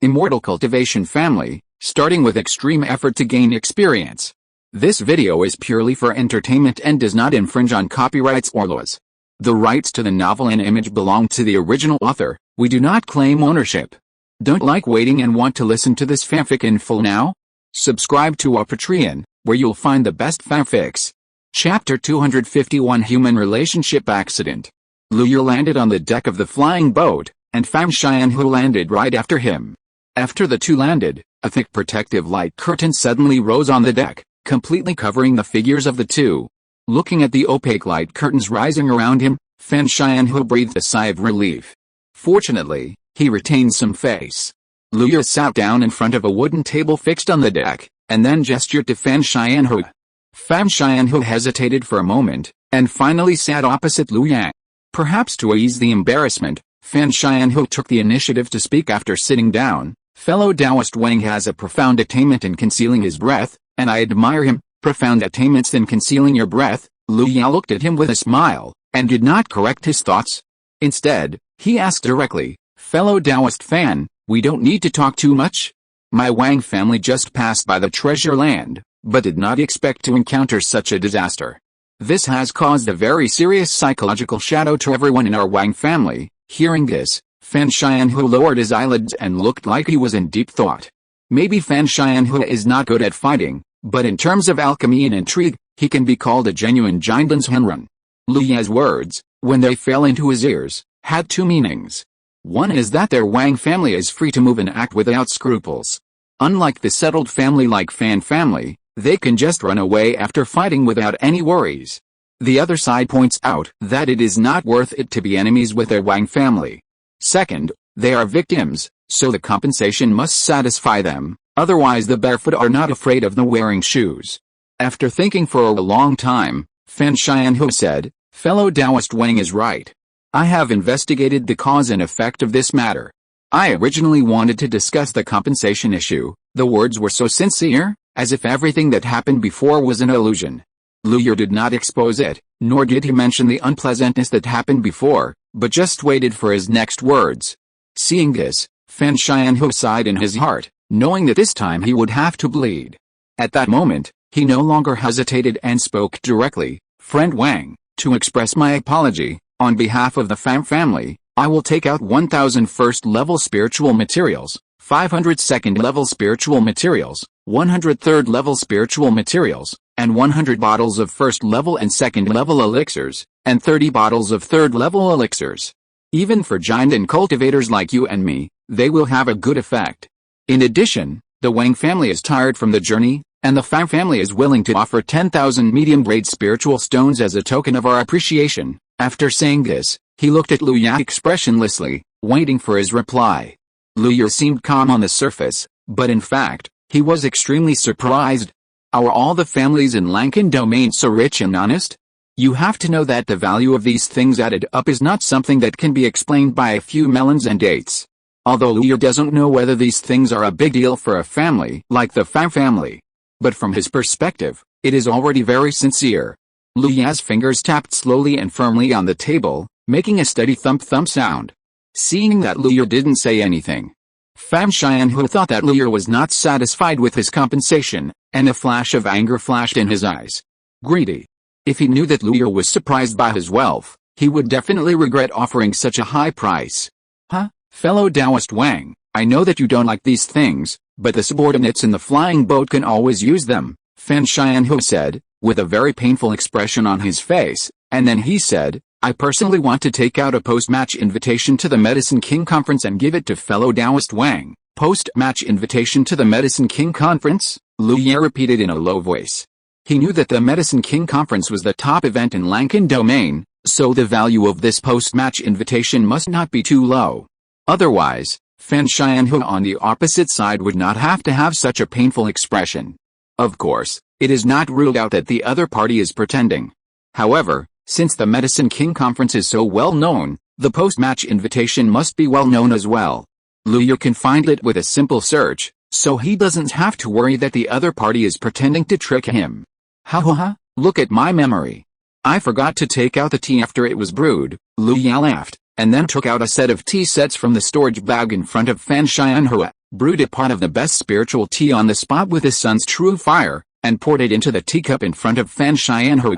Immortal Cultivation family, starting with extreme effort to gain experience. This video is purely for entertainment and does not infringe on copyrights or laws. The rights to the novel and image belong to the original author. We do not claim ownership. Don't like waiting and want to listen to this fanfic in full now? Subscribe to our Patreon, where you'll find the best fanfics. Chapter 251 Human Relationship Accident. Luya landed on the deck of the flying boat, and Fan Xianhu landed right after him. After the two landed, a thick protective light curtain suddenly rose on the deck, completely covering the figures of the two. Looking at the opaque light curtains rising around him, Fan Xianhu breathed a sigh of relief. Fortunately, he retained some face. Luya sat down in front of a wooden table fixed on the deck, and then gestured to Fan Xianhu. Fan Xianhu hesitated for a moment, and finally sat opposite Luya. Perhaps to ease the embarrassment, Fan Xianhu took the initiative to speak after sitting down. Fellow Taoist Wang has a profound attainment in concealing his breath, and I admire him. Profound attainments in concealing your breath. Luya looked at him with a smile, and did not correct his thoughts. Instead, he asked directly, fellow Taoist Fan, we don't need to talk too much? My Wang family just passed by the treasure land, but did not expect to encounter such a disaster. This has caused a very serious psychological shadow to everyone in our Wang family. Hearing this, Fan Xianhu lowered his eyelids and looked like he was in deep thought. Maybe Fan Xianhu is not good at fighting, but in terms of alchemy and intrigue, he can be called a genuine Jindan's Henrun. Luya's words, when they fell into his ears, had two meanings. One is that their Wang family is free to move and act without scruples. Unlike the settled family like Fan family, they can just run away after fighting without any worries. The other side points out that it is not worth it to be enemies with their Wang family. Second, they are victims, so the compensation must satisfy them, otherwise the barefoot are not afraid of the wearing shoes. After thinking for a long time, Fan Xianhu said, fellow Taoist Wang is right. I have investigated the cause and effect of this matter. I originally wanted to discuss the compensation issue. The words were so sincere, as if everything that happened before was an illusion. Luya did not expose it, nor did he mention the unpleasantness that happened before, but just waited for his next words. Seeing this, Fan Xianhu sighed in his heart, knowing that this time he would have to bleed. At that moment, he no longer hesitated and spoke directly, Friend Wang, to express my apology, on behalf of the Fan family, I will take out 1000 first-level spiritual materials, 500 second-level spiritual materials, 100 third-level spiritual materials, and 100 bottles of first-level and second-level elixirs, and 30 bottles of third-level elixirs. Even for Jindan cultivators like you and me, they will have a good effect. In addition, the Wang family is tired from the journey, and the Fan family is willing to offer 10,000 medium-grade spiritual stones as a token of our appreciation. After saying this, he looked at Luya expressionlessly, waiting for his reply. Luya seemed calm on the surface, but in fact, he was extremely surprised. Are all the families in Lankan domain so rich and honest? You have to know that the value of these things added up is not something that can be explained by a few melons and dates. Although Luya doesn't know whether these things are a big deal for a family like the Fan family. But from his perspective, it is already very sincere. Luya's fingers tapped slowly and firmly on the table, making a steady thump-thump sound. Seeing that Luya didn't say anything, Fan Xianhu thought that Luya was not satisfied with his compensation, and a flash of anger flashed in his eyes. Greedy. If he knew that Luya was surprised by his wealth, he would definitely regret offering such a high price. Huh, fellow Taoist Wang, I know that you don't like these things, but the subordinates in the flying boat can always use them, Fan Xianhu said, with a very painful expression on his face, and then he said, I personally want to take out a post-match invitation to the Medicine King Conference and give it to fellow Taoist Wang. Post-match invitation to the Medicine King Conference? Luya repeated in a low voice. He knew that the Medicine King Conference was the top event in Lankan domain, so the value of this post-match invitation must not be too low. Otherwise, Fan Xianhu on the opposite side would not have to have such a painful expression. Of course, it is not ruled out that the other party is pretending. However, since the Medicine King Conference is so well known, the post-match invitation must be well known as well. Luya can find it with a simple search, so he doesn't have to worry that the other party is pretending to trick him. Ha ha ha, look at my memory. I forgot to take out the tea after it was brewed, Luya laughed, and then took out a set of tea sets from the storage bag in front of Fan Xianhu. brewed a pot of the best spiritual tea on the spot with his son's true fire, and poured it into the teacup in front of Fan Xianhu.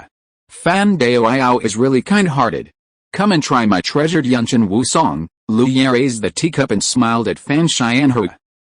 Fan Daoyao is really kind-hearted. Come and try my treasured Yunchen Wu Song. Lu Ye raised the teacup and smiled at Fan Xianhu.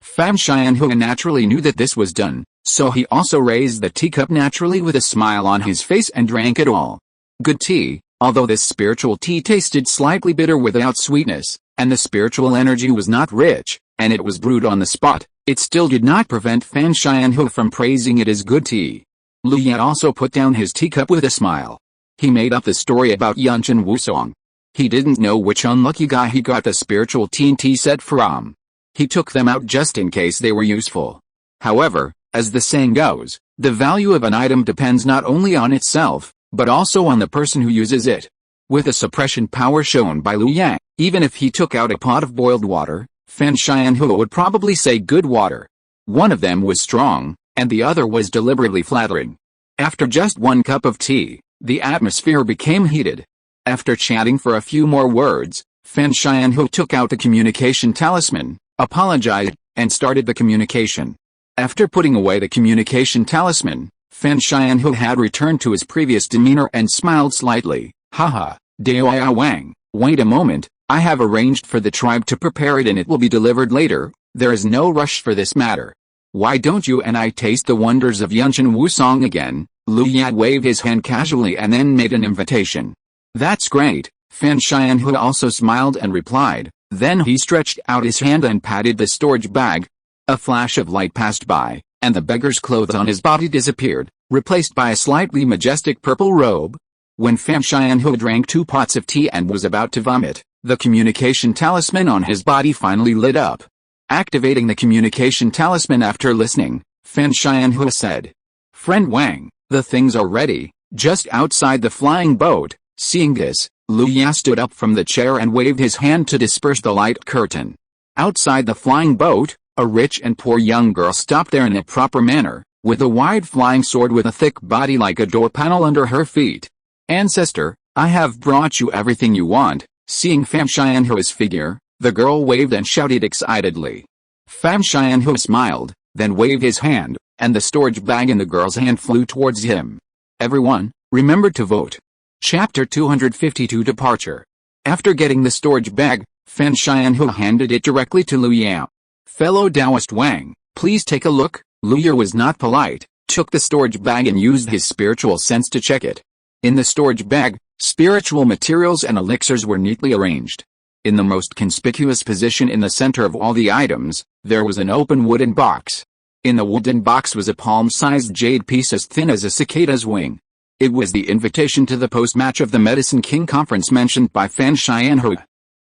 Fan Xianhu naturally knew that this was done, so he also raised the teacup naturally with a smile on his face and drank it all. Good tea, although this spiritual tea tasted slightly bitter without sweetness, and the spiritual energy was not rich, and it was brewed on the spot, it still did not prevent Fan Xianhu from praising it as good tea. Lu Ye also put down his teacup with a smile. He made up the story about Yunchen Wusong. He didn't know which unlucky guy he got the spiritual tea set from. He took them out just in case they were useful. However, as the saying goes, the value of an item depends not only on itself, but also on the person who uses it. With the suppression power shown by Lu Yang, even if he took out a pot of boiled water, Fan Xianhu would probably say good water. One of them was strong, and the other was deliberately flattering. After just one cup of tea, the atmosphere became heated. After chatting for a few more words, Fan Xianhu took out the communication talisman, apologized, and started the communication. After putting away the communication talisman, Fan Xianhu had returned to his previous demeanor and smiled slightly. Haha, Daoya Wang, wait a moment, I have arranged for the tribe to prepare it and it will be delivered later. There is no rush for this matter. Why don't you and I taste the wonders of Yunchen Wusong again? Lu Ye waved his hand casually and then made an invitation. That's great, Fan Xianhu also smiled and replied. Then he stretched out his hand and patted the storage bag. A flash of light passed by, and the beggar's clothes on his body disappeared, replaced by a slightly majestic purple robe. When Fan Xianhu drank 2 pots of tea and was about to vomit, the communication talisman on his body finally lit up. Activating the communication talisman after listening, Fan Xianhu said, "Friend Wang, the things are ready, just outside the flying boat." Seeing this, Lu Ye stood up from the chair and waved his hand to disperse the light curtain. Outside the flying boat, a rich and poor young girl stopped there in a proper manner, with a wide flying sword with a thick body like a door panel under her feet. "Ancestor, I have brought you everything you want." Seeing Fan Xianhu's figure, the girl waved and shouted excitedly. Fan Xianhu smiled, then waved his hand, and the storage bag in the girl's hand flew towards him. Everyone, remember to vote. Chapter 252 Departure. After getting the storage bag, Fan Xianhu handed it directly to Lu Ye. "Fellow Taoist Wang, please take a look." Lu Ye was not polite, took the storage bag and used his spiritual sense to check it. In the storage bag, spiritual materials and elixirs were neatly arranged. In the most conspicuous position in the center of all the items, there was an open wooden box. In the wooden box was a palm-sized jade piece as thin as a cicada's wing. It was the invitation to the post-match of the Medicine King conference mentioned by Fan Xianhu.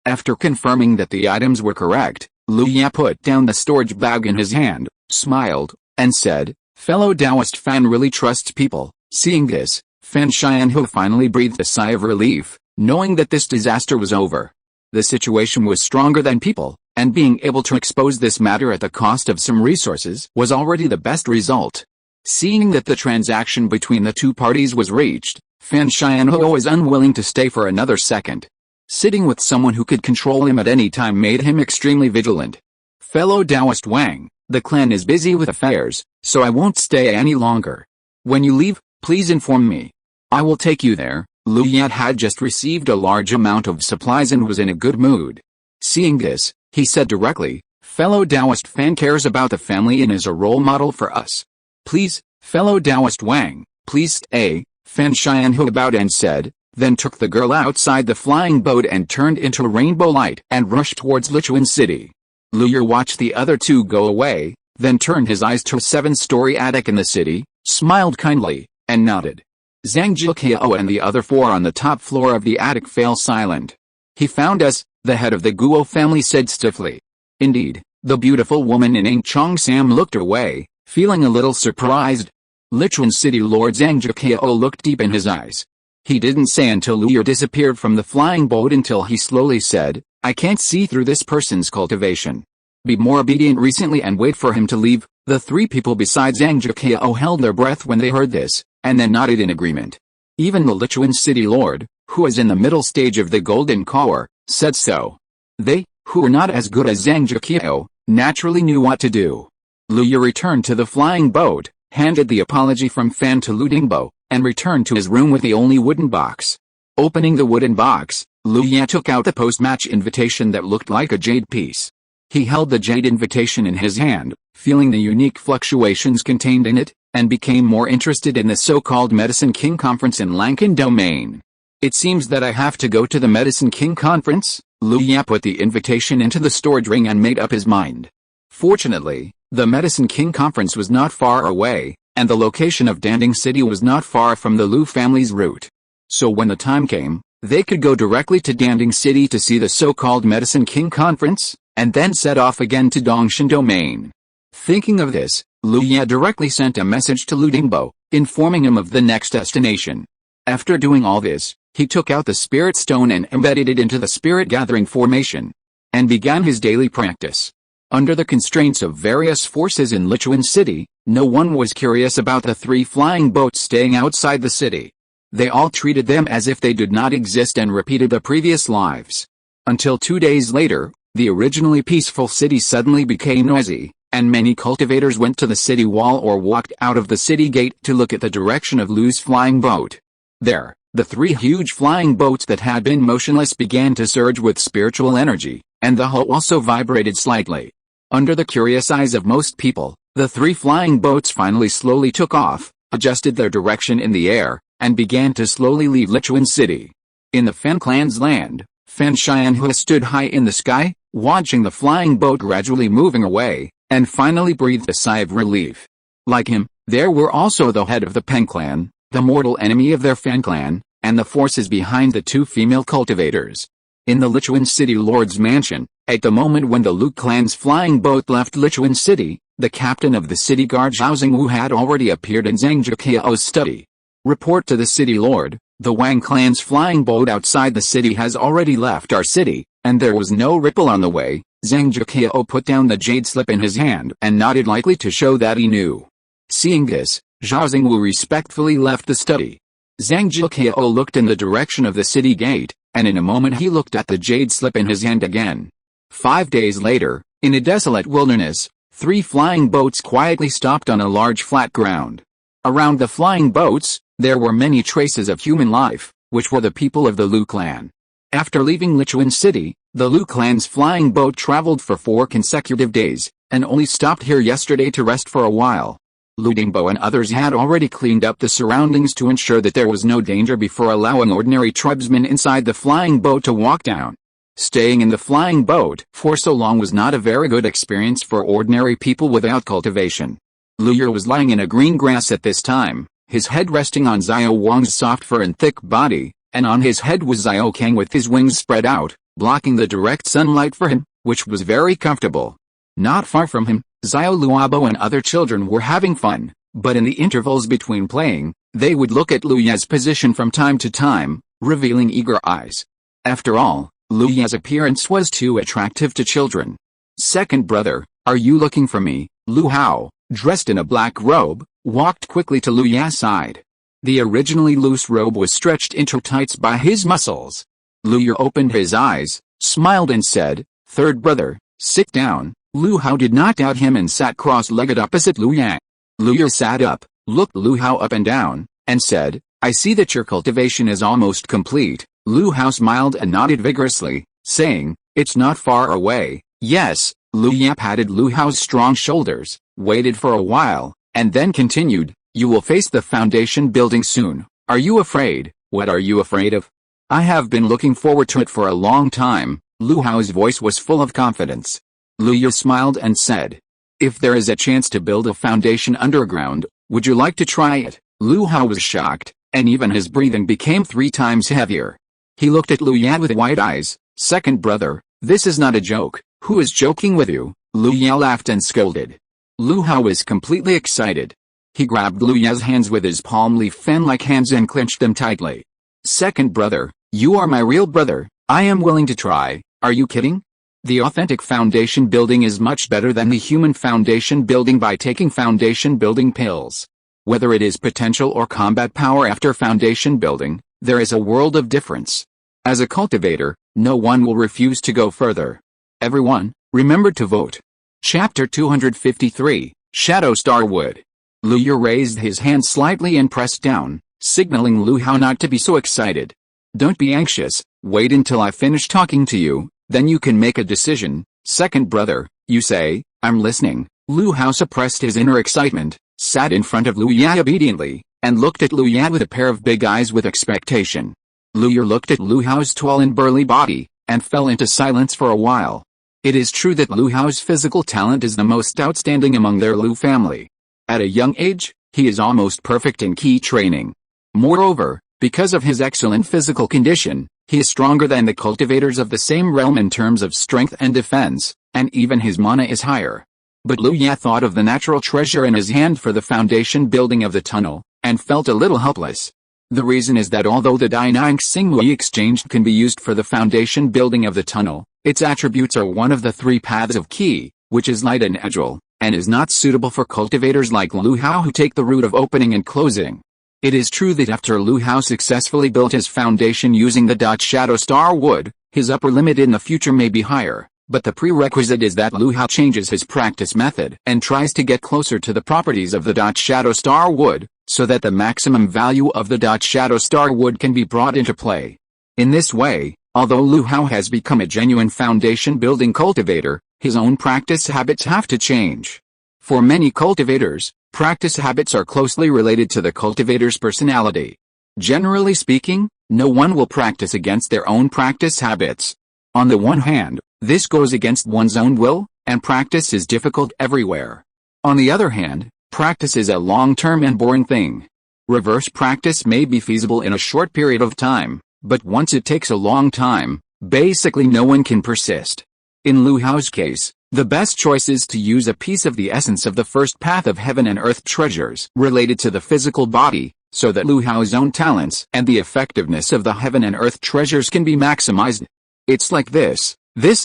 After confirming that the items were correct, Lu Ye put down the storage bag in his hand, smiled, and said, "Fellow Taoist Fan really trusts people." Seeing this, Fan Xianhu finally breathed a sigh of relief, knowing that this disaster was over. The situation was stronger than people, and being able to expose this matter at the cost of some resources was already the best result. Seeing that the transaction between the two parties was reached, Fan Xianhu was unwilling to stay for another second. Sitting with someone who could control him at any time made him extremely vigilant. "Fellow Taoist Wang, the clan is busy with affairs, so I won't stay any longer. When you leave, please inform me. I will take you there." Lu Ye had just received a large amount of supplies and was in a good mood. Seeing this, he said directly, "Fellow Taoist Fan cares about the family and is a role model for us. Please, fellow Taoist Wang, please stay." Fan Xianhu bowed and said, then took the girl outside the flying boat and turned into a rainbow light and rushed towards Lichuan City. Lu Ye watched the other two go away, then turned his eyes to a 7-story attic in the city, smiled kindly, and nodded. Zhang Jiqiao and the other 4 on the top floor of the attic fell silent. "He found us," the head of the Guo family said stiffly. Indeed, the beautiful woman in Angchong Sam looked away, feeling a little surprised. Lichuan City Lord Zhang Jiqiao looked deep in his eyes. He didn't say until Lu Ye disappeared from the flying boat until he slowly said, "I can't see through this person's cultivation. Be more obedient recently and wait for him to leave." The 3 people besides Zhang Jiqiao held their breath when they heard this, and then nodded in agreement. Even the Lichuan City Lord, who was in the middle stage of the Golden Core, said so. They, who were not as good as Zhang Jiqiao, naturally knew what to do. Lu Yu returned to the flying boat, handed the apology from Fan to Lu Dingbo, and returned to his room with the only wooden box. Opening the wooden box, Lu Yu took out the post-match invitation that looked like a jade piece. He held the jade invitation in his hand, feeling the unique fluctuations contained in it, and became more interested in the so-called Medicine King Conference in Lankan Domain. It seems that I have to go to the Medicine King Conference. Lu Yu put the invitation into the storage ring and made up his mind. Fortunately, the Medicine King Conference was not far away, and the location of Danding City was not far from the Lu family's route. So when the time came, they could go directly to Danding City to see the so-called Medicine King Conference, and then set off again to Dongshan Domain. Thinking of this, Lu Yu directly sent a message to Lu Dingbo, informing him of the next destination. After doing all this, he took out the spirit stone and embedded it into the spirit gathering formation, and began his daily practice. Under the constraints of various forces in Lichuan City, no one was curious about the 3 flying boats staying outside the city. They all treated them as if they did not exist and repeated the previous lives. Until 2 days later, the originally peaceful city suddenly became noisy, and many cultivators went to the city wall or walked out of the city gate to look at the direction of Lu's flying boat. There, the 3 huge flying boats that had been motionless began to surge with spiritual energy, and the hull also vibrated slightly. Under the curious eyes of most people, the 3 flying boats finally slowly took off, adjusted their direction in the air, and began to slowly leave Lichuan City. In the Fen clan's land, Fen Xianhua stood high in the sky, watching the flying boat gradually moving away, and finally breathed a sigh of relief. Like him, there were also the head of the Pen clan, the mortal enemy of their Fen clan, and the forces behind the 2 female cultivators. In the Lichuan City Lord's mansion, at the moment when the Lu clan's flying boat left Lichuan City, the captain of the city guard Zhao Zingwu had already appeared in Zhang Zhiqiao's study. Report to the city lord, the Wang clan's flying boat outside the city has already left our city, and there was no ripple on the way. Zhang Zhiqiao put down the jade slip in his hand and nodded lightly to show that he knew. Seeing this, Zhao Zingwu respectfully left the study. Zhang Zhiqiao looked in the direction of the city gate, and in a moment he looked at the jade slip in his hand again. 5 days later, in a desolate wilderness, 3 flying boats quietly stopped on a large flat ground. Around the flying boats, there were many traces of human life, which were the people of the Lu clan. After leaving Lichuan City, the Lu clan's flying boat traveled for 4 consecutive days, and only stopped here yesterday to rest for a while. Lu Dingbo and others had already cleaned up the surroundings to ensure that there was no danger before allowing ordinary tribesmen inside the flying boat to walk down. Staying in the flying boat for so long was not a very good experience for ordinary people without cultivation. Lu Yu was lying in a green grass at this time, his head resting on Xiao Wang's soft fur and thick body, and on his head was Xiao Kang with his wings spread out, blocking the direct sunlight for him, which was very comfortable. Not far from him, Xiao Luobo and other children were having fun, but in the intervals between playing, they would look at Lu Yu's position from time to time, revealing eager eyes. After all, Lu Yu's appearance was too attractive to children. Second brother, are you looking for me? Lu Hao, dressed in a black robe, walked quickly to Lu Yu's side. The originally loose robe was stretched into tights by his muscles. Lu Yu opened his eyes, smiled and said, "Third brother, sit down." Lu Hao did not doubt him and sat cross-legged opposite Lu Yu. Lu Yu sat up, looked Lu Hao up and down, and said, "I see that your cultivation is almost complete." Lu Hao smiled and nodded vigorously, saying, "It's not far away." Yes. Lu Yu patted Lu Hao's strong shoulders, waited for a while, and then continued, "You will face the foundation building soon. Are you afraid? What are you afraid of?" "I have been looking forward to it for a long time." Lu Hao's voice was full of confidence. Lu Yu smiled and said, "If there is a chance to build a foundation underground, would you like to try it?" Lu Hao was shocked, and even his breathing became 3 times heavier. He looked at Lu Yu with wide eyes. "Second brother, this is not a joke. Who is joking with you?" Lu Yu laughed and scolded. Lu Hao was completely excited. He grabbed Lu Yu's hands with his palm leaf fan-like hands and clenched them tightly. "Second brother, you are my real brother. I am willing to try. Are you kidding? The authentic foundation building is much better than the human foundation building by taking foundation building pills. Whether it is potential or combat power after foundation building, there is a world of difference. As a cultivator, no one will refuse to go further. Everyone, remember to vote." Chapter 253, Shadow Star Wood. Lu Yue raised his hand slightly and pressed down, signaling Lu Hao not to be so excited. Don't be anxious, wait until I finish talking to you, then you can make a decision. Second brother, you say, I'm listening. Lu Hao suppressed his inner excitement, sat in front of Lu Yue obediently, and looked at Lu Yue with a pair of big eyes with expectation. Lu Yue looked at Lu Hao's tall and burly body, and fell into silence for a while. It is true that Lu Hao's physical talent is the most outstanding among their Lu family. At a young age, he is almost perfect in key training. Moreover, because of his excellent physical condition, he is stronger than the cultivators of the same realm in terms of strength and defense, and even his mana is higher. But Lu Yue thought of the natural treasure in his hand for the foundation building of the tunnel, and felt a little helpless. The reason is that although the Dainang Xingmui exchanged can be used for the foundation building of the tunnel, its attributes are one of the three paths of Qi, which is light and agile, and is not suitable for cultivators like Lu Hao who take the route of opening and closing. It is true that after Lu Hao successfully built his foundation using the Shadow Star Wood, his upper limit in the future may be higher, but the prerequisite is that Lu Hao changes his practice method and tries to get closer to the properties of the Shadow Star Wood, so that the maximum value of the Shadow Star Wood can be brought into play. In this way, although Lu Hao has become a genuine foundation-building cultivator, his own practice habits have to change. For many cultivators, practice habits are closely related to the cultivator's personality. Generally speaking, no one will practice against their own practice habits. On the one hand, this goes against one's own will, and practice is difficult everywhere. On the other hand, practice is a long-term and boring thing. Reverse practice may be feasible in a short period of time, but once it takes a long time, basically no one can persist. In Lu Hao's case, the best choice is to use a piece of the essence of the first path of heaven and earth treasures related to the physical body, so that Lu Hao's own talents and the effectiveness of the heaven and earth treasures can be maximized. It's like this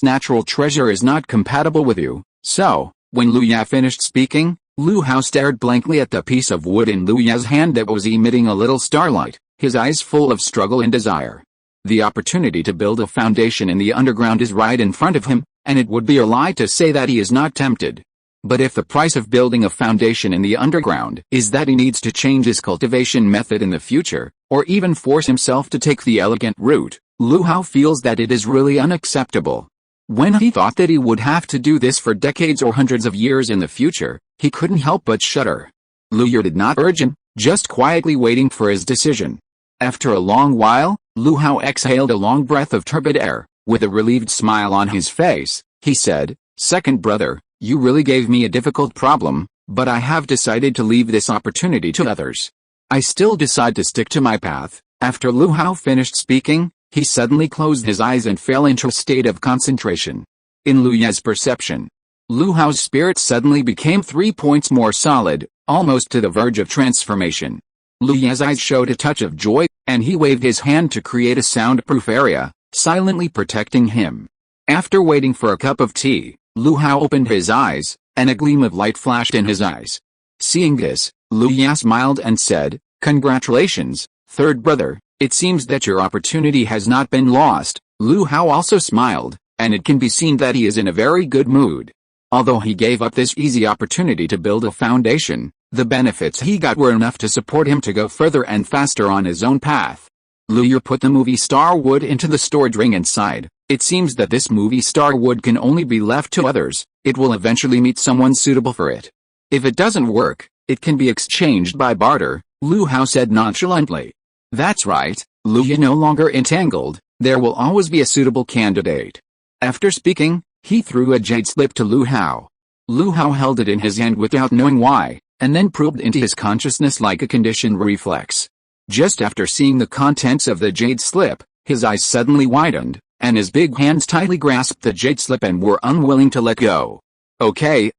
natural treasure is not compatible with you, so, when Lu Yue finished speaking, Lu Hao stared blankly at the piece of wood in Lu Yue's hand that was emitting a little starlight, his eyes full of struggle and desire. The opportunity to build a foundation in the underground is right in front of him, and it would be a lie to say that he is not tempted. But if the price of building a foundation in the underground is that he needs to change his cultivation method in the future, or even force himself to take the elegant route, Lu Hao feels that it is really unacceptable. When he thought that he would have to do this for decades or hundreds of years in the future, he couldn't help but shudder. Lu Yue did not urge him, just quietly waiting for his decision. After a long while, Lu Hao exhaled a long breath of turbid air. With a relieved smile on his face, he said, "Second brother, you really gave me a difficult problem, but I have decided to leave this opportunity to others. I still decide to stick to my path." After Lu Hao finished speaking, he suddenly closed his eyes and fell into a state of concentration. In Lu Yue's perception, Lu Hao's spirit suddenly became 3 points more solid, almost to the verge of transformation. Lu Yue's eyes showed a touch of joy, and he waved his hand to create a soundproof area, silently protecting him. After waiting for a cup of tea, Lu Hao opened his eyes, and a gleam of light flashed in his eyes. Seeing this, Lu Yue smiled and said, "Congratulations, third brother, it seems that your opportunity has not been lost." Lu Hao also smiled, and it can be seen that he is in a very good mood. Although he gave up this easy opportunity to build a foundation, the benefits he got were enough to support him to go further and faster on his own path. Lu Yue put the movie star wood into the storage ring inside. It seems that this movie star wood can only be left to others. It will eventually meet someone suitable for it. If it doesn't work, it can be exchanged by barter, Lu Hao said nonchalantly. That's right, Lu Yue no longer entangled, there will always be a suitable candidate. After speaking, he threw a jade slip to Lu Hao. Lu Hao held it in his hand without knowing why, and then probed into his consciousness like a conditioned reflex. Just after seeing the contents of the jade slip, his eyes suddenly widened, and his big hands tightly grasped the jade slip and were unwilling to let go. Okay,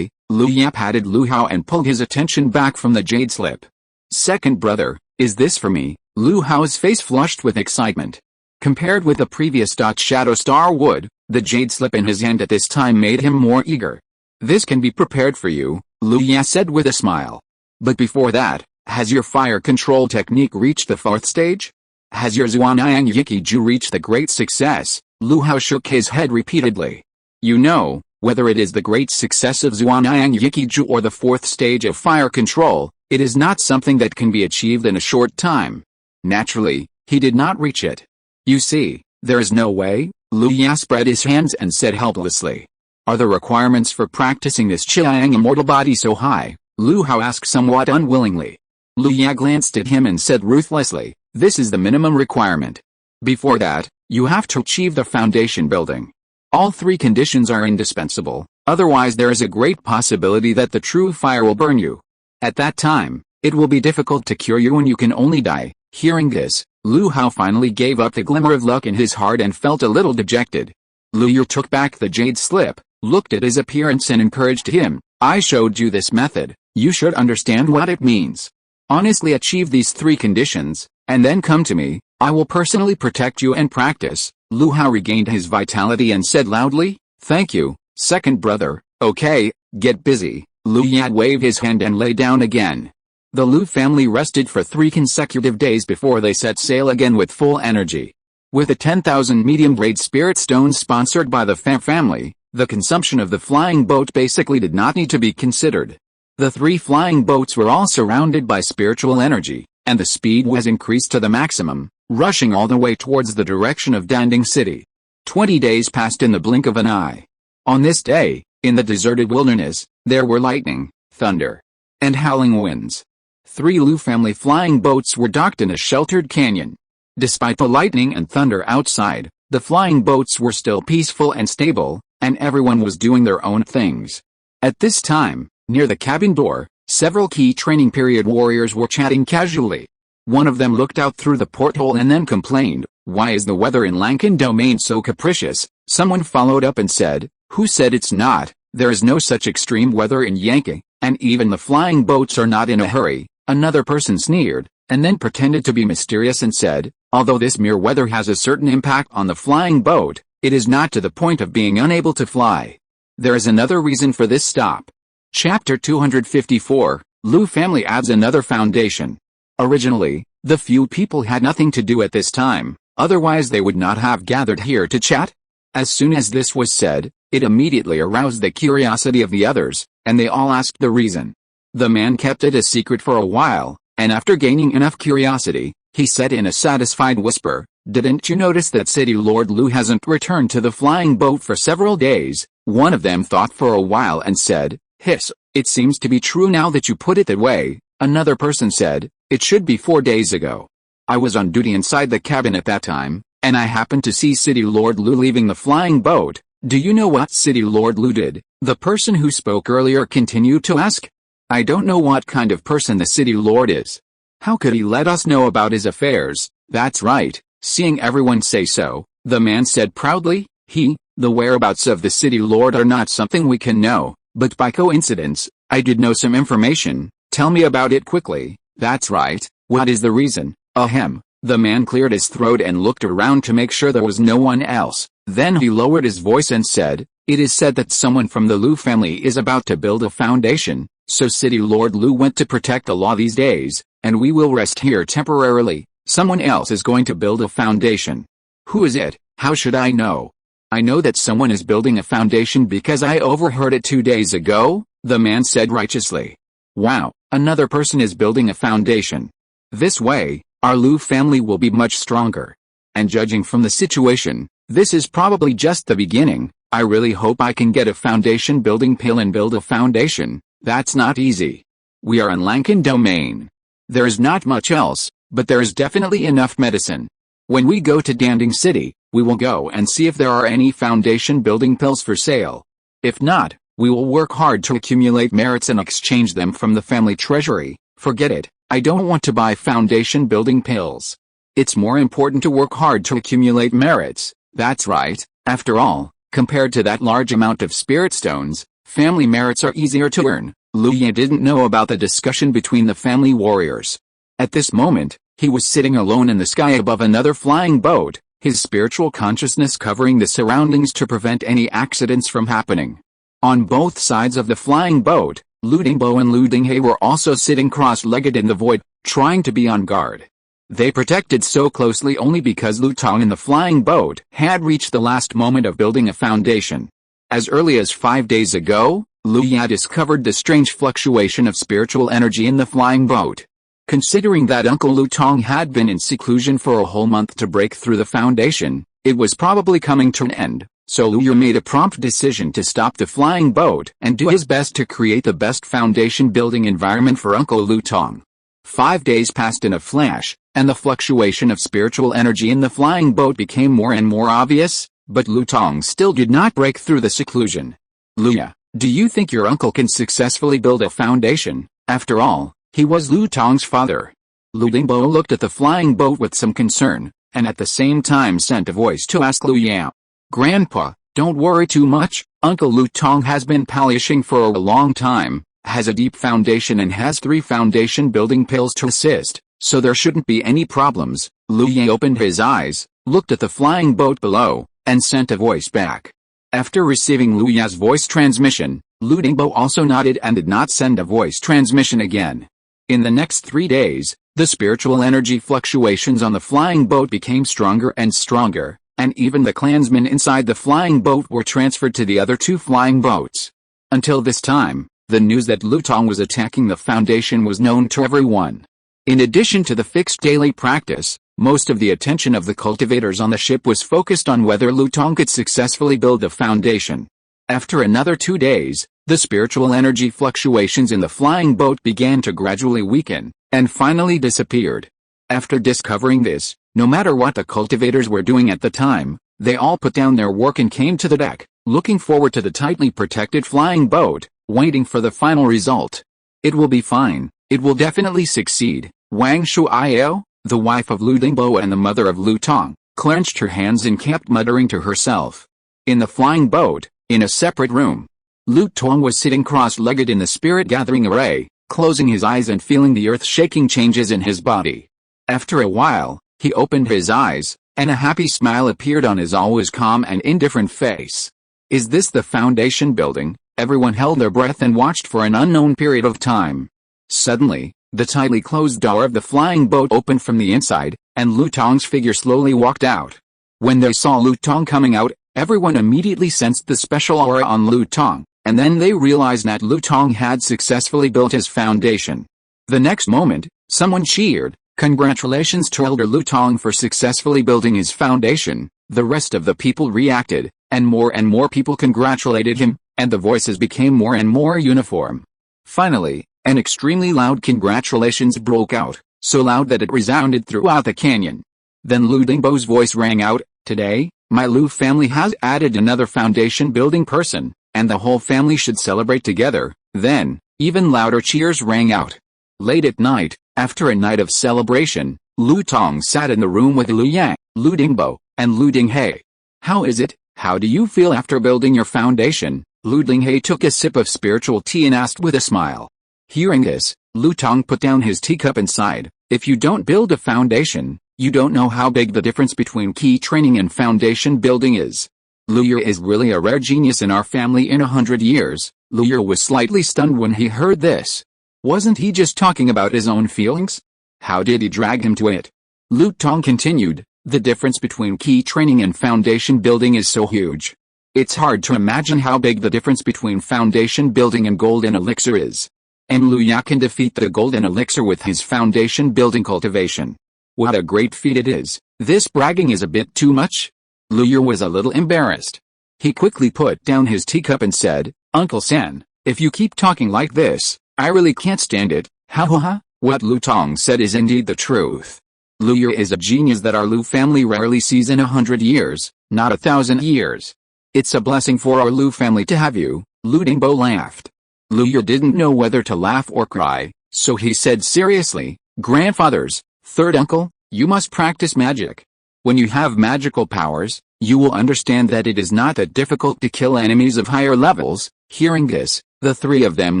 Lu Yue patted Lu Hao and pulled his attention back from the jade slip. Second brother, is this for me? Lu Hao's face flushed with excitement. Compared with the previous Shadow Star Wood, the jade slip in his hand at this time made him more eager. This can be prepared for you, Lu Yue said with a smile. But before that, has your fire control technique reached the 4th stage? Has your Zhuanyang Yikiju reached the great success? Lu Hao shook his head repeatedly. You know, Whether it is the great success of Zhuanyang Yikiju or the fourth stage of fire control, it is not something that can be achieved in a short time. Naturally, he did not reach it. You see, there is no way. Lu Ya spread his hands and said helplessly. Are the requirements for practicing this Qiang immortal body so high? Lu Hao asked somewhat unwillingly. Lu Ya glanced at him and said ruthlessly, this is the minimum requirement. Before that, you have to achieve the foundation building. All three conditions are indispensable, otherwise there is a great possibility that the true fire will burn you. At that time, it will be difficult to cure you and you can only die. Hearing this, Lu Hao finally gave up the glimmer of luck in his heart and felt a little dejected. Lu Yu took back the jade slip, looked at his appearance and encouraged him. I showed you this method, you should understand what it means. Honestly achieve these three conditions, and then come to me, I will personally protect you and practice. Lu Hao regained his vitality and said loudly, thank you, second brother, okay, get busy. Lu Yat waved his hand and lay down again. The Lu family rested for 3 consecutive days before they set sail again with full energy. With the 10,000 medium-grade spirit stones sponsored by the family, the consumption of the flying boat basically did not need to be considered. The 3 flying boats were all surrounded by spiritual energy, and the speed was increased to the maximum, rushing all the way towards the direction of Danding City. 20 days passed in the blink of an eye. On this day, in the deserted wilderness, there were lightning, thunder, and howling winds. 3 Lu family flying boats were docked in a sheltered canyon. Despite the lightning and thunder outside, the flying boats were still peaceful and stable, and everyone was doing their own things. At this time, near the cabin door, several key training period warriors were chatting casually. One of them looked out through the porthole and then complained, why is the weather in Lankan Domain so capricious? Someone followed up and said, who said it's not? There is no such extreme weather in Yankee, and even the flying boats are not in a hurry. Another person sneered, and then pretended to be mysterious and said, although this mere weather has a certain impact on the flying boat, it is not to the point of being unable to fly. There is another reason for this stop. Chapter 254, Lu family adds another foundation. Originally, the few people had nothing to do at this time, otherwise they would not have gathered here to chat. As soon as this was said, it immediately aroused the curiosity of the others, and they all asked the reason. The man kept it a secret for a while, and after gaining enough curiosity, he said in a satisfied whisper, didn't you notice that City Lord Lu hasn't returned to the flying boat for several days? One of them thought for a while and said, hiss, it seems to be true now that you put it that way. Another person said, it should be 4 days ago. I was on duty inside the cabin at that time, and I happened to see City Lord Lu leaving the flying boat. Do you know what City Lord Lu did? The person who spoke earlier continued to ask. I don't know what kind of person the City Lord is. How could he let us know about his affairs? That's right, seeing everyone say so, the man said proudly, the whereabouts of the City Lord are not something we can know, but by coincidence, I did know some information. Tell me about it quickly. That's right, what is the reason? Ahem. The man cleared his throat and looked around to make sure there was no one else. Then he lowered his voice and said, it is said that someone from the Lu family is about to build a foundation, so City Lord Lu went to protect the law these days, and we will rest here temporarily. Someone else is going to build a foundation. Who is it? How should I know? I know that someone is building a foundation because I overheard it 2 days ago, the man said righteously. Wow, another person is building a foundation. This way, our Lu family will be much stronger. And judging from the situation, this is probably just the beginning. I really hope I can get a foundation building pill and build a foundation. That's not easy. We are in Lankan Domain. There is not much else, but there is definitely enough medicine. When we go to Danding City, we will go and see if there are any foundation building pills for sale. If not, we will work hard to accumulate merits and exchange them from the family treasury. Forget it, I don't want to buy foundation building pills. It's more important to work hard to accumulate merits. That's right, after all, compared to that large amount of spirit stones, family merits are easier to earn. Lu Ye didn't know about the discussion between the family warriors. At this moment, he was sitting alone in the sky above another flying boat, his spiritual consciousness covering the surroundings to prevent any accidents from happening. On both sides of the flying boat, Lu Dingbo and Lu Dinghe were also sitting cross-legged in the void, trying to be on guard. They protected so closely only because Lu Tong in the flying boat had reached the last moment of building a foundation. As early as 5 days ago, Lu Ya discovered the strange fluctuation of spiritual energy in the flying boat. Considering that Uncle Lu Tong had been in seclusion for a whole month to break through the foundation, it was probably coming to an end, so Lu Ya made a prompt decision to stop the flying boat and do his best to create the best foundation building environment for Uncle Lu Tong. 5 days passed in a flash, and the fluctuation of spiritual energy in the flying boat became more and more obvious, but Lu Tong still did not break through the seclusion. Lu Ya, do you think your uncle can successfully build a foundation? After all, he was Lu Tong's father. Lu Dingbo looked at the flying boat with some concern, and at the same time sent a voice to ask Lu Ya. Grandpa, don't worry too much, Uncle Lu Tong has been polishing for a long time, has a deep foundation and has 3 foundation building pills to assist, so there shouldn't be any problems. Lu Ya opened his eyes, looked at the flying boat below, and sent a voice back. After receiving Lu Ya's voice transmission, Lu Dingbo also nodded and did not send a voice transmission again. In the next 3 days, the spiritual energy fluctuations on the flying boat became stronger and stronger, and even the clansmen inside the flying boat were transferred to the other 2 flying boats. Until this time, the news that Lu Tong was attacking the foundation was known to everyone. In addition to the fixed daily practice, most of the attention of the cultivators on the ship was focused on whether Lu Tong could successfully build the foundation. After another 2 days, the spiritual energy fluctuations in the flying boat began to gradually weaken, and finally disappeared. After discovering this, no matter what the cultivators were doing at the time, they all put down their work and came to the deck, looking forward to the tightly protected flying boat, waiting for the final result. It will be fine, it will definitely succeed. Wang Shuiao, the wife of Lu Dingbo and the mother of Lu Tong, clenched her hands and kept muttering to herself. In the flying boat, in a separate room, Lu Tong was sitting cross-legged in the spirit-gathering array, closing his eyes and feeling the earth-shaking changes in his body. After a while, he opened his eyes, and a happy smile appeared on his always calm and indifferent face. Is this the foundation building? Everyone held their breath and watched for an unknown period of time. Suddenly, the tightly closed door of the flying boat opened from the inside, and Lu Tong's figure slowly walked out. When they saw Lu Tong coming out, everyone immediately sensed the special aura on Lu Tong, and then they realized that Lu Tong had successfully built his foundation. The next moment, someone cheered, "Congratulations to Elder Lu Tong for successfully building his foundation." The rest of the people reacted, and more people congratulated him, and the voices became more and more uniform. Finally, an extremely loud congratulations broke out, so loud that it resounded throughout the canyon. Then Lu Dingbo's voice rang out, "Today, my Lu family has added another foundation building person, and the whole family should celebrate together." Then, even louder cheers rang out. Late at night, after a night of celebration, Lu Tong sat in the room with Lu Yang, Lu Dingbo, and Lu Dinghe. "How is it? How do you feel after building your foundation?" Lu Dinghe took a sip of spiritual tea and asked with a smile. Hearing this, Lu Tong put down his teacup and sighed. "If you don't build a foundation, you don't know how big the difference between key training and foundation building is. Lu Yer is really a rare genius in our family in 100 years. Lu Yer was slightly stunned when he heard this. Wasn't he just talking about his own feelings? How did he drag him to it? Lu Tong continued, "The difference between key training and foundation building is so huge. It's hard to imagine how big the difference between foundation building and golden elixir is. And Lu Ya can defeat the golden elixir with his foundation building cultivation. What a great feat it is. This bragging is a bit too much." Lu Yer was a little embarrassed. He quickly put down his teacup and said, "Uncle San, if you keep talking like this, I really can't stand it." Ha ha ha. What Lu Tong said is indeed the truth. Lu Yer is a genius that our Lu family rarely sees in 100 years, not 1,000 years. It's a blessing for our Lu family to have you. Lu Dingbo laughed. Lu Yer didn't know whether to laugh or cry, so he said seriously, "Grandfathers, third uncle, you must practice magic. When you have magical powers, you will understand that it is not that difficult to kill enemies of higher levels." Hearing this, the 3 of them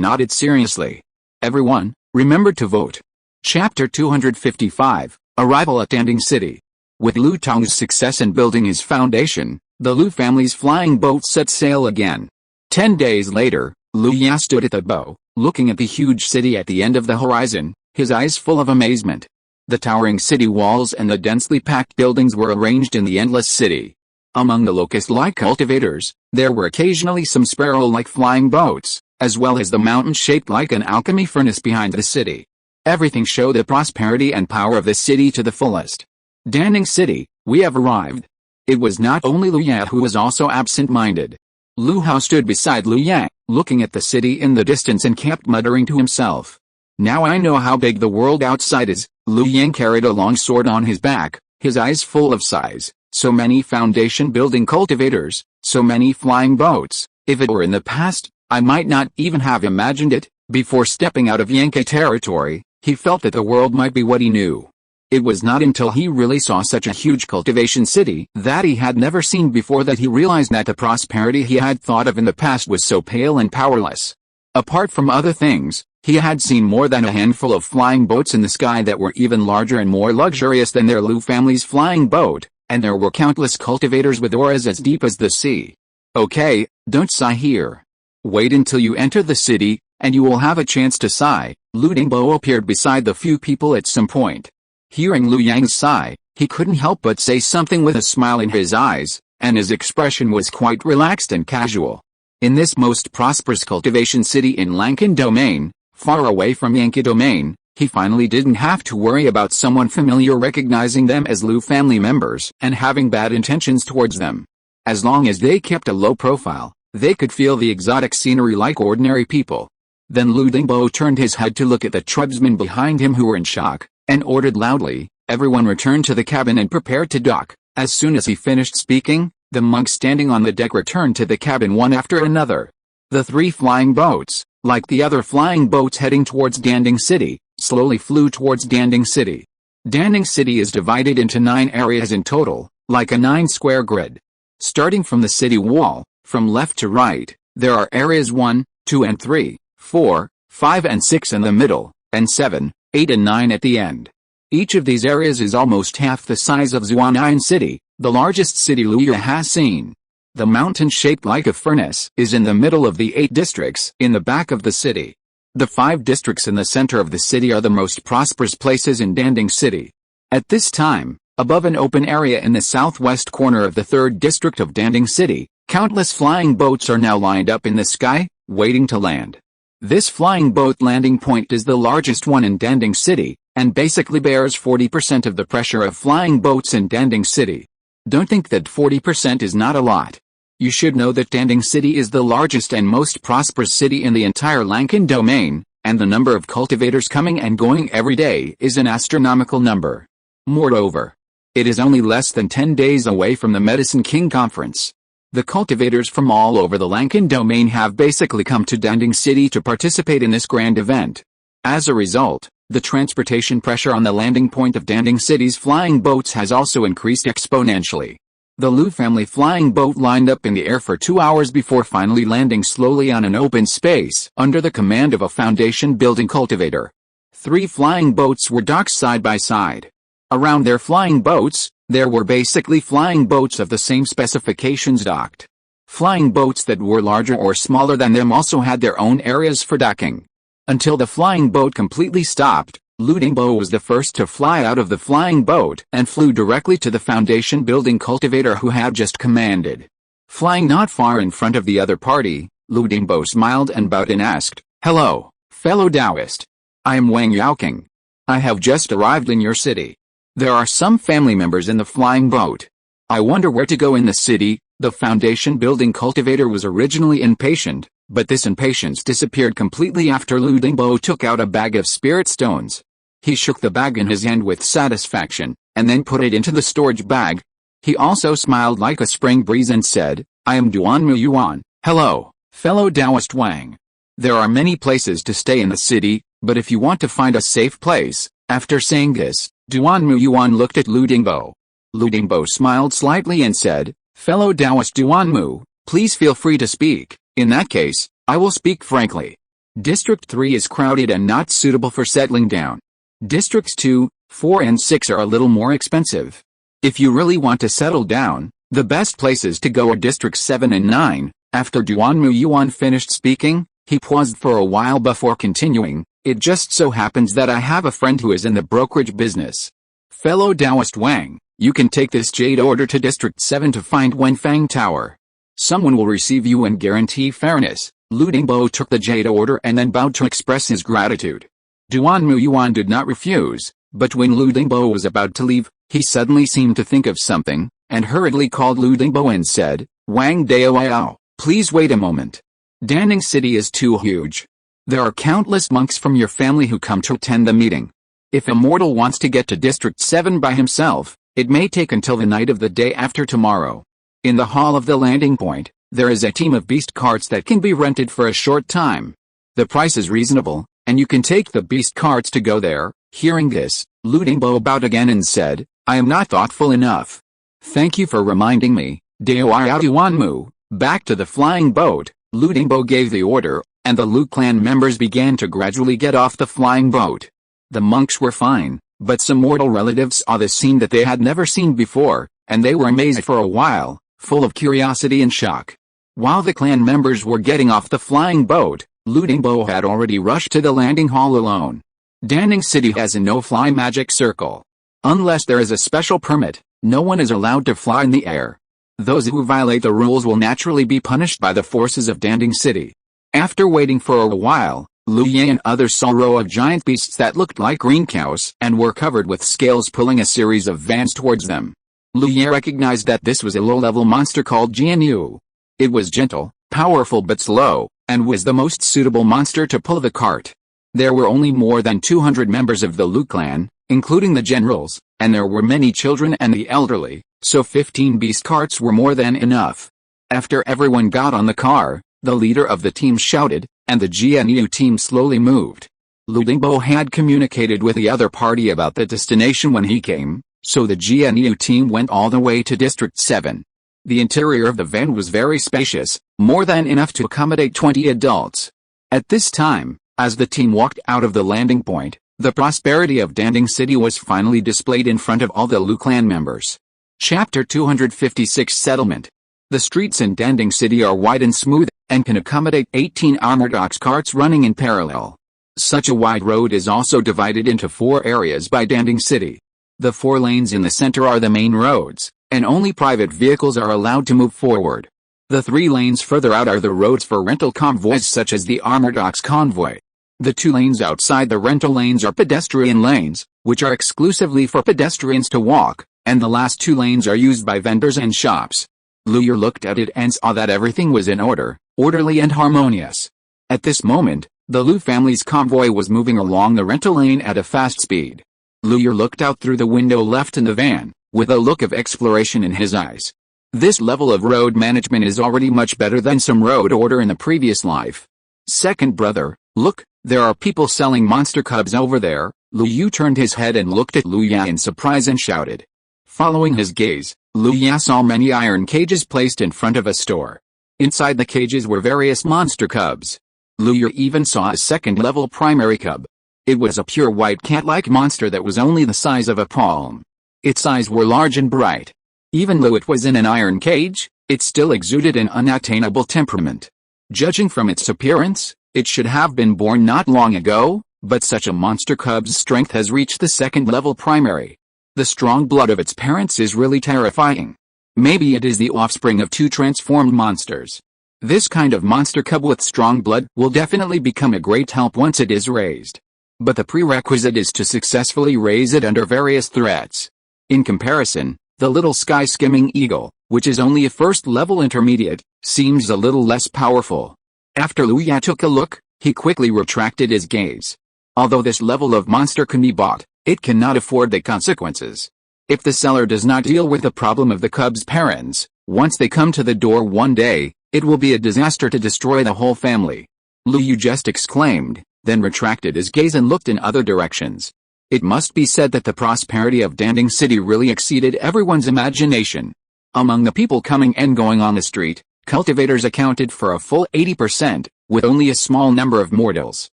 nodded seriously. Everyone, remember to vote. Chapter 255, Arrival at Danding City. With Lu Tong's success in building his foundation, the Lu family's flying boat set sail again. 10 days later, Lu Ya stood at the bow, looking at the huge city at the end of the horizon, his eyes full of amazement. The towering city walls and the densely packed buildings were arranged in the endless city. Among the locust-like cultivators, there were occasionally some sparrow-like flying boats, as well as the mountain shaped like an alchemy furnace behind the city. Everything showed the prosperity and power of the city to the fullest. Danding City, we have arrived. It was not only Liu Yang who was also absent-minded. Lu Hao stood beside Liu Yang, looking at the city in the distance and kept muttering to himself. Now I know how big the world outside is. Liu Yang carried a long sword on his back, his eyes full of sighs. So many foundation-building cultivators, so many flying boats. If it were in the past, I might not even have imagined it. Before stepping out of Yankee territory, he felt that the world might be what he knew. It was not until he really saw such a huge cultivation city that he had never seen before that he realized that the prosperity he had thought of in the past was so pale and powerless. Apart from other things, he had seen more than a handful of flying boats in the sky that were even larger and more luxurious than their Liu family's flying boat, and there were countless cultivators with auras as deep as the sea. Okay, don't sigh here. Wait until you enter the city, and you will have a chance to sigh. Lu Dingbo appeared beside the few people at some point. Hearing Liu Yang's sigh, he couldn't help but say something with a smile in his eyes, and his expression was quite relaxed and casual. In this most prosperous cultivation city in Lankan Domain, far away from Yankee Domain, he finally didn't have to worry about someone familiar recognizing them as Liu family members and having bad intentions towards them. As long as they kept a low profile, they could feel the exotic scenery like ordinary people. Then Lu Dingbo turned his head to look at the tribesmen behind him who were in shock, and ordered loudly, everyone returned to the cabin and prepared to dock. As soon as he finished speaking, the monks standing on the deck returned to the cabin one after another. The 3 flying boats, like the other flying boats heading towards Danding City, slowly flew towards Danding City. Danding City is divided into 9 areas in total, like a 9-square grid. Starting from the city wall, from left to right, there are areas 1, 2 and 3, 4, 5 and 6 in the middle, and 7, 8 and 9 at the end. Each of these areas is almost half the size of Zuanayan City, the largest city Liu has seen. The mountain shaped like a furnace is in the middle of the 8 districts in the back of the city. The 5 districts in the center of the city are the most prosperous places in Danding City. At this time, above an open area in the southwest corner of the 3rd district of Danding City, countless flying boats are now lined up in the sky, waiting to land. This flying boat landing point is the largest one in Danding City, and basically bears 40% of the pressure of flying boats in Danding City. Don't think that 40% is not a lot. You should know that Danding City is the largest and most prosperous city in the entire Lankan Domain, and the number of cultivators coming and going every day is an astronomical number. Moreover, it is only less than 10 days away from the Medicine King Conference. The cultivators from all over the Lankan Domain have basically come to Danding City to participate in this grand event. As a result, the transportation pressure on the landing point of Danding City's flying boats has also increased exponentially. The Liu family flying boat lined up in the air for 2 hours before finally landing slowly on an open space under the command of a foundation-building cultivator. 3 flying boats were docked side by side. Around their flying boats, there were basically flying boats of the same specifications docked. Flying boats that were larger or smaller than them also had their own areas for docking. Until the flying boat completely stopped, Lu Dingbo was the first to fly out of the flying boat and flew directly to the foundation-building cultivator who had just commanded. Flying not far in front of the other party, Lu Dingbo smiled and bowed and asked, "Hello, fellow Taoist. I am Wang Yaoking. I have just arrived in your city. There are some family members in the flying boat. I wonder where to go in the city." The foundation-building cultivator was originally impatient, but this impatience disappeared completely after Lu Dingbo took out a bag of spirit stones. He shook the bag in his hand with satisfaction, and then put it into the storage bag. He also smiled like a spring breeze and said, "I am Duanmu Yuan. Hello, fellow Taoist Wang. There are many places to stay in the city, but if you want to find a safe place." After saying this, Duanmu Yuan looked at Lu Dingbo. Lu Dingbo smiled slightly and said, "Fellow Taoist Duanmu, please feel free to speak. In that case, I will speak frankly. District 3 is crowded and not suitable for settling down. Districts 2, 4 and 6 are a little more expensive. If you really want to settle down, the best places to go are Districts 7 and 9. After Duanmu Yuan finished speaking, he paused for a while before continuing, "It just so happens that I have a friend who is in the brokerage business. Fellow Taoist Wang, You can take this jade order to District 7 to find Wenfang Tower. Someone will receive you and guarantee fairness. Lu Dingbo took the jade order and then bowed to express his gratitude. Duan Muyuan did not refuse, but when Lu Dingbo was about to leave, he suddenly seemed to think of something, and hurriedly called Lu Dingbo and said, Wang Daoyao, please wait a moment. Danding City is too huge. There are countless monks from your family who come to attend the meeting. If a mortal wants to get to District 7 by himself, it may take until the night of the day after tomorrow. In the hall of the landing point, there is a team of beast carts that can be rented for a short time. The price is reasonable, and you can take the beast carts to go there. Hearing this, Lu Dingbo bowed again and said, I am not thoughtful enough. Thank you for reminding me, Daoyao. Back to the flying boat, Lu Dingbo gave the order, and the Lu clan members began to gradually get off the flying boat. The monks were fine, but some mortal relatives saw this scene that they had never seen before, and they were amazed for a while, full of curiosity and shock. While the clan members were getting off the flying boat, Lu Dingbo had already rushed to the landing hall alone. Danding City has a no-fly magic circle. Unless there is a special permit, no one is allowed to fly in the air. Those who violate the rules will naturally be punished by the forces of Danding City. After waiting for a while, Lu Ye and others saw a row of giant beasts that looked like green cows and were covered with scales pulling a series of vans towards them. Lu Ye recognized that this was a low-level monster called Jianyu. It was gentle, powerful but slow, and was the most suitable monster to pull the cart. There were only more than 200 members of the Lu clan, including the generals, and there were many children and the elderly, so 15 beast carts were more than enough. After everyone got on the car, the leader of the team shouted, and the Jianyu team slowly moved. Lu Dingbo had communicated with the other party about the destination when he came, so the Jianyu team went all the way to District 7. The interior of the van was very spacious, more than enough to accommodate 20 adults. At this time, as the team walked out of the landing point, the prosperity of Danding City was finally displayed in front of all the Lu clan members. Chapter 256 Settlement. The streets in Danding City are wide and smooth, and can accommodate 18 armored ox carts running in parallel. Such a wide road is also divided into 4 areas by Danding City. The 4 lanes in the center are the main roads, and only private vehicles are allowed to move forward. The 3 lanes further out are the roads for rental convoys such as the armored ox convoy. The 2 lanes outside the rental lanes are pedestrian lanes, which are exclusively for pedestrians to walk, and the last 2 lanes are used by vendors and shops. Lu Ye looked at it and saw that everything was in order, orderly and harmonious. At this moment, the Lu family's convoy was moving along the rental lane at a fast speed. Lu Ye looked out through the window left in the van, with a look of exploration in his eyes. This level of road management is already much better than some road order in the previous life. Second brother, look, there are people selling monster cubs over there. Lu Ye turned his head and looked at Lu Ye in surprise and shouted. Following his gaze, Lu Ye saw many iron cages placed in front of a store. Inside the cages were various monster cubs. Lu Ye even saw a second-level primary cub. It was a pure white cat-like monster that was only the size of a palm. Its eyes were large and bright. Even though it was in an iron cage, it still exuded an unattainable temperament. Judging from its appearance, it should have been born not long ago, but such a monster cub's strength has reached the second-level primary. The strong blood of its parents is really terrifying. Maybe it is the offspring of 2 transformed monsters. This kind of monster cub with strong blood will definitely become a great help once it is raised. But the prerequisite is to successfully raise it under various threats. In comparison, the little sky-skimming eagle, which is only a first-level intermediate, seems a little less powerful. After Lu Ye took a look, he quickly retracted his gaze. Although this level of monster can be bought, it cannot afford the consequences. If the seller does not deal with the problem of the cub's parents, once they come to the door one day, it will be a disaster to destroy the whole family. Lu Ye just exclaimed, then retracted his gaze and looked in other directions. It must be said that the prosperity of Danding City really exceeded everyone's imagination. Among the people coming and going on the street, cultivators accounted for a full 80%, with only a small number of mortals.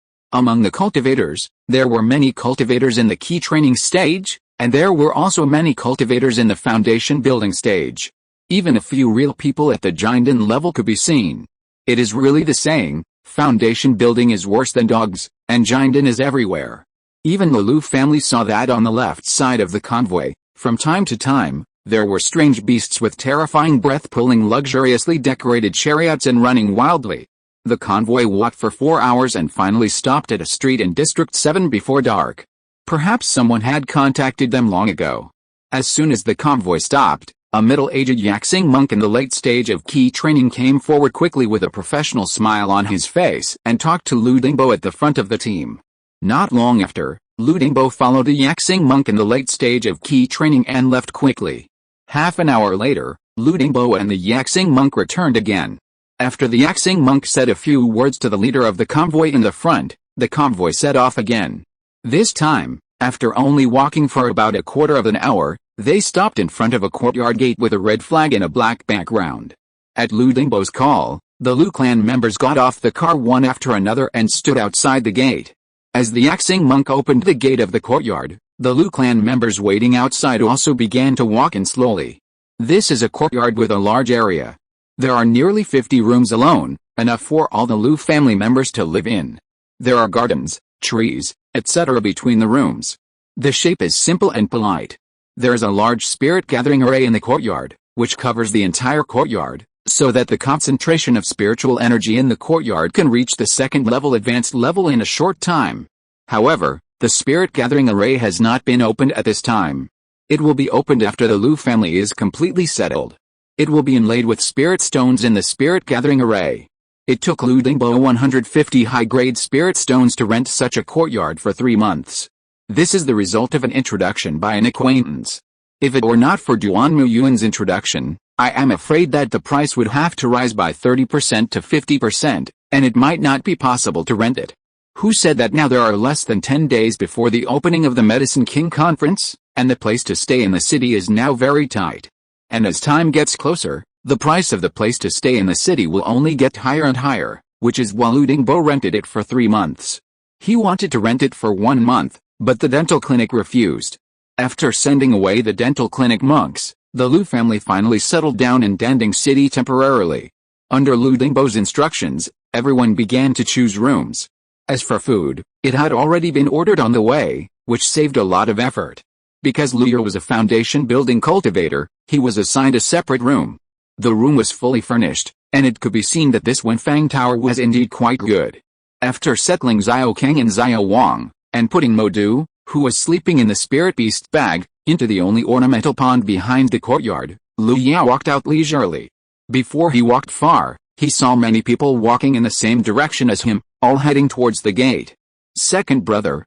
Among the cultivators, there were many cultivators in the key training stage, and there were also many cultivators in the foundation building stage. Even a few real people at the Jinden level could be seen. It is really the saying, foundation building is worse than dogs, and Jinden is everywhere. Even the Lu family saw that on the left side of the convoy, From time to time, there were strange beasts with terrifying breath pulling luxuriously decorated chariots and running wildly. The convoy walked for 4 hours and finally stopped at a street in District 7 before dark. Perhaps someone had contacted them long ago. As soon as the convoy stopped, a middle-aged Yaxing monk in the late stage of key training came forward quickly with a professional smile on his face and talked to Lu Dingbo at the front of the team. Not long after, Lu Dingbo followed the Yaxing monk in the late stage of key training and left quickly. Half an hour later, Lu Dingbo and the Yaxing monk returned again. After the Yaxing monk said a few words to the leader of the convoy in the front, the convoy set off again. This time, after only walking for about a quarter of an hour, they stopped in front of a courtyard gate with a red flag in a black background. At Lu Dingbo's call, the Lu clan members got off the car one after another and stood outside the gate. As the Yaxing monk opened the gate of the courtyard, the Lu clan members waiting outside also began to walk in slowly. This is a courtyard with a large area. There are nearly 50 rooms alone, enough for all the Lu family members to live in. There are gardens, trees, etc. between the rooms. The shape is simple and polite. There is a large spirit gathering array in the courtyard, which covers the entire courtyard, so that the concentration of spiritual energy in the courtyard can reach the second level advanced level in a short time. However, the spirit gathering array has not been opened at this time. It will be opened after the Lu family is completely settled. It will be inlaid with spirit stones in the spirit gathering array. It took Lu Dingbo 150 high-grade spirit stones to rent such a courtyard for 3 months. This is the result of an introduction by an acquaintance. If it were not for Duanmu Yuan's introduction, I am afraid that the price would have to rise by 30% to 50%, and it might not be possible to rent it. Who said that now there are less than 10 days before the opening of the Medicine King Conference, and the place to stay in the city is now very tight. And as time gets closer, the price of the place to stay in the city will only get higher and higher, which is why Lu Dingbo rented it for 3 months. He wanted to rent it for 1 month, but the dental clinic refused. After sending away the dental clinic monks, the Lu family finally settled down in Danding City temporarily. Under Lu Dingbo's instructions, everyone began to choose rooms. As for food, it had already been ordered on the way, which saved a lot of effort. Because Lu Yer was a foundation building cultivator, he was assigned a separate room. The room was fully furnished, and it could be seen that this Wenfang Tower was indeed quite good. After settling Xiao Kang and Xiao Wang, and putting Mo Du, who was sleeping in the spirit beast bag, into the only ornamental pond behind the courtyard, Lu Yao walked out leisurely. Before he walked far, he saw many people walking in the same direction as him, all heading towards the gate. Second brother,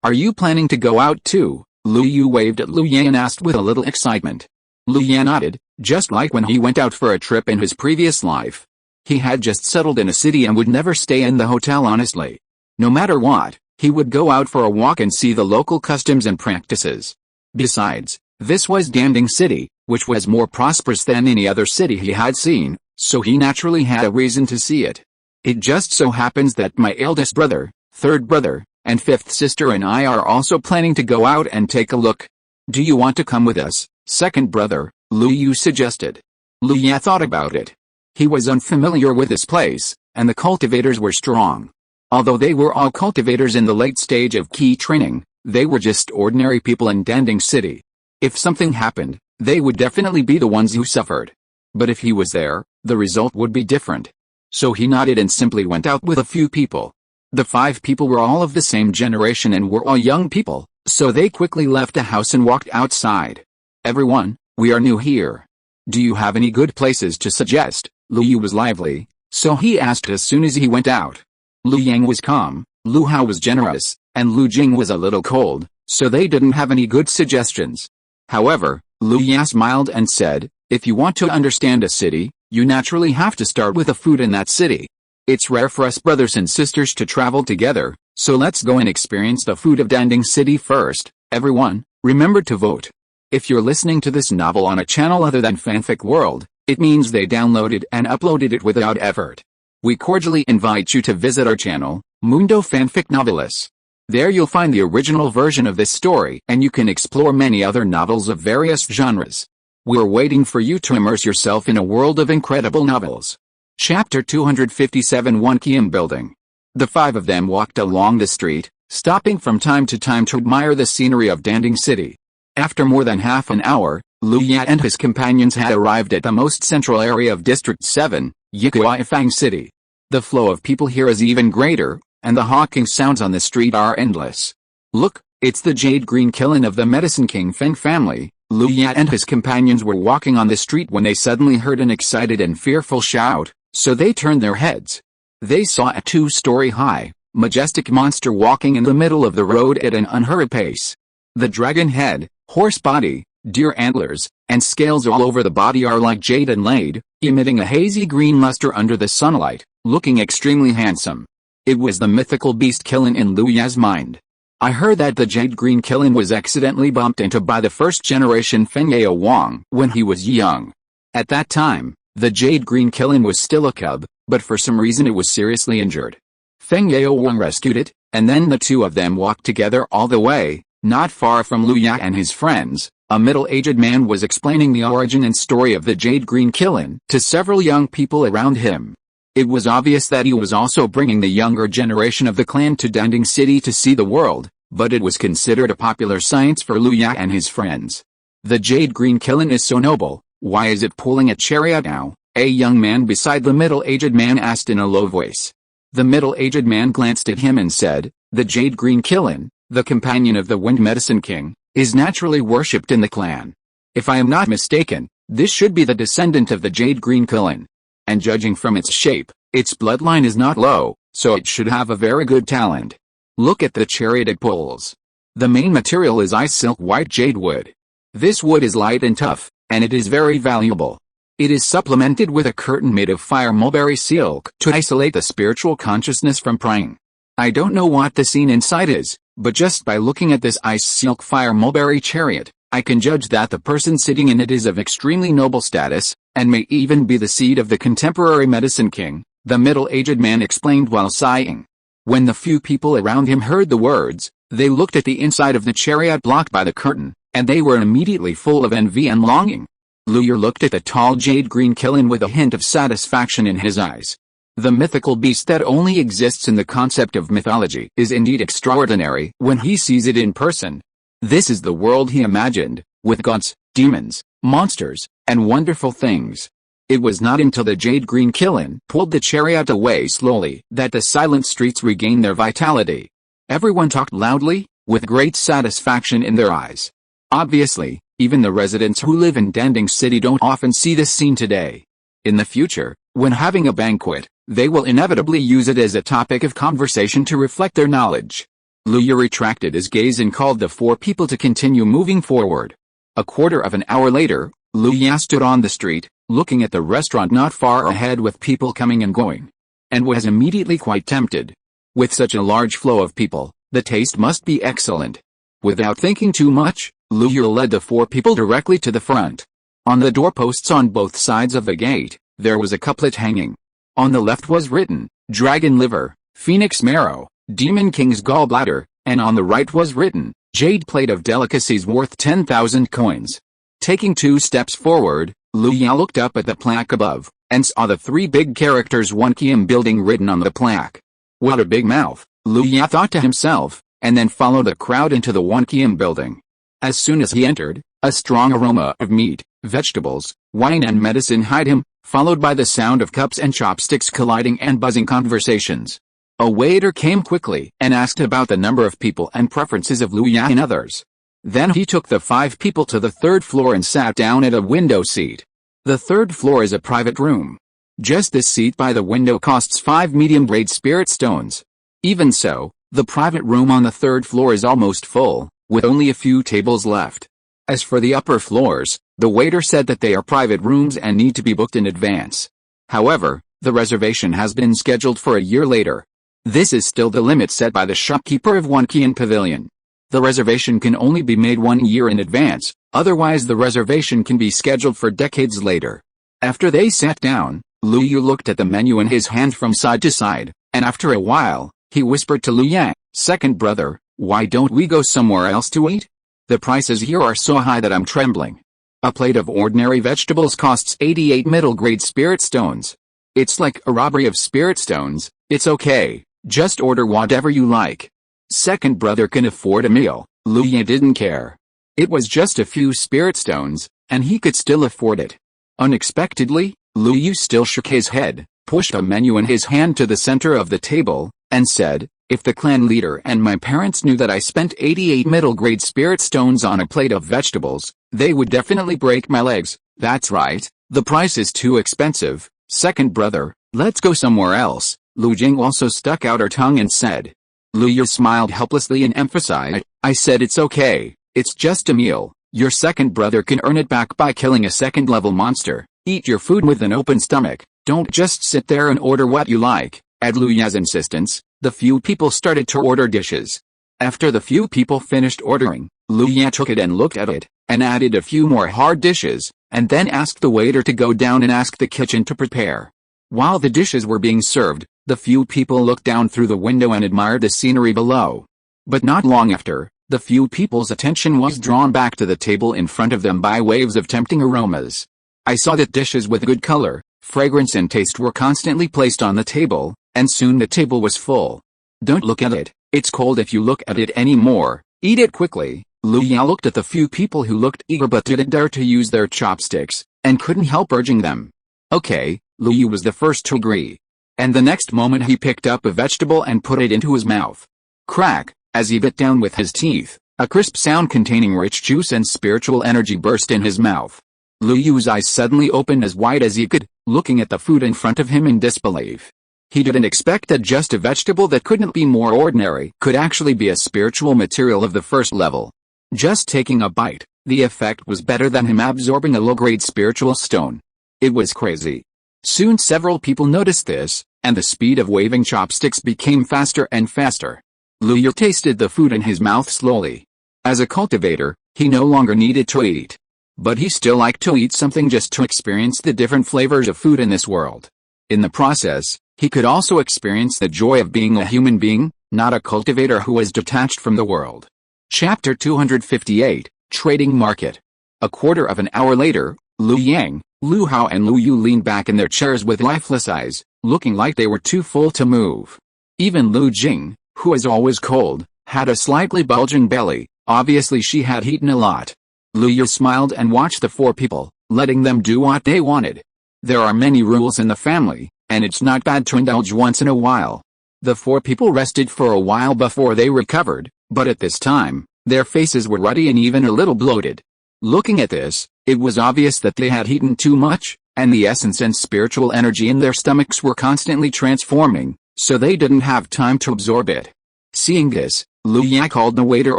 are you planning to go out too? Lu Yu waved at Lu Yan and asked with a little excitement. Lu Yan nodded, just like when he went out for a trip in his previous life. He had just settled in a city and would never stay in the hotel honestly. No matter what, he would go out for a walk and see the local customs and practices. Besides, this was Danding City, which was more prosperous than any other city he had seen, so he naturally had a reason to see it. It just so happens that my eldest brother, third brother, and fifth sister and I are also planning to go out and take a look. Do you want to come with us, second brother? Lu Yu suggested. Lu Ya thought about it. He was unfamiliar with this place, and the cultivators were strong. Although they were all cultivators in the late stage of key training, they were just ordinary people in Danding City. If something happened, they would definitely be the ones who suffered. But if he was there, the result would be different. So he nodded and simply went out with a few people. The 5 people were all of the same generation and were all young people, so they quickly left the house and walked outside. Everyone, we are new here. Do you have any good places to suggest? Lu Yu was lively, so he asked as soon as he went out. Lu Yang was calm, Lu Hao was generous, and Lu Jing was a little cold, so they didn't have any good suggestions. However, Lu Ya smiled and said, if you want to understand a city, you naturally have to start with the food in that city. It's rare for us brothers and sisters to travel together, so let's go and experience the food of Danding City first. Everyone, remember to vote. If you're listening to this novel on a channel other than Fanfic World, it means they downloaded and uploaded it without effort. We cordially invite you to visit our channel, Mundo Fanfic Novelis. There you'll find the original version of this story and you can explore many other novels of various genres. We're waiting for you to immerse yourself in a world of incredible novels. Chapter 257 One Kiem Building. The 5 of them walked along the street, stopping from time to time to admire the scenery of Danding City. After more than half an hour, Lu Ya and his companions had arrived at the most central area of District 7, Yikuaifang City. The flow of people here is even greater, and the hawking sounds on the street are endless. Look, it's the Jade Green Kiln of the Medicine King Feng family. Lu Ya and his companions were walking on the street when they suddenly heard an excited and fearful shout, so they turned their heads. They saw a 2-story high, majestic monster walking in the middle of the road at an unhurried pace. The dragon head, horse body, deer antlers, and scales all over the body are like jade inlaid, emitting a hazy green luster under the sunlight, looking extremely handsome. It was the mythical beast Kiln in Lu Ya's mind. I heard that the Jade Green Kiln was accidentally bumped into by the first-generation Feng Yao Wang when he was young. At that time, the Jade Green Kiln was still a cub, but for some reason it was seriously injured. Feng Yao Wang rescued it, and then the two of them walked together all the way. Not far from Lu Ya and his friends, a middle-aged man was explaining the origin and story of the Jade Green Kiln to several young people around him. It was obvious that he was also bringing the younger generation of the clan to Danding City to see the world, but it was considered a popular science for Lu Ya and his friends. The Jade Green Kiln is so noble, why is it pulling a chariot now? A young man beside the middle-aged man asked in a low voice. The middle-aged man glanced at him and said, "The Jade Green Kiln, the companion of the Wind Medicine King, is naturally worshipped in the clan. If I am not mistaken, this should be the descendant of the Jade Green Kiln. And judging from its shape, its bloodline is not low, so it should have a very good talent. Look at the chariot it pulls. The main material is ice silk white jade wood. This wood is light and tough, and it is very valuable. It is supplemented with a curtain made of fire mulberry silk to isolate the spiritual consciousness from prying. I don't know what the scene inside is, but just by looking at this ice silk fire mulberry chariot, I can judge that the person sitting in it is of extremely noble status, and may even be the seed of the contemporary Medicine King," the middle-aged man explained while sighing. When the few people around him heard the words, they looked at the inside of the chariot blocked by the curtain, and they were immediately full of envy and longing. Lu Ya looked at the tall Jade Green Kiln with a hint of satisfaction in his eyes. The mythical beast that only exists in the concept of mythology is indeed extraordinary when he sees it in person. This is the world he imagined, with gods, demons, monsters, and wonderful things. It was not until the Jade Green Kiln pulled the chariot away slowly that the silent streets regained their vitality. Everyone talked loudly, with great satisfaction in their eyes. Obviously, even the residents who live in Danding City don't often see this scene today. In the future, when having a banquet, they will inevitably use it as a topic of conversation to reflect their knowledge. Lu Ya retracted his gaze and called the 4 people to continue moving forward. A quarter of an hour later, Lu Ya stood on the street, looking at the restaurant not far ahead with people coming and going, and was immediately quite tempted. With such a large flow of people, the taste must be excellent. Without thinking too much, Lu Ya led the 4 people directly to the front. On the doorposts on both sides of the gate, there was a couplet hanging. On the left was written, "Dragon liver, phoenix marrow, demon king's gallbladder," and on the right was written, "Jade plate of delicacies worth 10,000 coins." Taking 2 steps forward, Lu Ya looked up at the plaque above, and saw the 3 big characters Unyielding building written on the plaque. What a big mouth, Lu Ya thought to himself, and then followed the crowd into the Unyielding building. As soon as he entered, a strong aroma of meat, vegetables, wine and medicine hied him, followed by the sound of cups and chopsticks colliding and buzzing conversations. A waiter came quickly and asked about the number of people and preferences of Lu Ya and others. Then he took the 5 people to the 3rd floor and sat down at a window seat. The 3rd floor is a private room. Just this seat by the window costs 5 medium-grade spirit stones. Even so, the private room on the 3rd floor is almost full, with only a few tables left. As for the upper floors, the waiter said that they are private rooms and need to be booked in advance. However, the reservation has been scheduled for a year later. This is still the limit set by the shopkeeper of Unyielding Pavilion. The reservation can only be made 1 year in advance, otherwise the reservation can be scheduled for decades later. After they sat down, Lu Ya looked at the menu in his hand from side to side, and after a while, he whispered to Lu Ya, "Second brother, why don't we go somewhere else to eat? The prices here are so high that I'm trembling. A plate of ordinary vegetables costs 88 middle-grade spirit stones. It's like a robbery of spirit stones." "It's okay, just order whatever you like." Second brother can afford a meal. Lu Ya didn't care. It was just a few spirit stones, and he could still afford it. Unexpectedly, Lu Yu still shook his head, pushed a menu in his hand to the center of the table, and said, "If the clan leader and my parents knew that I spent 88 middle-grade spirit stones on a plate of vegetables, they would definitely break my legs." "That's right, the price is too expensive, second brother, let's go somewhere else." Lu Jing also stuck out her tongue and said. Lu Yu smiled helplessly and emphasized, "I said it's okay, it's just a meal. Your second brother can earn it back by killing a second-level monster. Eat your food with an open stomach, don't just sit there and order what you like." At Lu Ya's insistence, the few people started to order dishes. After the few people finished ordering, Lu Ya took it and looked at it, and added a few more hard dishes, and then asked the waiter to go down and ask the kitchen to prepare. While the dishes were being served, the few people looked down through the window and admired the scenery below. But not long after, the few people's attention was drawn back to the table in front of them by waves of tempting aromas. I saw that dishes with good color, fragrance and taste were constantly placed on the table, and soon the table was full. "Don't look at it, it's cold if you look at it anymore, eat it quickly." Lu Ya looked at the few people who looked eager but didn't dare to use their chopsticks, and couldn't help urging them. "Okay," Lu Yu was the first to agree. And the next moment he picked up a vegetable and put it into his mouth. Crack, as he bit down with his teeth, a crisp sound containing rich juice and spiritual energy burst in his mouth. Lu Yu's eyes suddenly opened as wide as he could, looking at the food in front of him in disbelief. He didn't expect that just a vegetable that couldn't be more ordinary could actually be a spiritual material of the first level. Just taking a bite, the effect was better than him absorbing a low-grade spiritual stone. It was crazy. Soon several people noticed this, and the speed of waving chopsticks became faster and faster. Lu Yu tasted the food in his mouth slowly. As a cultivator, he no longer needed to eat. But he still liked to eat something just to experience the different flavors of food in this world. In the process, he could also experience the joy of being a human being, not a cultivator who was detached from the world. Chapter 258, Trading Market. A quarter of an hour later, Lu Yang, Lu Hao and Lu Yu leaned back in their chairs with lifeless eyes, looking like they were too full to move. Even Lu Jing, who was always cold, had a slightly bulging belly, obviously she had eaten a lot. Lu Yu smiled and watched the four people, letting them do what they wanted. There are many rules in the family, and it's not bad to indulge once in a while. The four people rested for a while before they recovered, but at this time, their faces were ruddy and even a little bloated. Looking at this, it was obvious that they had eaten too much, and the essence and spiritual energy in their stomachs were constantly transforming, so they didn't have time to absorb it. Seeing this, Lu Ya called the waiter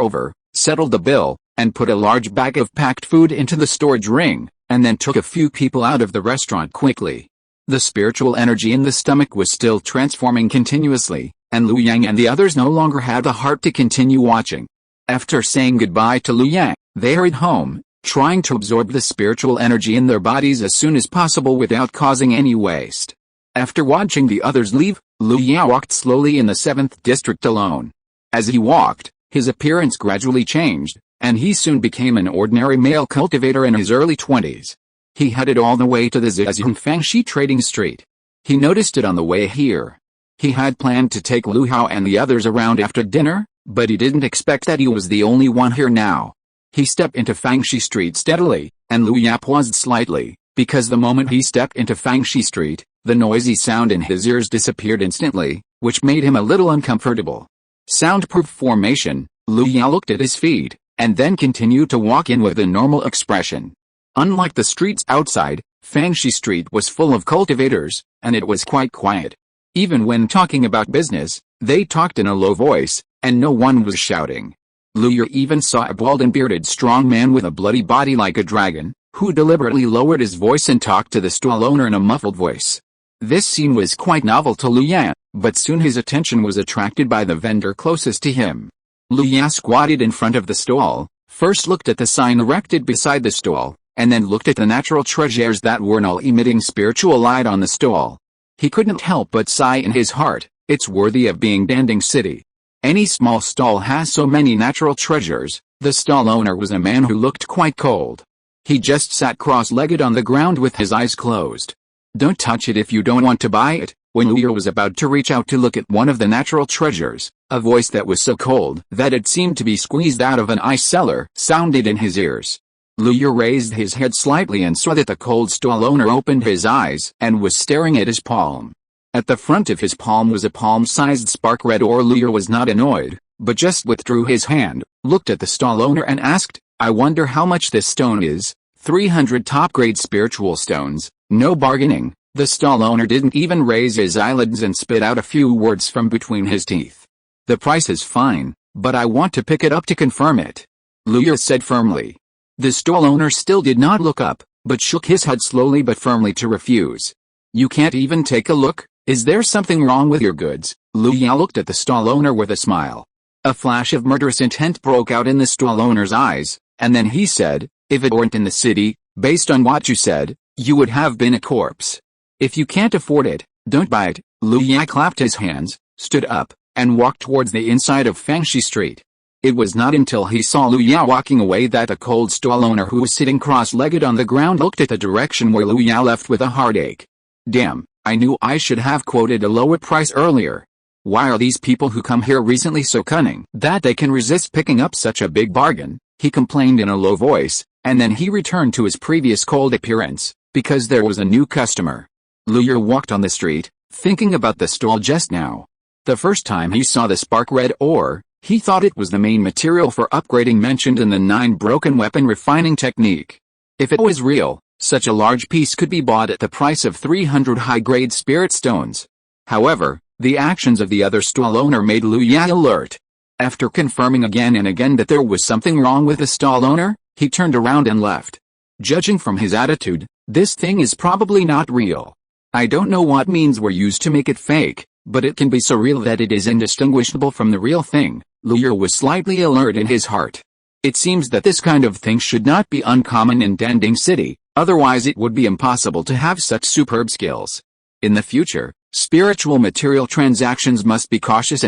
over, settled the bill, and put a large bag of packed food into the storage ring, and then took a few people out of the restaurant quickly. The spiritual energy in the stomach was still transforming continuously, and Lu Yang and the others no longer had the heart to continue watching. After saying goodbye to Lu Yang, they hurried home, trying to absorb the spiritual energy in their bodies as soon as possible without causing any waste. After watching the others leave, Lu Ya walked slowly in the 7th district alone. As he walked, his appearance gradually changed, and he soon became an ordinary male cultivator in his early 20s. He headed all the way to the Zhejiang Fangshi trading street. He noticed it on the way here. He had planned to take Lu Hao and the others around after dinner, but he didn't expect that he was the only one here now. He stepped into Fangshi Street steadily, and Lu Ya paused slightly, because the moment he stepped into Fangshi Street, the noisy sound in his ears disappeared instantly, which made him a little uncomfortable. Soundproof formation, Lu Ya looked at his feet, and then continued to walk in with a normal expression. Unlike the streets outside, Fangshi Street was full of cultivators, and it was quite quiet. Even when talking about business, they talked in a low voice, and no one was shouting. Lu Yu even saw a bald and bearded strong man with a bloody body like a dragon, who deliberately lowered his voice and talked to the stall owner in a muffled voice. This scene was quite novel to Lu Ya, but soon his attention was attracted by the vendor closest to him. Lu Ya squatted in front of the stall, first looked at the sign erected beside the stall, and then looked at the natural treasures that were now emitting spiritual light on the stall. He couldn't help but sigh in his heart, it's worthy of being Danding City. Any small stall has so many natural treasures. The stall owner was a man who looked quite cold. He just sat cross-legged on the ground with his eyes closed. Don't touch it if you don't want to buy it, When Liu was about to reach out to look at one of the natural treasures, a voice that was so cold that it seemed to be squeezed out of an ice cellar sounded in his ears. Liu raised his head slightly and saw that the cold stall owner opened his eyes and was staring at his palm. At the front of his palm was a palm-sized spark red ore. Liu was not annoyed, but just withdrew his hand, looked at the stall owner and asked, "I wonder how much this stone is." 300 top-grade spiritual stones, no bargaining. The stall owner didn't even raise his eyelids and spit out a few words from between his teeth. "The price is fine, but I want to pick it up to confirm it," Liu said firmly. The stall owner still did not look up, but shook his head slowly but firmly to refuse. "You can't even take a look? Is there something wrong with your goods?" Liu looked at the stall owner with a smile. A flash of murderous intent broke out in the stall owner's eyes, and then he said, "If it weren't in the city, based on what you said, you would have been a corpse. If you can't afford it, don't buy it." Liu clapped his hands, stood up, and walked towards the inside of Fangxi Street. It was not until he saw Liu walking away that the cold stall owner who was sitting cross-legged on the ground looked at the direction where Liu left with a heartache. "Damn, I knew I should have quoted a lower price earlier. Why are these people who come here recently so cunning that they can resist picking up such a big bargain?" he complained in a low voice, and then he returned to his previous cold appearance, because there was a new customer. Liu walked on the street, thinking about the stall just now. The first time he saw the spark red ore, he thought it was the main material for upgrading mentioned in the 9 broken weapon refining technique. If it was real, such a large piece could be bought at the price of 300 high-grade spirit stones. However, the actions of the other stall owner made Liu alert. After confirming again and again that there was something wrong with the stall owner, he turned around and left. Judging from his attitude, this thing is probably not real. I don't know what means were used to make it fake, but it can be so real that it is indistinguishable from the real thing. Liu was slightly alert in his heart. It seems that this kind of thing should not be uncommon in Danding City, otherwise it would be impossible to have such superb skills. In the future, spiritual material transactions must be cautious,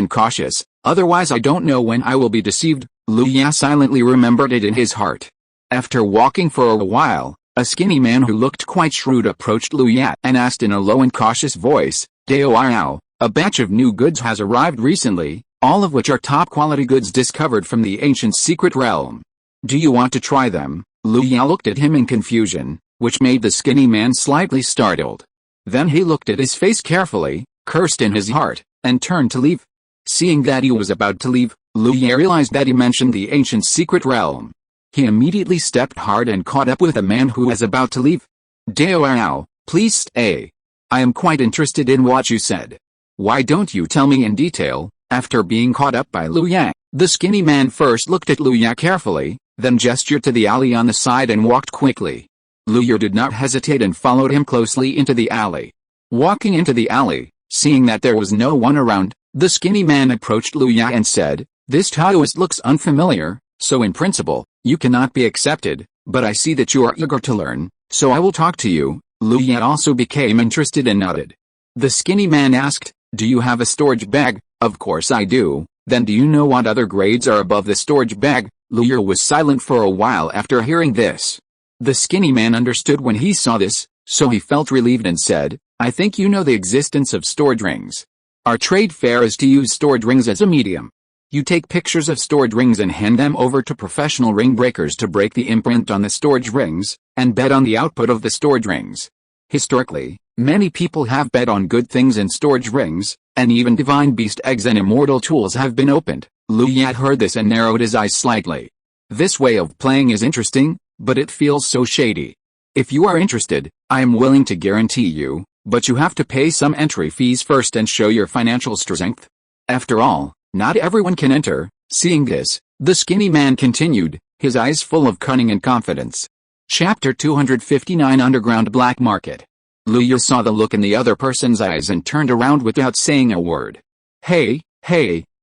otherwise I don't know when I will be deceived. Liu silently remembered it in his heart. After walking for a while, a skinny man who looked quite shrewd approached Liu and asked in a low and cautious voice, "Dao, a batch of new goods has arrived recently, all of which are top-quality goods discovered from the ancient secret realm. Do you want to try them?" Liu looked at him in confusion, which made the skinny man slightly startled. Then he looked at his face carefully, cursed in his heart, and turned to leave. Seeing that he was about to leave, Liu realized that he mentioned the ancient secret realm. He immediately stepped hard and caught up with the man who was about to leave. "Dao, please stay. I am quite interested in what you said. Why don't you tell me in detail?" After being caught up by Liu, the skinny man first looked at Liu carefully, then gestured to the alley on the side and walked quickly. Liu did not hesitate and followed him closely into the alley. Walking into the alley, seeing that there was no one around, the skinny man approached Liu and said, "This Taoist looks unfamiliar, so in principle, you cannot be accepted, but I see that you are eager to learn, so I will talk to you." Liu also became interested and nodded. The skinny man asked, "Do you have a storage bag?" "Of course I do." "Then do you know what other grades are above the storage bag?" Liu was silent for a while after hearing this. The skinny man understood when he saw this, so he felt relieved and said, "I think you know the existence of storage rings. Our trade fair is to use storage rings as a medium. You take pictures of storage rings and hand them over to professional ring breakers to break the imprint on the storage rings, and bet on the output of the storage rings. Historically, many people have bet on good things in storage rings, and even divine beast eggs and immortal tools have been opened." Liu heard this and narrowed his eyes slightly. This way of playing is interesting, but it feels so shady. "If you are interested, I am willing to guarantee you, but you have to pay some entry fees first and show your financial strength. After all, not everyone can enter." Seeing this, the skinny man continued, his eyes full of cunning and confidence. Chapter 259 Underground Black Market. Liu saw the look in the other person's eyes and turned around without saying a word. Hey,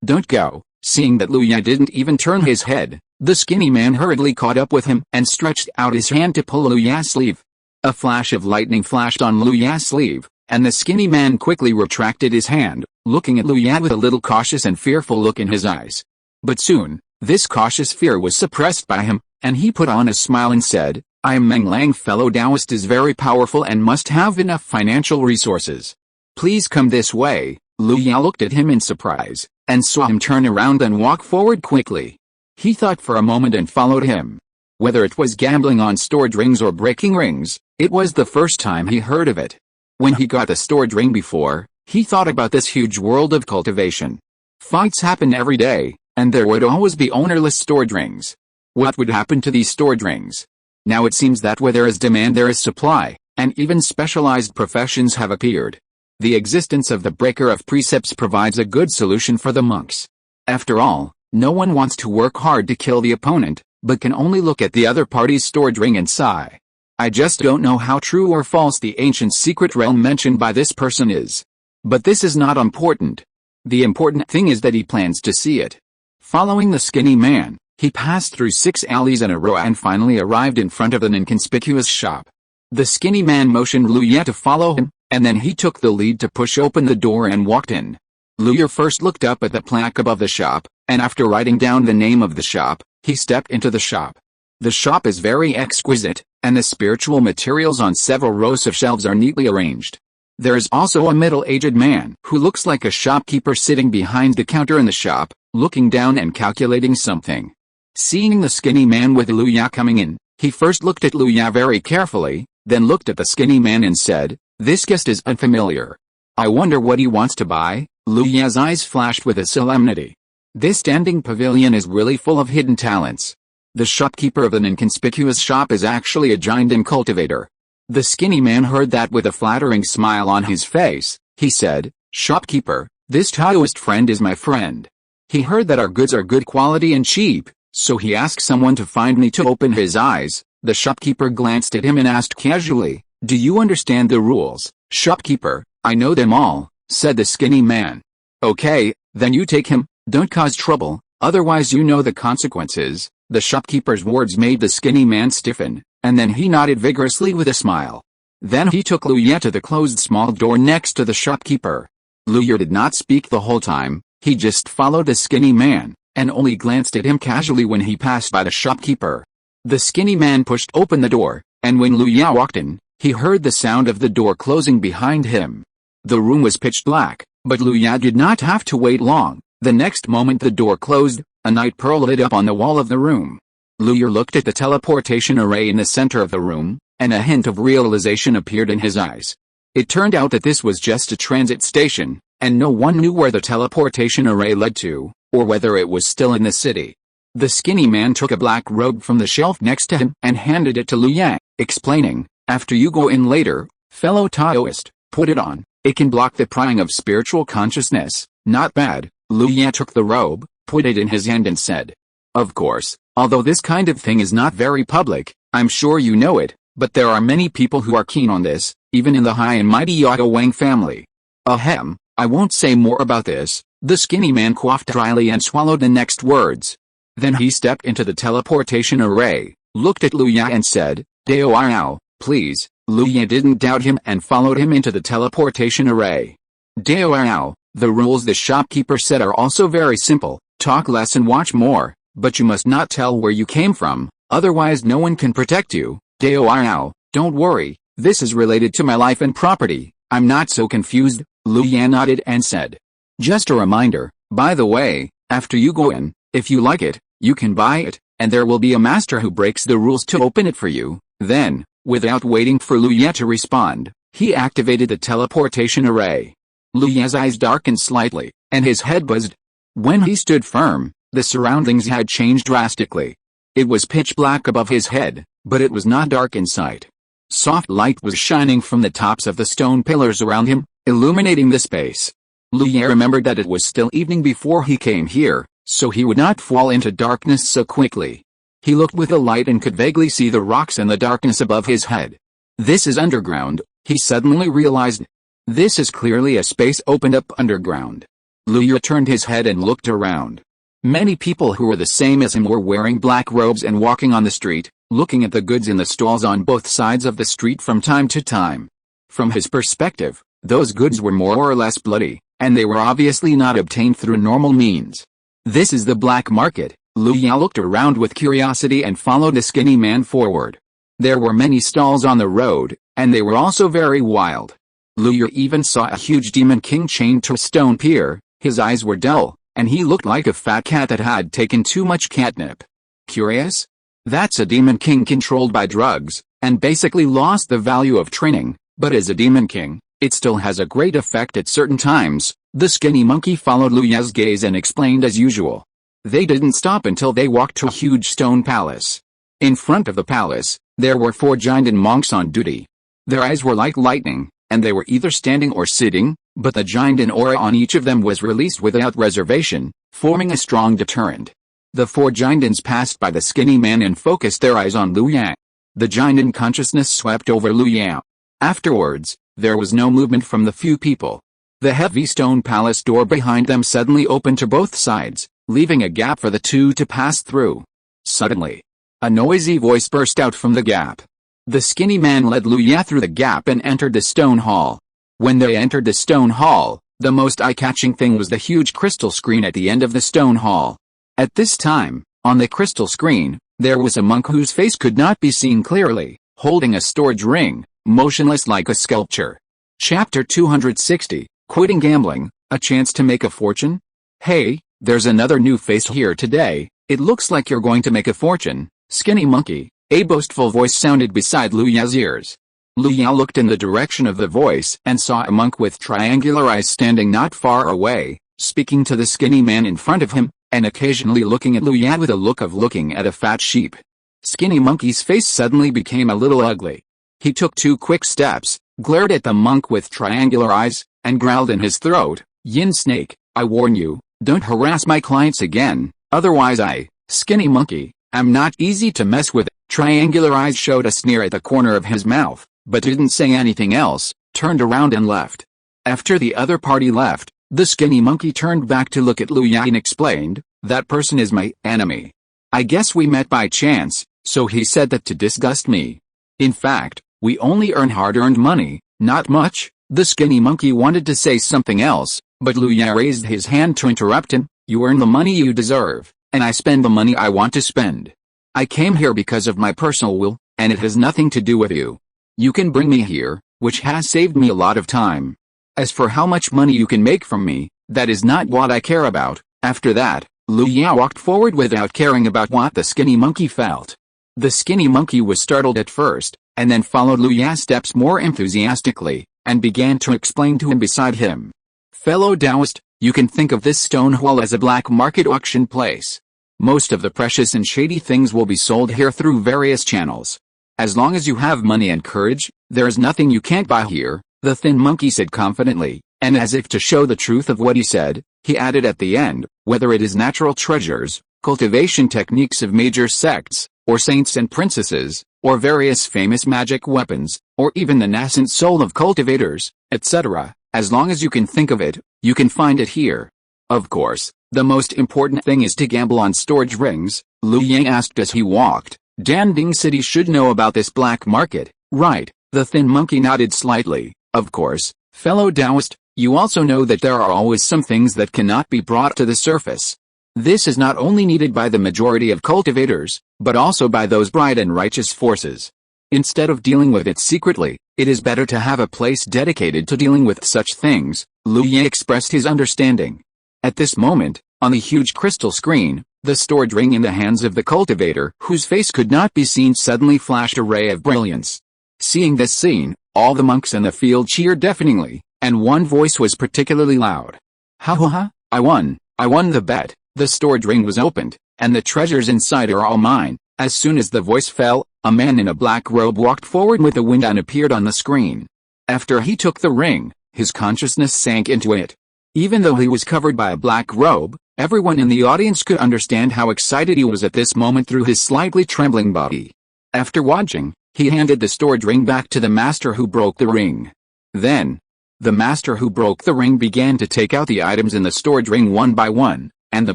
don't go." Seeing that Liu didn't even turn his head, the skinny man hurriedly caught up with him and stretched out his hand to pull Liu's sleeve. A flash of lightning flashed on Liu's sleeve, and the skinny man quickly retracted his hand, looking at Liu with a little cautious and fearful look in his eyes. But soon, this cautious fear was suppressed by him, and he put on a smile and said, "I am Meng Lang. Fellow Taoist is very powerful and must have enough financial resources. Please come this way. Lu Ya looked at him in surprise, and saw him turn around and walk forward quickly. He thought for a moment and followed him. Whether it was gambling on stored rings or breaking rings, it was the first time he heard of it. When he got the stored ring before, he thought about this huge world of cultivation. Fights happen every day, and there would always be ownerless stored rings. What would happen to these stored rings? Now it seems that where there is demand there is supply, and even specialized professions have appeared. The existence of the breaker of precepts provides a good solution for the monks. After all, no one wants to work hard to kill the opponent, but can only look at the other party's stored ring and sigh. I just don't know how true or false the ancient secret realm mentioned by this person is. But this is not important. The important thing is that he plans to see it. Following the skinny man, he passed through 6 alleys in a row and finally arrived in front of an inconspicuous shop. The skinny man motioned Lu Ya to follow him, and then he took the lead to push open the door and walked in. Lu Ya first looked up at the plaque above the shop, and after writing down the name of the shop, he stepped into the shop. The shop is very exquisite, and the spiritual materials on several rows of shelves are neatly arranged. There is also a middle-aged man who looks like a shopkeeper sitting behind the counter in the shop, looking down and calculating something. Seeing the skinny man with Lu Ya coming in, he first looked at Lu Ya very carefully, then looked at the skinny man and said, "This guest is unfamiliar. I wonder what he wants to buy." Lu Ya's eyes flashed with a solemnity. This standing pavilion is really full of hidden talents. The shopkeeper of an inconspicuous shop is actually a giant cultivator. The skinny man heard that with a flattering smile on his face. He said, "Shopkeeper, this Taoist friend is my friend. He heard that our goods are good quality and cheap, so he asked someone to find me to open his eyes." The shopkeeper glanced at him and asked casually, "Do you understand the rules?" "Shopkeeper, I know them all," said the skinny man. "Okay, then you take him, don't cause trouble, otherwise you know the consequences." The shopkeeper's words made the skinny man stiffen, and then he nodded vigorously with a smile. Then he took Lu Ya to the closed small door next to the shopkeeper. Lu Ya did not speak the whole time, he just followed the skinny man, and only glanced at him casually when he passed by the shopkeeper. The skinny man pushed open the door, and when Lu Ya walked in, he heard the sound of the door closing behind him. The room was pitch black, but Lu Ya did not have to wait long. The next moment the door closed, a night pearl lit up on the wall of the room. Lu Ya looked at the teleportation array in the center of the room, and a hint of realization appeared in his eyes. It turned out that this was just a transit station, and no one knew where the teleportation array led to, or whether it was still in the city. The skinny man took a black robe from the shelf next to him and handed it to Lu Ya, explaining, "After you go in later, fellow Taoist, put it on. It can block the prying of spiritual consciousness." "Not bad." Lu Ya took the robe, put it in his hand and said, "Of course, although this kind of thing is not very public, I'm sure you know it, but there are many people who are keen on this, even in the high and mighty Yato Wang family." "Ahem, I won't say more about this." The skinny man coughed dryly and swallowed the next words. Then he stepped into the teleportation array, looked at Lu Ya and said, "Dao Ao, please." Lu Ya didn't doubt him and followed him into the teleportation array. "Dao Ao, the rules the shopkeeper said are also very simple. Talk less and watch more, but you must not tell where you came from, otherwise no one can protect you." "Dao Ao, don't worry, this is related to my life and property, I'm not so confused." Lu Ya nodded and said, "Just a reminder, by the way, after you go in, if you like it, you can buy it, and there will be a master who breaks the rules to open it for you." Then, without waiting for Lu Ya to respond, he activated the teleportation array. Lu Ya's eyes darkened slightly, and his head buzzed. When he stood firm, the surroundings had changed drastically. It was pitch black above his head, but it was not dark in sight. Soft light was shining from the tops of the stone pillars around him, illuminating the space. Lu Ya remembered that it was still evening before he came here, so he would not fall into darkness so quickly. He looked with the light and could vaguely see the rocks and the darkness above his head. This is underground, he suddenly realized. This is clearly a space opened up underground. Lu Ya turned his head and looked around. Many people who were the same as him were wearing black robes and walking on the street, looking at the goods in the stalls on both sides of the street from time to time. From his perspective, those goods were more or less bloody, and they were obviously not obtained through normal means. This is the black market. Lu Ya looked around with curiosity and followed the skinny man forward. There were many stalls on the road, and they were also very wild. Liu even saw a huge demon king chained to a stone pier. His eyes were dull, and he looked like a fat cat that had taken too much catnip. Curious? That's a demon king controlled by drugs, and basically lost the value of training, but as a demon king, it still has a great effect at certain times. The skinny monkey followed Liu's gaze and explained as usual. They didn't stop until they walked to a huge stone palace. In front of the palace, there were 4 giant monks on duty. Their eyes were like lightning, and they were either standing or sitting, but the giant aura on each of them was released without reservation, forming a strong deterrent. The 4 giants passed by the skinny man and focused their eyes on Liu. The giant consciousness swept over Liu. Afterwards, there was no movement from the few people. The heavy stone palace door behind them suddenly opened to both sides, leaving a gap for the two to pass through. Suddenly, a noisy voice burst out from the gap. The skinny man led Liu through the gap and entered the stone hall. When they entered the stone hall, the most eye-catching thing was the huge crystal screen at the end of the stone hall. At this time, on the crystal screen, there was a monk whose face could not be seen clearly, holding a storage ring, motionless like a sculpture. Chapter 260, Quitting Gambling, A Chance to Make a Fortune? Hey, there's another new face here today. It looks like you're going to make a fortune, skinny monkey. A boastful voice sounded beside Liu's ears. Liu looked in the direction of the voice and saw a monk with triangular eyes standing not far away, speaking to the skinny man in front of him, and occasionally looking at Liu with a look of looking at a fat sheep. Skinny monkey's face suddenly became a little ugly. He took 2 quick steps, glared at the monk with triangular eyes, and growled in his throat, "Yin snake, I warn you, don't harass my clients again, otherwise I, skinny monkey, am not easy to mess with." Triangular eyes showed a sneer at the corner of his mouth, but didn't say anything else, turned around and left. After the other party left, the skinny monkey turned back to look at Liu and explained, "That person is my enemy. I guess we met by chance, so he said that to disgust me. In fact, we only earn hard-earned money, not much." The skinny monkey wanted to say something else, but Liu raised his hand to interrupt him. "You earn the money you deserve, and I spend the money I want to spend. I came here because of my personal will, and it has nothing to do with you. You can bring me here, which has saved me a lot of time. As for how much money you can make from me, that is not what I care about." After that, Liu walked forward without caring about what the skinny monkey felt. The skinny monkey was startled at first, and then followed Liu's steps more enthusiastically, and began to explain to him beside him. "Fellow Taoist, you can think of this stone hall as a black market auction place. Most of the precious and shady things will be sold here through various channels. As long as you have money and courage, there is nothing you can't buy here," the thin monkey said confidently, and as if to show the truth of what he said, he added at the end, "Whether it is natural treasures, cultivation techniques of major sects, or saints and princesses, or various famous magic weapons, or even the nascent soul of cultivators, etc., as long as you can think of it, you can find it here. Of course, the most important thing is to gamble on storage rings," Liu Yang asked as he walked. "Danding City should know about this black market, right?" The thin monkey nodded slightly. "Of course, fellow Taoist, you also know that there are always some things that cannot be brought to the surface. This is not only needed by the majority of cultivators, but also by those bright and righteous forces. Instead of dealing with it secretly, it is better to have a place dedicated to dealing with such things." Liu Ye expressed his understanding. At this moment, on the huge crystal screen, the storage ring in the hands of the cultivator, whose face could not be seen, suddenly flashed a ray of brilliance. Seeing this scene, all the monks in the field cheered deafeningly, and one voice was particularly loud. "Ha ha ha, I won the bet. The storage ring was opened, and the treasures inside are all mine." As soon as the voice fell, a man in a black robe walked forward with the wind and appeared on the screen. After he took the ring, his consciousness sank into it. Even though he was covered by a black robe, everyone in the audience could understand how excited he was at this moment through his slightly trembling body. After watching, he handed the storage ring back to the master who broke the ring. Then, the master who broke the ring began to take out the items in the storage ring one by one, and the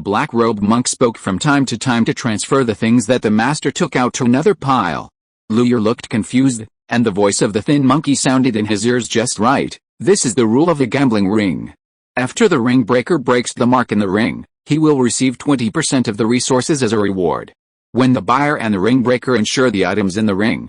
black-robed monk spoke from time to time to transfer the things that the master took out to another pile. Liu looked confused, and the voice of the thin monkey sounded in his ears just right. "This is the rule of the gambling ring. After the ring breaker breaks the mark in the ring, he will receive 20% of the resources as a reward. When the buyer and the ring breaker insure the items in the ring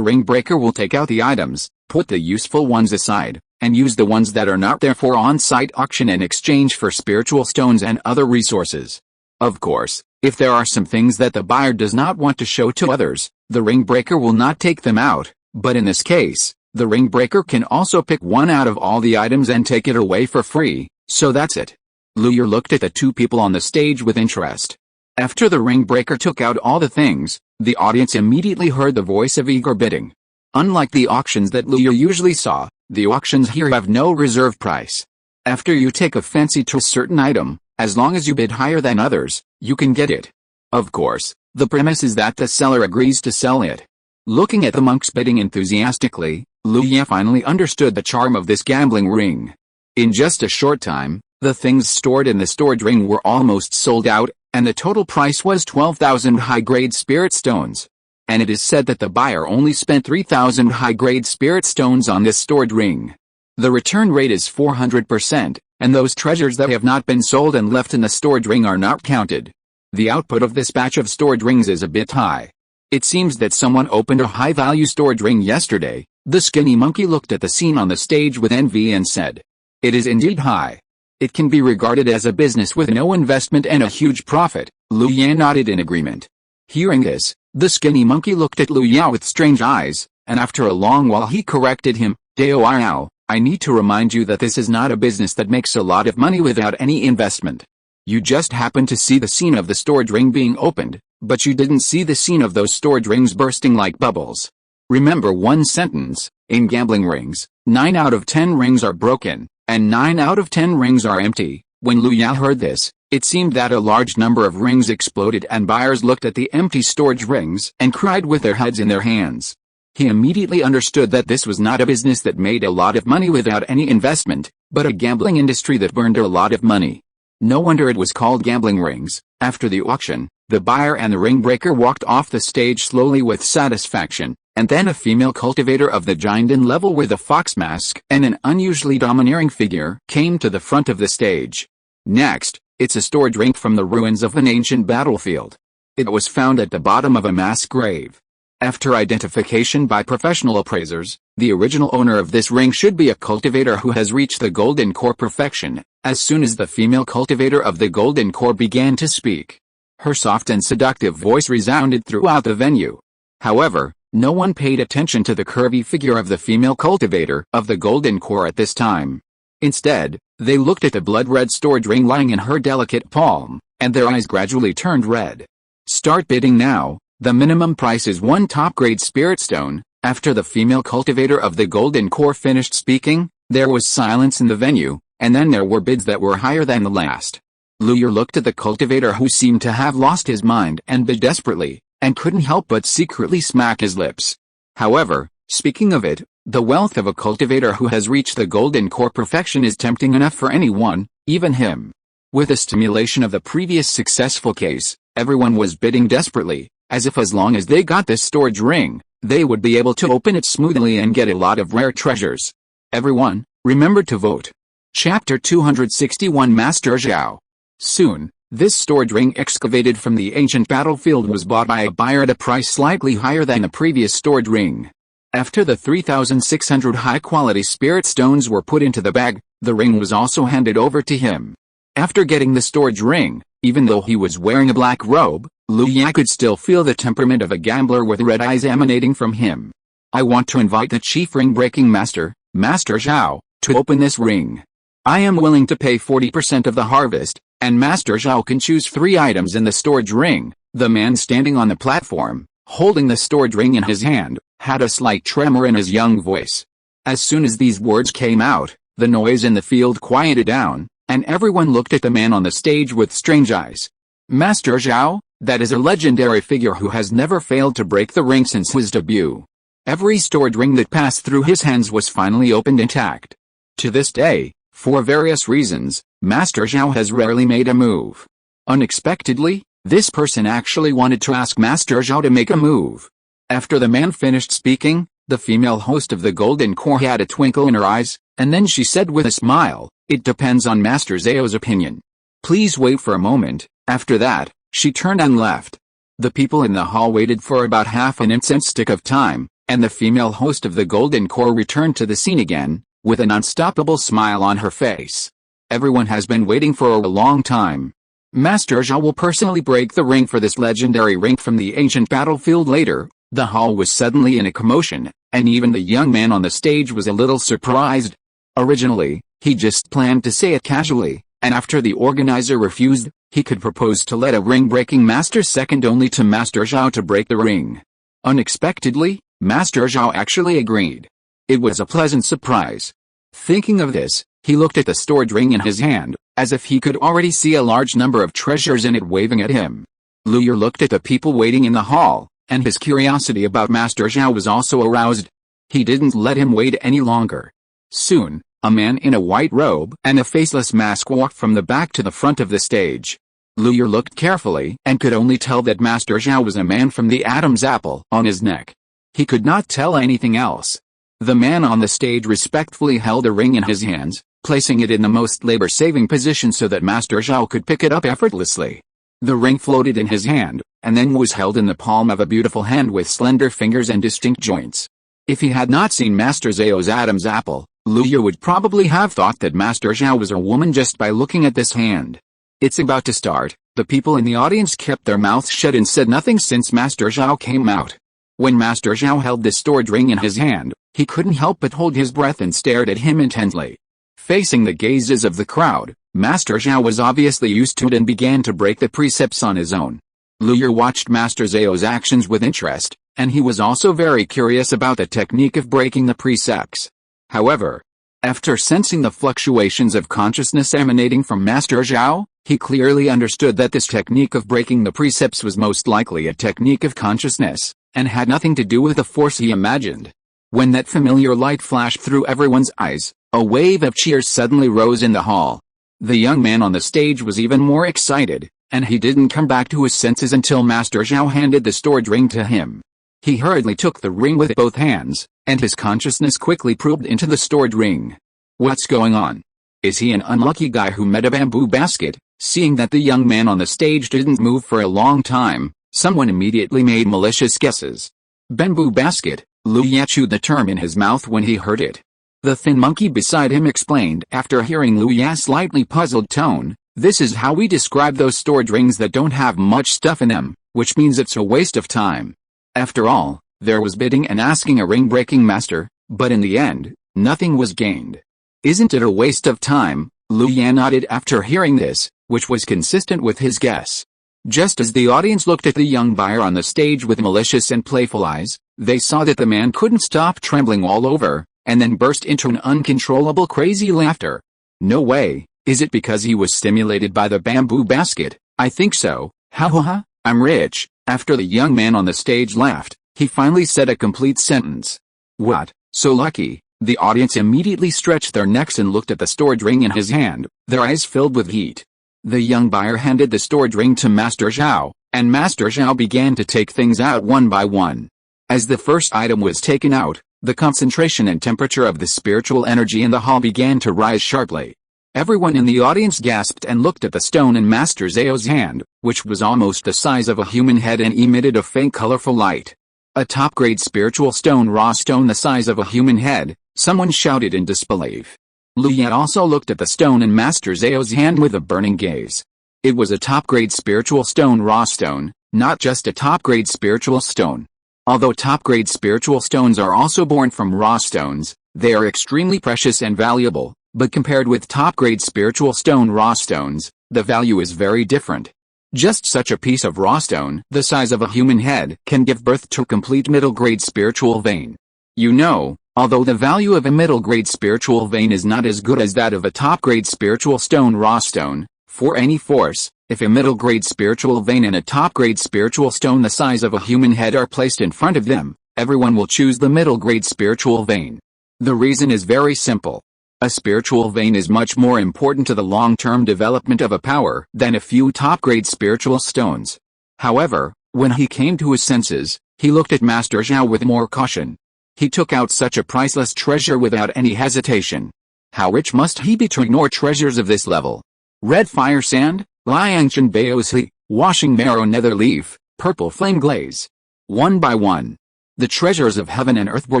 breaker will take out the items, put the useful ones aside, and use the ones that are not there for on-site auction in exchange for spiritual stones and other resources. Of course, if there are some things that the buyer does not want to show to others, the ring breaker will not take them out, but in this case, the ring breaker can also pick one out of all the items and take it away for free, so that's it. Lawyer looked at the two people on the stage with interest. After the ring breaker took out all the things, the audience immediately heard the voice of eager bidding. Unlike the auctions that Lawyer usually saw, the auctions here have no reserve price. After you take a fancy to a certain item, as long as you bid higher than others, you can get it. Of course, the premise is that the seller agrees to sell it. Looking at the monks bidding enthusiastically, Lawyer finally understood the charm of this gambling ring. In just a short time, the things stored in the storage ring were almost sold out, and the total price was 12,000 high-grade spirit stones. And it is said that the buyer only spent 3,000 high-grade spirit stones on this stored ring. The return rate is 400%, and those treasures that have not been sold and left in the stored ring are not counted. The output of this batch of stored rings is a bit high. It seems that someone opened a high-value stored ring yesterday. The skinny monkey looked at the scene on the stage with envy and said, "It is indeed high. It can be regarded as a business with no investment and a huge profit." Lu Yan nodded in agreement. Hearing this, the skinny monkey looked at Lu Yao with strange eyes, and after a long while he corrected him, "Dao Yao, I need to remind you that this is not a business that makes a lot of money without any investment. You just happened to see the scene of the storage ring being opened, but you didn't see the scene of those storage rings bursting like bubbles. Remember one sentence, in gambling rings, 9 out of 10 rings are broken, and 9 out of 10 rings are empty." When Lu Yao heard this, it seemed that a large number of rings exploded and buyers looked at the empty storage rings and cried with their heads in their hands. He immediately understood that this was not a business that made a lot of money without any investment, but a gambling industry that burned a lot of money. No wonder it was called gambling rings. After the auction, the buyer and the ring breaker walked off the stage slowly with satisfaction, and then a female cultivator of the Jinden level with a fox mask and an unusually domineering figure came to the front of the stage. Next, it's a stored ring from the ruins of an ancient battlefield. It was found at the bottom of a mass grave. After identification by professional appraisers, the original owner of this ring should be a cultivator who has reached the golden core perfection. As soon as the female cultivator of the golden core began to speak, her soft and seductive voice resounded throughout the venue. However, no one paid attention to the curvy figure of the female cultivator of the golden core at this time. Instead, they looked at the blood-red storage ring lying in her delicate palm, and their eyes gradually turned red. "Start bidding now. The minimum price is 1 top-grade spirit stone." After the female cultivator of the golden core finished speaking, there was silence in the venue, and then there were bids that were higher than the last. Lawyer looked at the cultivator who seemed to have lost his mind and bid desperately, and couldn't help but secretly smack his lips. However, speaking of it, the wealth of a cultivator who has reached the golden core perfection is tempting enough for anyone, even him. With the stimulation of the previous successful case, everyone was bidding desperately, as if as long as they got this storage ring, they would be able to open it smoothly and get a lot of rare treasures. Everyone, remember to vote. Chapter 261 Master Zhao. Soon, this storage ring excavated from the ancient battlefield was bought by a buyer at a price slightly higher than the previous storage ring. After the 3,600 high-quality spirit stones were put into the bag, the ring was also handed over to him. After getting the storage ring, even though he was wearing a black robe, Lu Ya could still feel the temperament of a gambler with red eyes emanating from him. "I want to invite the chief ring-breaking master, Master Zhao, to open this ring. I am willing to pay 40% of the harvest, and Master Zhao can choose 3 items in the storage ring." The man standing on the platform, holding the storage ring in his hand, had a slight tremor in his young voice. As soon as these words came out, the noise in the field quieted down, and everyone looked at the man on the stage with strange eyes. Master Zhao, that is a legendary figure who has never failed to break the ring since his debut. Every stored ring that passed through his hands was finally opened intact. To this day, for various reasons, Master Zhao has rarely made a move. Unexpectedly, this person actually wanted to ask Master Zhao to make a move. After the man finished speaking, the female host of the golden core had a twinkle in her eyes, and then she said with a smile, "It depends on Master Zhao's opinion. Please wait for a moment." After that, she turned and left. The people in the hall waited for about half an incense stick of time, and the female host of the golden core returned to the scene again. with an unstoppable smile on her face. Everyone has been waiting for a long time. Master Zhao will personally break the ring for this legendary ring from the ancient battlefield later. The hall was suddenly in a commotion, and even the young man on the stage was a little surprised. Originally, he just planned to say it casually, and after the organizer refused, he could propose to let a ring-breaking master second only to Master Zhao to break the ring. Unexpectedly, Master Zhao actually agreed. It was a pleasant surprise. Thinking of this, he looked at the stored ring in his hand, as if he could already see a large number of treasures in it waving at him. Lu Ye looked at the people waiting in the hall, and his curiosity about Master Zhao was also aroused. He didn't let him wait any longer. Soon, a man in a white robe and a faceless mask walked from the back to the front of the stage. Lu Ye looked carefully and could only tell that Master Zhao was a man from the Adam's apple on his neck. He could not tell anything else. The man on the stage respectfully held a ring in his hands, placing it in the most labor-saving position so that Master Zhao could pick it up effortlessly. The ring floated in his hand, and then was held in the palm of a beautiful hand with slender fingers and distinct joints. If he had not seen Master Zhao's Adam's apple, Lu Ye would probably have thought that Master Zhao was a woman just by looking at this hand. It's about to start. The people in the audience kept their mouths shut and said nothing since Master Zhao came out. When Master Zhao held the stored ring in his hand, he couldn't help but hold his breath and stared at him intently. Facing the gazes of the crowd, Master Zhao was obviously used to it and began to break the precepts on his own. Lu Ye watched Master Zhao's actions with interest, and he was also very curious about the technique of breaking the precepts. However, after sensing the fluctuations of consciousness emanating from Master Zhao, he clearly understood that this technique of breaking the precepts was most likely a technique of consciousness, and had nothing to do with the force he imagined. When that familiar light flashed through everyone's eyes, a wave of cheers suddenly rose in the hall. The young man on the stage was even more excited, and he didn't come back to his senses until Master Zhao handed the stored ring to him. He hurriedly took the ring with both hands, and his consciousness quickly probed into the stored ring. What's going on? Is he an unlucky guy who met a bamboo basket? Seeing that the young man on the stage didn't move for a long time, someone immediately made malicious guesses. Bamboo basket. Lu Ye chewed the term in his mouth when he heard it. The thin monkey beside him explained after hearing Lu Ye's slightly puzzled tone, "This is how we describe those stored rings that don't have much stuff in them, which means it's a waste of time." After all, there was bidding and asking a ring-breaking master, but in the end, nothing was gained. "Isn't it a waste of time?" Lu Ye nodded after hearing this, which was consistent with his guess. Just as the audience looked at the young buyer on the stage with malicious and playful eyes, they saw that the man couldn't stop trembling all over, and then burst into an uncontrollable crazy laughter. "No way, is it because he was stimulated by the bamboo basket? I think so, ha ha ha, I'm rich." After the young man on the stage laughed, he finally said a complete sentence. "What, so lucky?" The audience immediately stretched their necks and looked at the stored ring in his hand, their eyes filled with heat. The young buyer handed the stored ring to Master Zhao, and Master Zhao began to take things out one by one. As the first item was taken out, the concentration and temperature of the spiritual energy in the hall began to rise sharply. Everyone in the audience gasped and looked at the stone in Master Zhao's hand, which was almost the size of a human head and emitted a faint colorful light. "A top-grade spiritual stone, raw stone the size of a human head," someone shouted in disbelief. Lu Ye also looked at the stone in Master Zhao's hand with a burning gaze. It was a top-grade spiritual stone, raw stone, not just a top-grade spiritual stone. Although top-grade spiritual stones are also born from raw stones, they are extremely precious and valuable, but compared with top-grade spiritual stone raw stones, the value is very different. Just such a piece of raw stone, the size of a human head, can give birth to a complete middle-grade spiritual vein. You know, although the value of a middle-grade spiritual vein is not as good as that of a top-grade spiritual stone raw stone, for any force, if a middle-grade spiritual vein and a top-grade spiritual stone the size of a human head are placed in front of them, everyone will choose the middle-grade spiritual vein. The reason is very simple. A spiritual vein is much more important to the long-term development of a power than a few top-grade spiritual stones. However, when he came to his senses, he looked at Master Zhao with more caution. He took out such a priceless treasure without any hesitation. How rich must he be to ignore treasures of this level? Red fire sand, Liangshan Baosi, washing marrow nether leaf, purple flame glaze. One by one, the treasures of heaven and earth were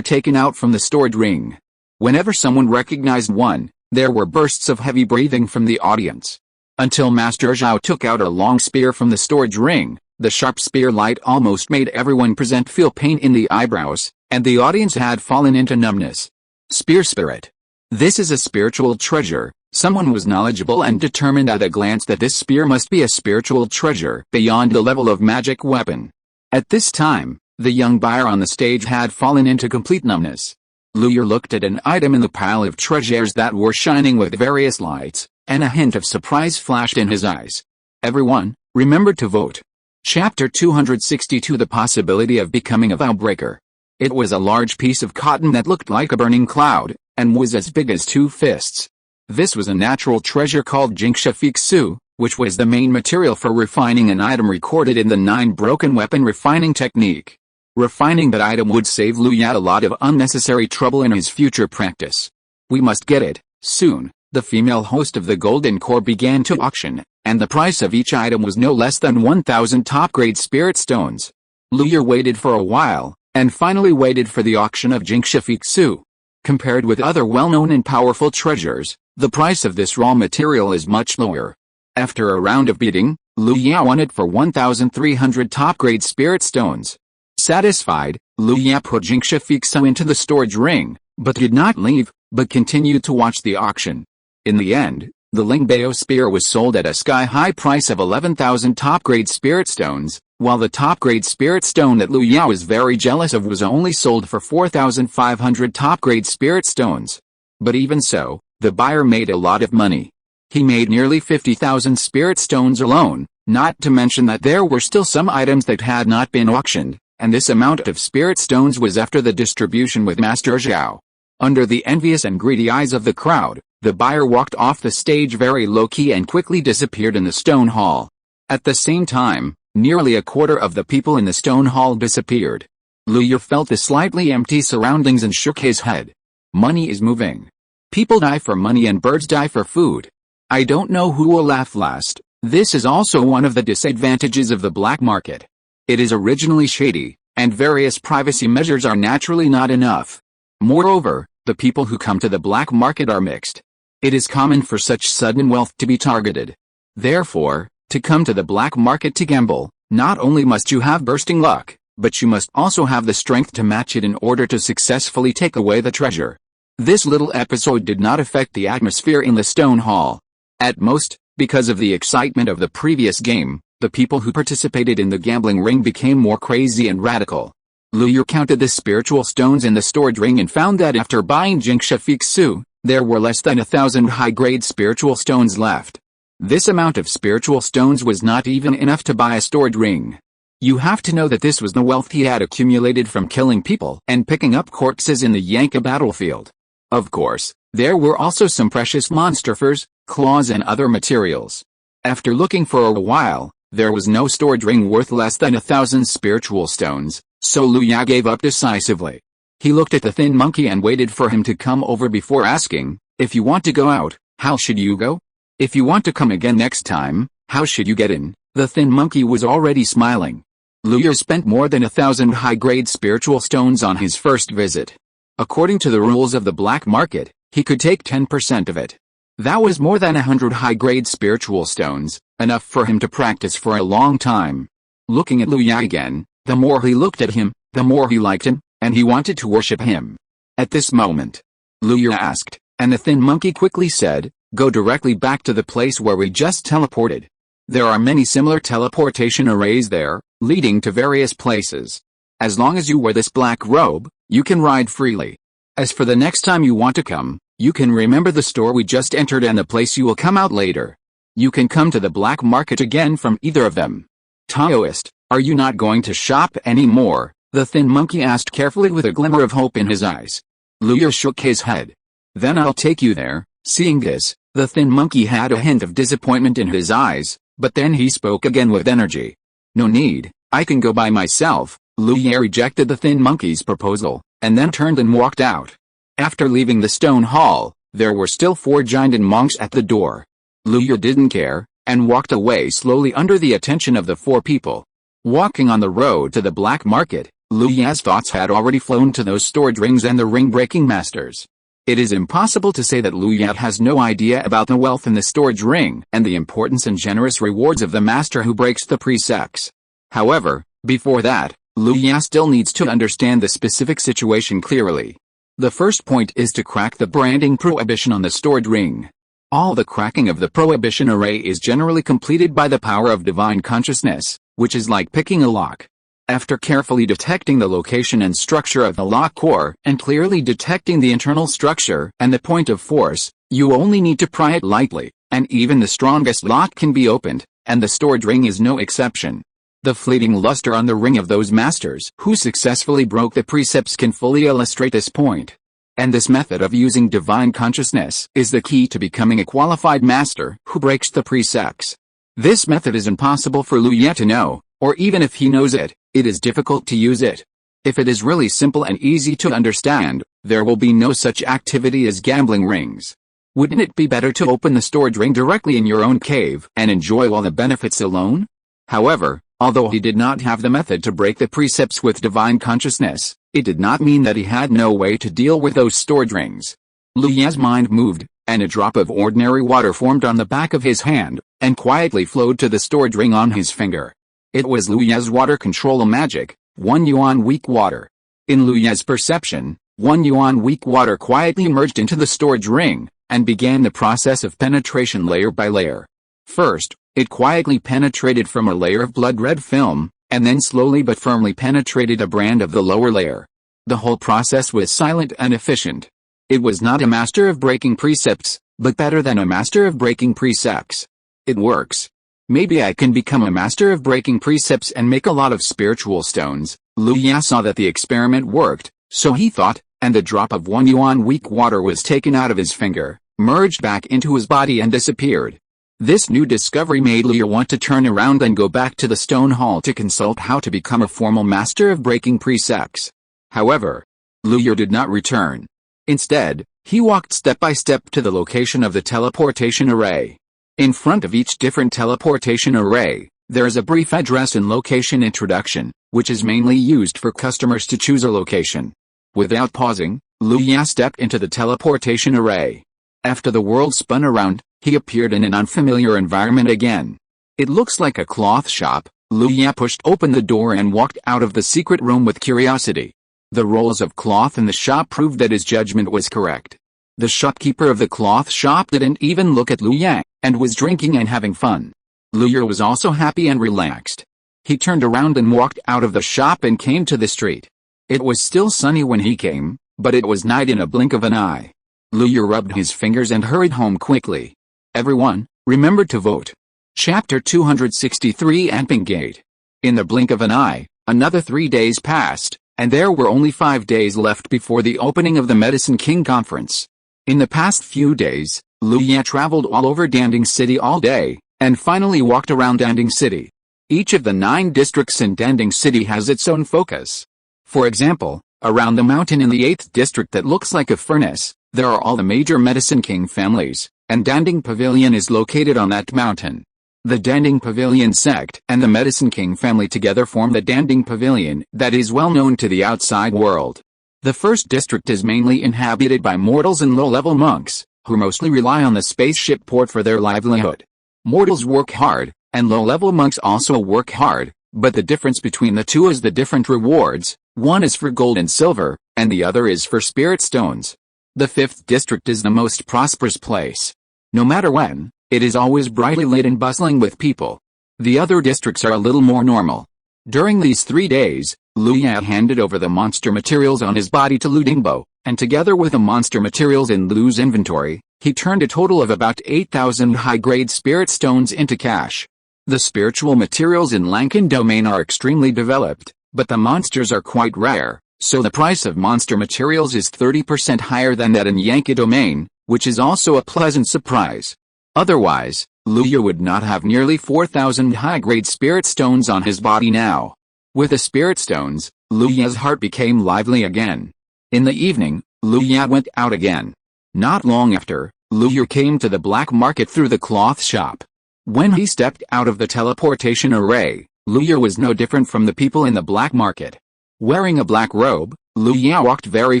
taken out from the stored ring. Whenever someone recognized one, there were bursts of heavy breathing from the audience. Until Master Zhao took out a long spear from the storage ring, the sharp spear light almost made everyone present feel pain in the eyebrows, and the audience had fallen into numbness. Spear spirit. This is a spiritual treasure. Someone was knowledgeable and determined at a glance that this spear must be a spiritual treasure beyond the level of magic weapon. At this time, the young buyer on the stage had fallen into complete numbness. Luyer looked at an item in the pile of treasures that were shining with various lights, and a hint of surprise flashed in his eyes. Everyone, remember to vote. Chapter 262 The Possibility of Becoming a Vow-breaker. It was a large piece of cotton that looked like a burning cloud, and was as big as 2 fists. This was a natural treasure called Jinxia Fixu, which was the main material for refining an item recorded in the 9 broken weapon refining technique. Refining that item would save Lu Yat a lot of unnecessary trouble in his future practice. We must get it, soon. The female host of the Golden Core began to auction, and the price of each item was no less than 1,000 top-grade spirit stones. Luyer waited for a while, and finally waited for the auction of Jinxia Fixu. Compared with other well-known and powerful treasures, the price of this raw material is much lower. After a round of bidding, Lu Ya won it for 1,300 top-grade spirit stones. Satisfied, Lu Ya put Jinxia Fixu into the storage ring, but did not leave, but continued to watch the auction. In the end, the Lingbao spear was sold at a sky-high price of 11,000 top-grade spirit stones, while the top-grade spirit stone that Lu Ya was very jealous of was only sold for 4,500 top-grade spirit stones. But even so, the buyer made a lot of money. He made nearly 50,000 spirit stones alone, not to mention that there were still some items that had not been auctioned, and this amount of spirit stones was after the distribution with Master Zhao. Under the envious and greedy eyes of the crowd, the buyer walked off the stage very low-key and quickly disappeared in the stone hall. At the same time, nearly a quarter of the people in the stone hall disappeared. Luyer felt the slightly empty surroundings and shook his head. Money is moving. People die for money and birds die for food. I don't know who will laugh last. This is also one of the disadvantages of the black market. It is originally shady, and various privacy measures are naturally not enough. Moreover, the people who come to the black market are mixed. It is common for such sudden wealth to be targeted. Therefore, to come to the black market to gamble, not only must you have bursting luck, but you must also have the strength to match it in order to successfully take away the treasure. This little episode did not affect the atmosphere in the stone hall. At most, because of the excitement of the previous game, the people who participated in the gambling ring became more crazy and radical. Luyer counted the spiritual stones in the storage ring and found that after buying Jinxia Fixu, there were less than 1,000 high-grade spiritual stones left. This amount of spiritual stones was not even enough to buy a storage ring. You have to know that this was the wealth he had accumulated from killing people and picking up corpses in the Yanka battlefield. Of course, there were also some precious monster furs, claws and other materials. After looking for a while, there was no storage ring worth less than 1,000 spiritual stones, so Lu Ya gave up decisively. He looked at the thin monkey and waited for him to come over before asking, "If you want to go out, how should you go? If you want to come again next time, how should you get in?" The thin monkey was already smiling. Luyer spent more than 1,000 high-grade spiritual stones on his first visit. According to the rules of the black market, he could take 10% of it. That was more than 100 high-grade spiritual stones, enough for him to practice for a long time. Looking at Lu Ya again, the more he looked at him, the more he liked him, and he wanted to worship him. At this moment, Luyer asked, and the thin monkey quickly said, "Go directly back to the place where we just teleported. There are many similar teleportation arrays there, leading to various places. As long as you wear this black robe, you can ride freely. As for the next time you want to come, you can remember the store we just entered and the place you will come out later. You can come to the black market again from either of them." "Taoist, are you not going to shop anymore?" the thin monkey asked carefully with a glimmer of hope in his eyes. Luyer shook his head. "Then I'll take you there." Seeing this, the thin monkey had a hint of disappointment in his eyes, but then he spoke again with energy. "No need, I can go by myself." Luyer rejected the thin monkey's proposal, and then turned and walked out. After leaving the stone hall, there were still 4 giant monks at the door. Luyer didn't care, and walked away slowly under the attention of the 4 people. Walking on the road to the black market, Lu Ya's thoughts had already flown to those storage rings and the ring-breaking masters. It is impossible to say that Lu Ye has no idea about the wealth in the storage ring and the importance and generous rewards of the master who breaks the precepts. However, before that, Lu Ye still needs to understand the specific situation clearly. The first point is to crack the branding prohibition on the stored ring. All the cracking of the prohibition array is generally completed by the power of divine consciousness, which is like picking a lock. After carefully detecting the location and structure of the lock core and clearly detecting the internal structure and the point of force, you only need to pry it lightly, and even the strongest lock can be opened, and the stored ring is no exception. The fleeting luster on the ring of those masters who successfully broke the precepts can fully illustrate this point. And this method of using divine consciousness is the key to becoming a qualified master who breaks the precepts. This method is impossible for Lu Ye to know, or even if he knows it, it is difficult to use it. If it is really simple and easy to understand, there will be no such activity as gambling rings. Wouldn't it be better to open the storage ring directly in your own cave and enjoy all the benefits alone? However, although he did not have the method to break the precepts with divine consciousness, it did not mean that he had no way to deal with those storage rings. Lu Ye's mind moved, and a drop of ordinary water formed on the back of his hand, and quietly flowed to the storage ring on his finger. It was Lu Ye's water control magic, 1 yuan weak water. In Lu Ye's perception, 1 yuan weak water quietly merged into the storage ring, and began the process of penetration layer by layer. First, it quietly penetrated from a layer of blood-red film, and then slowly but firmly penetrated a brand of the lower layer. The whole process was silent and efficient. It was not a master of breaking precepts, but better than a master of breaking precepts. It works. Maybe I can become a master of breaking precepts and make a lot of spiritual stones. Lu Ye saw that the experiment worked, so he thought, and the drop of 1 yuan weak water was taken out of his finger, merged back into his body and disappeared. This new discovery made Lu Ye want to turn around and go back to the stone hall to consult how to become a formal master of breaking precepts. However, Lu Ye did not return. Instead, he walked step by step to the location of the teleportation array. In front of each different teleportation array, there is a brief address and location introduction, which is mainly used for customers to choose a location. Without pausing, Lu Ye stepped into the teleportation array. After the world spun around, he appeared in an unfamiliar environment again. It looks like a cloth shop. Lu Ye pushed open the door and walked out of the secret room with curiosity. The rolls of cloth in the shop proved that his judgment was correct. The shopkeeper of the cloth shop didn't even look at Lu Ye, and was drinking and having fun. Lu Ye was also happy and relaxed. He turned around and walked out of the shop and came to the street. It was still sunny when he came, but it was night in a blink of an eye. Lu Ye rubbed his fingers and hurried home quickly. Everyone, remember to vote. Chapter 263 Amping Gate. In the blink of an eye, another 3 days passed, and there were only 5 days left before the opening of the Medicine King Conference. In the past few days, Lu Ye traveled all over Danding City all day, and finally walked around Danding City. Each of the 9 districts in Danding City has its own focus. For example, around the mountain in the 8th district that looks like a furnace, there are all the major Medicine King families, and Danding Pavilion is located on that mountain. The Danding Pavilion sect and the Medicine King family together form the Danding Pavilion that is well known to the outside world. The 1st district is mainly inhabited by mortals and low-level monks, who mostly rely on the spaceship port for their livelihood. Mortals work hard, and low-level monks also work hard, but the difference between the two is the different rewards. One is for gold and silver, and the other is for spirit stones. The 5th district is the most prosperous place. No matter when, it is always brightly lit and bustling with people. The other districts are a little more normal. During these 3 days, Lu Ye handed over the monster materials on his body to Lu Dingbo, and together with the monster materials in Lu's inventory, he turned a total of about 8,000 high-grade spirit stones into cash. The spiritual materials in Lankan domain are extremely developed, but the monsters are quite rare, so the price of monster materials is 30% higher than that in Yanka domain, which is also a pleasant surprise. Otherwise, Lu Ye would not have nearly 4,000 high-grade spirit stones on his body now. With the spirit stones, Lu Ye's heart became lively again. In the evening, Lu Ye went out again. Not long after, Lu Ye came to the black market through the cloth shop. When he stepped out of the teleportation array, Lu Ye was no different from the people in the black market. Wearing a black robe, Lu Ye walked very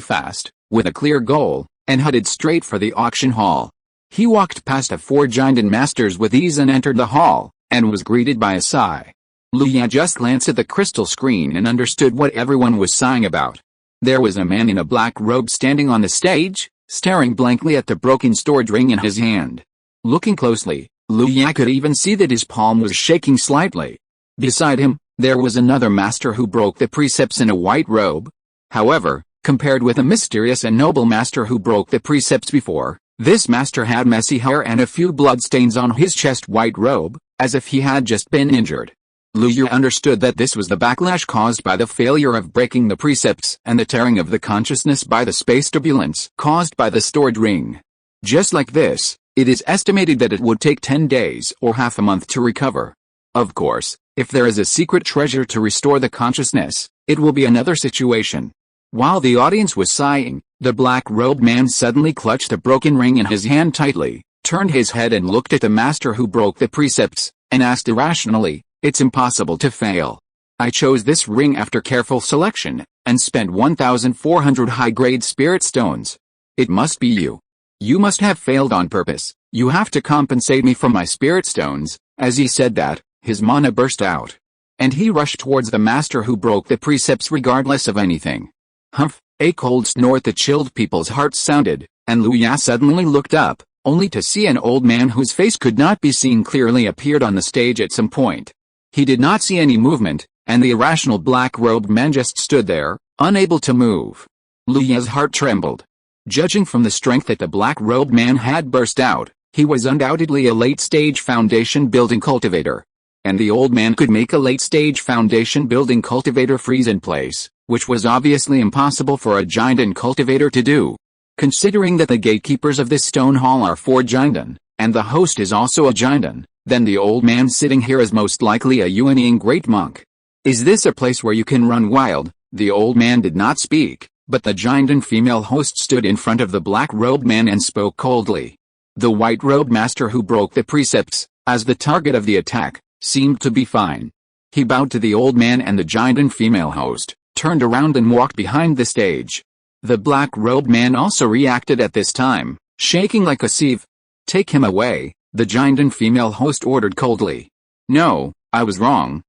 fast, with a clear goal, and headed straight for the auction hall. He walked past the 4 giant masters with ease and entered the hall, and was greeted by a sigh. Lu Ya just glanced at the crystal screen and understood what everyone was sighing about. There was a man in a black robe standing on the stage, staring blankly at the broken storage ring in his hand. Looking closely, Lu Ya could even see that his palm was shaking slightly. Beside him, there was another master who broke the precepts in a white robe. However, compared with a mysterious and noble master who broke the precepts before, this master had messy hair and a few bloodstains on his chest white robe, as if he had just been injured. Lu Ya understood that this was the backlash caused by the failure of breaking the precepts and the tearing of the consciousness by the space turbulence caused by the storage ring. Just like this, it is estimated that it would take 10 days or half a month to recover. Of course, if there is a secret treasure to restore the consciousness, it will be another situation. While the audience was sighing, the black-robed man suddenly clutched the broken ring in his hand tightly, turned his head and looked at the master who broke the precepts, and asked irrationally, "It's impossible to fail. I chose this ring after careful selection, and spent 1,400 high-grade spirit stones. It must be you. You must have failed on purpose. You have to compensate me for my spirit stones." As he said that, his mana burst out, and he rushed towards the master who broke the precepts regardless of anything. Humph! A cold snort that chilled people's hearts sounded, and Lu Ya suddenly looked up, only to see an old man whose face could not be seen clearly appeared on the stage at some point. He did not see any movement, and the irrational black-robed man just stood there, unable to move. Lu Ya's heart trembled. Judging from the strength that the black-robed man had burst out, he was undoubtedly a late-stage foundation-building cultivator. And the old man could make a late-stage foundation-building cultivator freeze in place, which was obviously impossible for a giant cultivator to do. Considering that the gatekeepers of this stone hall are 4 giant, and the host is also a giant, then the old man sitting here is most likely a unyielding great monk. Is this a place where you can run wild? The old man did not speak, but the giant female host stood in front of the black-robed man and spoke coldly. The white-robed master who broke the precepts, as the target of the attack, seemed to be fine. He bowed to the old man and the giant female host, turned around and walked behind the stage. The black-robed man also reacted at this time, shaking like a sieve. "Take him away," the giant female host ordered coldly. "No, I was wrong,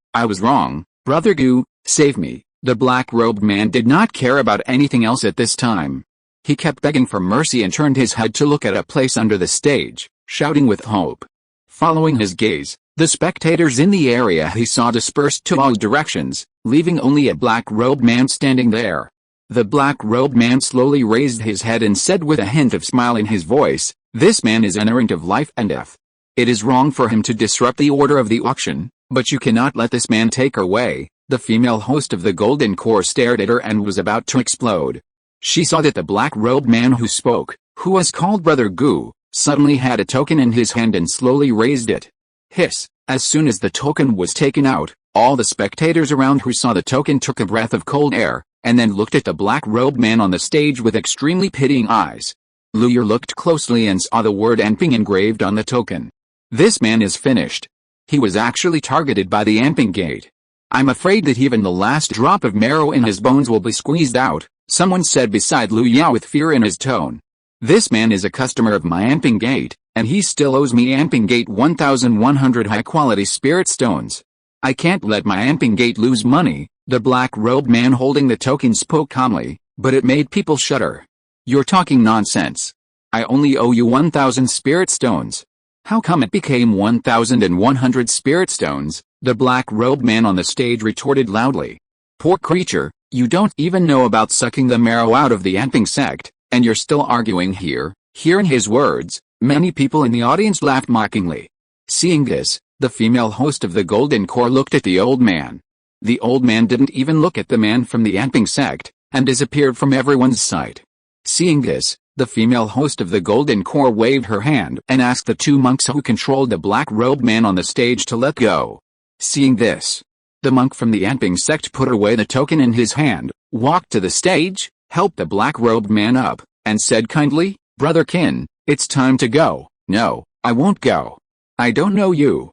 Brother Gu, save me." The black-robed man did not care about anything else at this time. He kept begging for mercy and turned his head to look at a place under the stage, shouting with hope. Following his gaze, the spectators in the area he saw dispersed to all directions, leaving only a black-robed man standing there. The black-robed man slowly raised his head and said with a hint of smile in his voice, "This man is an errant of life and death. It is wrong for him to disrupt the order of the auction, but you cannot let this man take her away." The female host of the Golden Core stared at her and was about to explode. She saw that the black-robed man who spoke, who was called Brother Gu, suddenly had a token in his hand and slowly raised it. Hiss! As soon as the token was taken out, all the spectators around who saw the token took a breath of cold air, and then looked at the black-robed man on the stage with extremely pitying eyes. Lu Ya looked closely and saw the word Anping engraved on the token. This man is finished. He was actually targeted by the Anping gate. "I'm afraid that even the last drop of marrow in his bones will be squeezed out," someone said beside Lu Ya with fear in his tone. "This man is a customer of my Anping gate, and he still owes me Anping gate 1,100 high-quality spirit stones. I can't let my Anping gate lose money." The black-robed man holding the token spoke calmly, but it made people shudder. "You're talking nonsense. I only owe you 1,000 spirit stones. How come it became 1,100 spirit stones?" The black-robed man on the stage retorted loudly. "Poor creature, you don't even know about sucking the marrow out of the Anping sect, and you're still arguing here." Hearing his words, many people in the audience laughed mockingly. Seeing this, the female host of the Golden Core looked at the old man. The old man didn't even look at the man from the Anping sect, and disappeared from everyone's sight. Seeing this, the female host of the Golden Core waved her hand and asked the 2 monks who controlled the black-robed man on the stage to let go. Seeing this, the monk from the Anping sect put away the token in his hand, walked to the stage, helped the black-robed man up, and said kindly, "Brother Qin, it's time to go." "No, I won't go. I don't know you."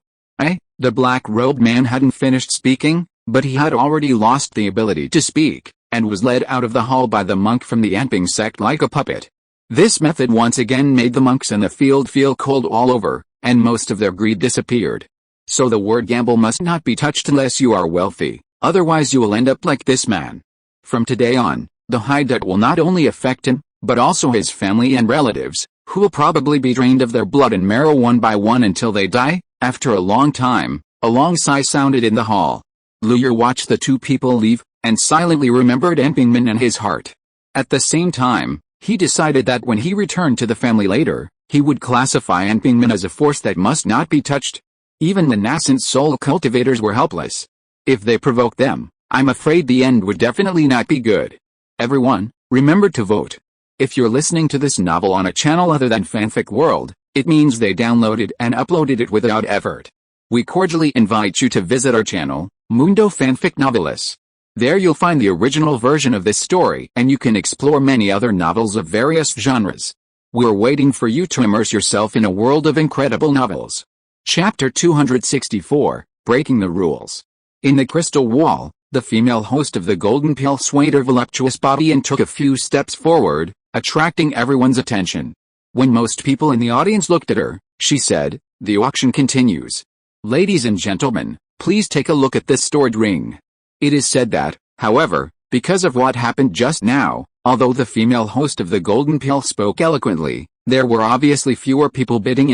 The black-robed man hadn't finished speaking, but he had already lost the ability to speak, and was led out of the hall by the monk from the Anping sect like a puppet. This method once again made the monks in the field feel cold all over, and most of their greed disappeared. So the word gamble must not be touched unless you are wealthy, otherwise you will end up like this man. From today on, the high debt will not only affect him, but also his family and relatives, who will probably be drained of their blood and marrow one by one until they die. After a long time, a long sigh sounded in the hall. Luyer watched the two people leave, and silently remembered Empingman in his heart. At the same time, he decided that when he returned to the family later, he would classify Empingman as a force that must not be touched. Even the nascent soul cultivators were helpless. If they provoked them, I'm afraid the end would definitely not be good. Everyone, remember to vote. If you're listening to this novel on a channel other than Fanfic World, it means they downloaded and uploaded it without effort. We cordially invite you to visit our channel, Mundo Fanfic Novelis. There you'll find the original version of this story and you can explore many other novels of various genres. We're waiting for you to immerse yourself in a world of incredible novels. Chapter 264, Breaking the Rules. In the crystal wall, the female host of the Golden Pill swayed her voluptuous body and took a few steps forward, attracting everyone's attention. When most people in the audience looked at her, she said, "The auction continues. Ladies and gentlemen, please take a look at this stored ring." It is said that, however, because of what happened just now, although the female host of the Golden Pill spoke eloquently, there were obviously fewer people bidding,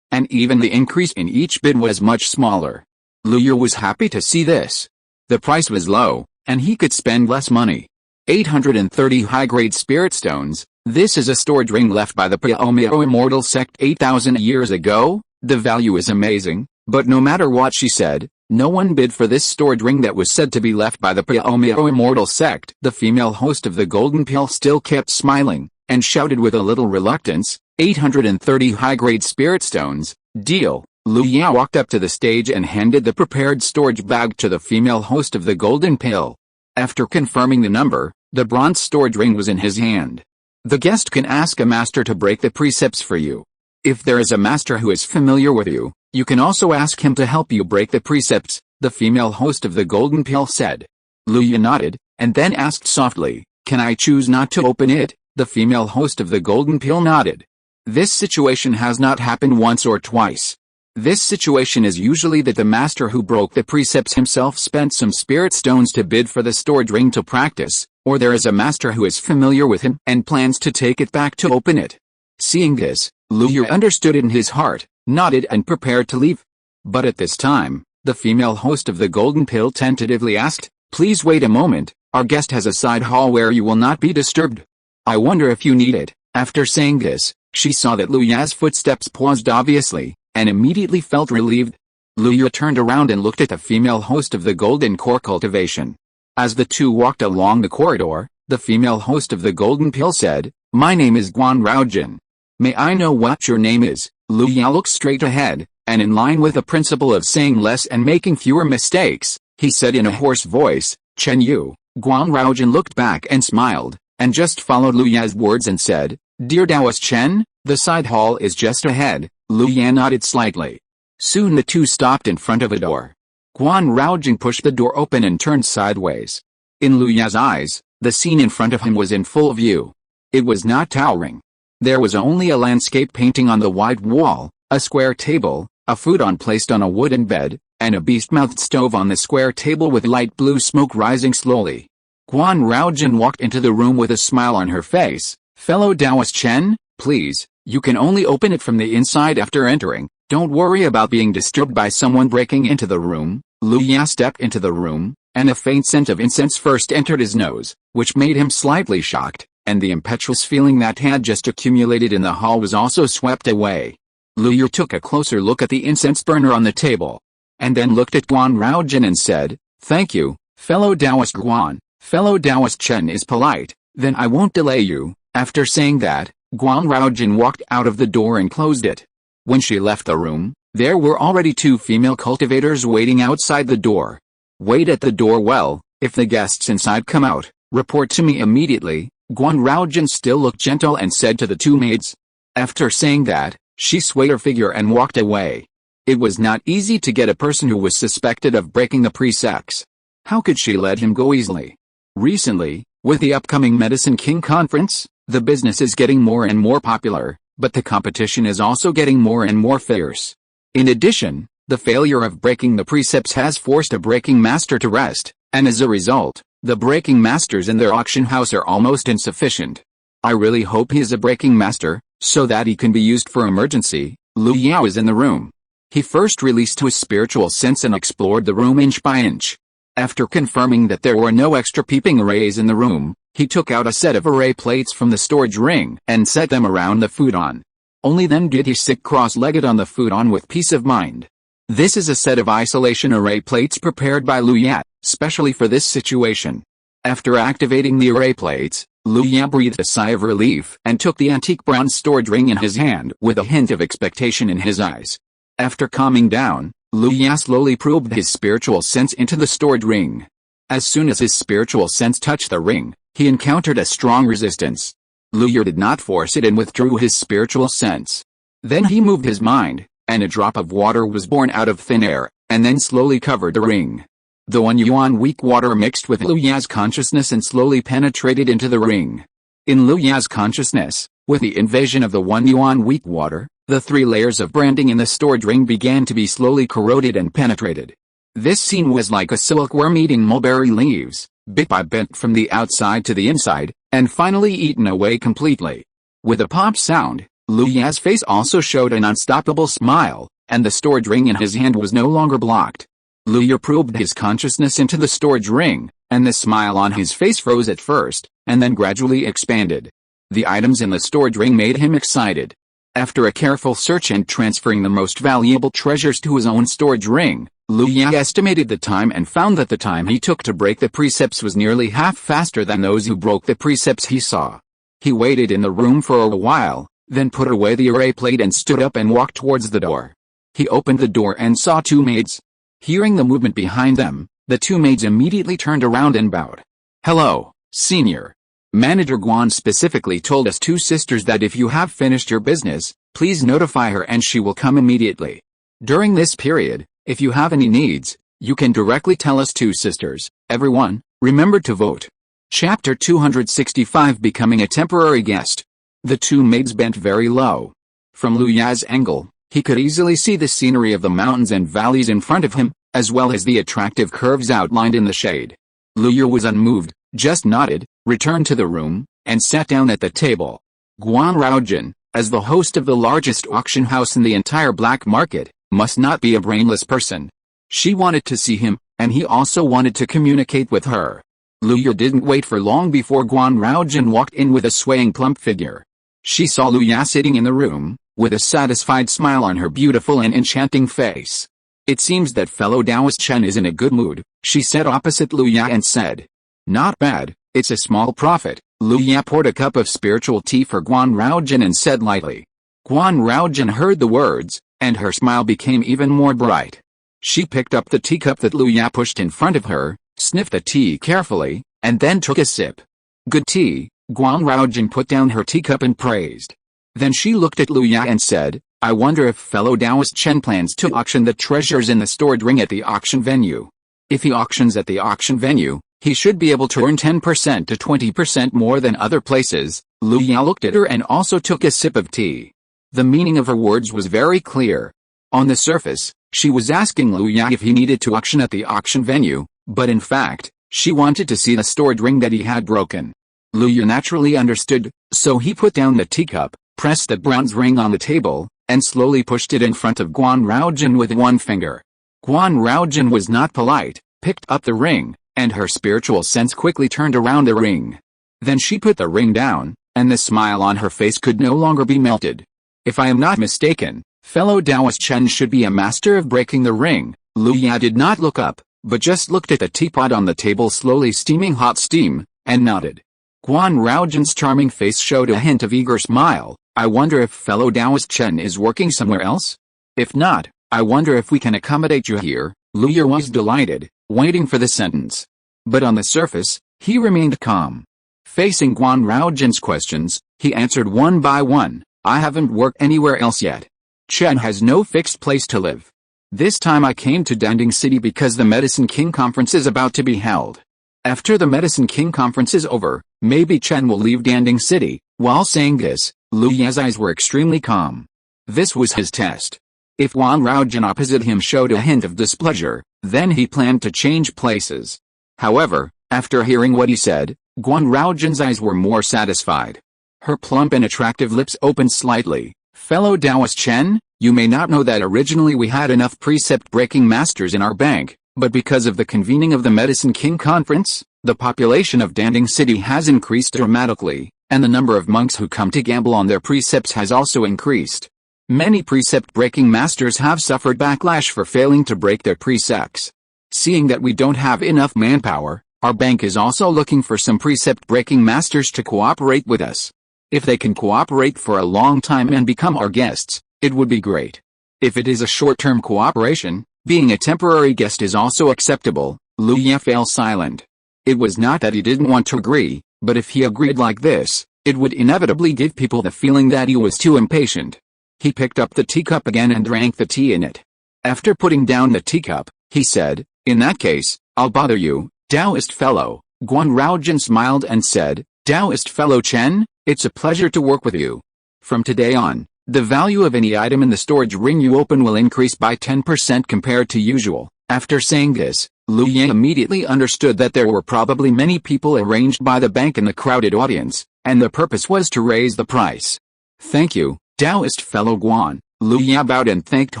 and even the increase in each bid was much smaller. Luyer was happy to see this. The price was low, and he could spend less money. 830 high-grade spirit stones. This is a stored ring left by the Piaomio immortal sect 8,000 years ago. The value is amazing, but no matter what she said, no one bid for this stored ring that was said to be left by the Piaomio immortal sect. The female host of the Golden Pill still kept smiling, and shouted with a little reluctance, 830 high-grade spirit stones, deal. Lu Yao walked up to the stage and handed the prepared storage bag to the female host of the Golden Pill. After confirming the number, the bronze storage ring was in his hand. The guest can ask a master to break the precepts for you. If there is a master who is familiar with you, you can also ask him to help you break the precepts, the female host of the Golden Pill said. Lu Yao nodded, and then asked softly, "Can I choose not to open it?" The female host of the Golden Pill nodded. This situation has not happened once or twice. This situation is usually that the master who broke the precepts himself spent some spirit stones to bid for the stored ring to practice, or there is a master who is familiar with him and plans to take it back to open it. Seeing this, Luyer understood it in his heart, nodded and prepared to leave. But at this time, the female host of the Golden Pill tentatively asked, "Please wait a moment, our guest has a side hall where you will not be disturbed. I wonder if you need it." After saying this, she saw that Luya's footsteps paused obviously, and immediately felt relieved. Luyer turned around and looked at the female host of the Golden Core Cultivation. As the two walked along the corridor, the female host of the Golden Pill said, "My name is Guan Raojin. May I know what your name is?" Lu Yao looked straight ahead, and in line with the principle of saying less and making fewer mistakes, he said in a hoarse voice, "Chen Yu." Guan Raojin looked back and smiled, and just followed Lu Ya's words and said, "Dear Taoist Chen, the side hall is just ahead." Lu Ya nodded slightly. Soon the two stopped in front of a door. Guan Raojin pushed the door open and turned sideways. In Lu Ya's eyes, the scene in front of him was in full view. It was not towering. There was only a landscape painting on the wide wall, a square table, a futon placed on a wooden bed, and a beast-mouthed stove on the square table with light blue smoke rising slowly. Guan Raojin walked into the room with a smile on her face. "Fellow Taoist Chen, please, you can only open it from the inside after entering. Don't worry about being disturbed by someone breaking into the room." Lu Ya stepped into the room, and a faint scent of incense first entered his nose, which made him slightly shocked, and the impetuous feeling that had just accumulated in the hall was also swept away. Lu Ya took a closer look at the incense burner on the table, and then looked at Guan Raojin and said, "Thank you, fellow Taoist Guan. Fellow Taoist Chen is polite, then I won't delay you." After saying that, Guan Raojin walked out of the door and closed it. When she left the room, there were already two female cultivators waiting outside the door. "Wait at the door well, if the guests inside come out, report to me immediately." Guan Raojin still looked gentle and said to the two maids. After saying that, she swayed her figure and walked away. It was not easy to get a person who was suspected of breaking the precepts. How could she let him go easily? Recently, with the upcoming Medicine King conference, The business is getting more and more popular, but the competition is also getting more and more fierce. In addition, the failure of breaking the precepts has forced a breaking master to rest, and as a result, the breaking masters in their auction house are almost insufficient. I really hope he is a breaking master, so that he can be used for emergency. Lu Yao is in the room. He first released his spiritual sense and explored the room inch by inch. After confirming that there were no extra peeping arrays in the room, he took out a set of array plates from the storage ring and set them around the futon. Only then did he sit cross-legged on the futon with peace of mind. This is a set of isolation array plates prepared by Lu Yao, specially for this situation. After activating the array plates, Lu Yao breathed a sigh of relief and took the antique bronze storage ring in his hand with a hint of expectation in his eyes. After calming down, Lu Yao slowly probed his spiritual sense into the storage ring. As soon as his spiritual sense touched the ring, he encountered a strong resistance. Lu Yao did not force it and withdrew his spiritual sense. Then he moved his mind, and a drop of water was born out of thin air, and then slowly covered the ring. The 1 yuan weak water mixed with Lu Yao's consciousness and slowly penetrated into the ring. In Lu Yao's consciousness, with the invasion of the 1 yuan weak water, the 3 layers of branding in the storage ring began to be slowly corroded and penetrated. This scene was like a silkworm eating mulberry leaves, bit by bit from the outside to the inside, and finally eaten away completely. With a pop sound, Lu Yao's face also showed an unstoppable smile, and the storage ring in his hand was no longer blocked. Lu Yao probed his consciousness into the storage ring, and the smile on his face froze at first, and then gradually expanded. The items in the storage ring made him excited. After a careful search and transferring the most valuable treasures to his own storage ring, Lu Yao estimated the time and found that the time he took to break the precepts was nearly half faster than those who broke the precepts he saw. He waited in the room for a while, then put away the array plate and stood up and walked towards the door. He opened the door and saw 2 maids. Hearing the movement behind them, the 2 maids immediately turned around and bowed. "Hello, Senior. Manager Guan specifically told us 2 sisters that if you have finished your business, please notify her and she will come immediately. During this period, if you have any needs, you can directly tell us 2 sisters. Everyone, remember to vote." Chapter 265 Becoming a Temporary Guest. The 2 maids bent very low. From Lu Yao's angle, he could easily see the scenery of the mountains and valleys in front of him, as well as the attractive curves outlined in the shade. Lu Yao was unmoved, just nodded, returned to the room, and sat down at the table. Guan Raojin, as the host of the largest auction house in the entire black market, must not be a brainless person. She wanted to see him, and he also wanted to communicate with her. Lu Yao didn't wait for long before Guan Raojin walked in with a swaying plump figure. She saw Lu Yao sitting in the room, with a satisfied smile on her beautiful and enchanting face. "It seems that fellow Taoist Chen is in a good mood," she said opposite Lu Yao and said. "Not bad, it's a small profit." Lu Yao poured a cup of spiritual tea for Guan Raojin and said lightly. Guan Raojin heard the words, and her smile became even more bright. She picked up the teacup that Lu Yao pushed in front of her, sniffed the tea carefully, and then took a sip. "Good tea." Guan Raojin put down her teacup and praised. Then she looked at Lu Yao and said, "I wonder if fellow Taoist Chen plans to auction the treasures in the storage ring at the auction venue. If he auctions at the auction venue, he should be able to earn 10% to 20% more than other places." Lu Yao looked at her and also took a sip of tea. The meaning of her words was very clear. On the surface, she was asking Lu Yao if he needed to auction at the auction venue, but in fact, she wanted to see the storage ring that he had broken. Lu Yao naturally understood, so he put down the teacup, pressed the bronze ring on the table, and slowly pushed it in front of Guan Raojin with one finger. Guan Raojin was not polite, picked up the ring, and her spiritual sense quickly turned around the ring. Then she put the ring down, and the smile on her face could no longer be melted. "If I am not mistaken, fellow Taoist Chen should be a master of breaking the ring." Lu Yao did not look up, but just looked at the teapot on the table slowly steaming hot steam, and nodded. Guan Raojin's charming face showed a hint of eager smile. "I wonder if fellow Taoist Chen is working somewhere else? If not, I wonder if we can accommodate you here." Lu Yao was delighted, waiting for the sentence. But on the surface, he remained calm. Facing Guan Raojin's questions, he answered one by one. "I haven't worked anywhere else yet. Chen has no fixed place to live. This time I came to Danding City because the Medicine King Conference is about to be held. After the Medicine King Conference is over, maybe Chen will leave Danding City, While saying this, Lu Ye's eyes were extremely calm. This was his test. If Guan Raojun opposite him showed a hint of displeasure, then he planned to change places. However, after hearing what he said, Guan Raojun's eyes were more satisfied. Her plump and attractive lips opened slightly. Fellow Taoist Chen, you may not know that originally we had enough precept-breaking masters in our bank, but because of the convening of the Medicine King Conference, the population of Danding City has increased dramatically, and the number of monks who come to gamble on their precepts has also increased. Many precept-breaking masters have suffered backlash for failing to break their precepts. Seeing that we don't have enough manpower, our bank is also looking for some precept-breaking masters to cooperate with us. If they can cooperate for a long time and become our guests, it would be great. If it is a short-term cooperation, being a temporary guest is also acceptable. Lu Ye fell silent. It was not that he didn't want to agree, but if he agreed like this, it would inevitably give people the feeling that he was too impatient. He picked up the teacup again and drank the tea in it. After putting down the teacup, he said, "In that case, I'll bother you, Taoist fellow." Guan Raojun smiled and said, "Taoist fellow Chen, it's a pleasure to work with you. From today on, the value of any item in the storage ring you open will increase by 10% compared to usual." After saying this, Lu Ye immediately understood that there were probably many people arranged by the bank in the crowded audience, and the purpose was to raise the price. "Thank you, Taoist fellow Guan." Lu Ye bowed and thanked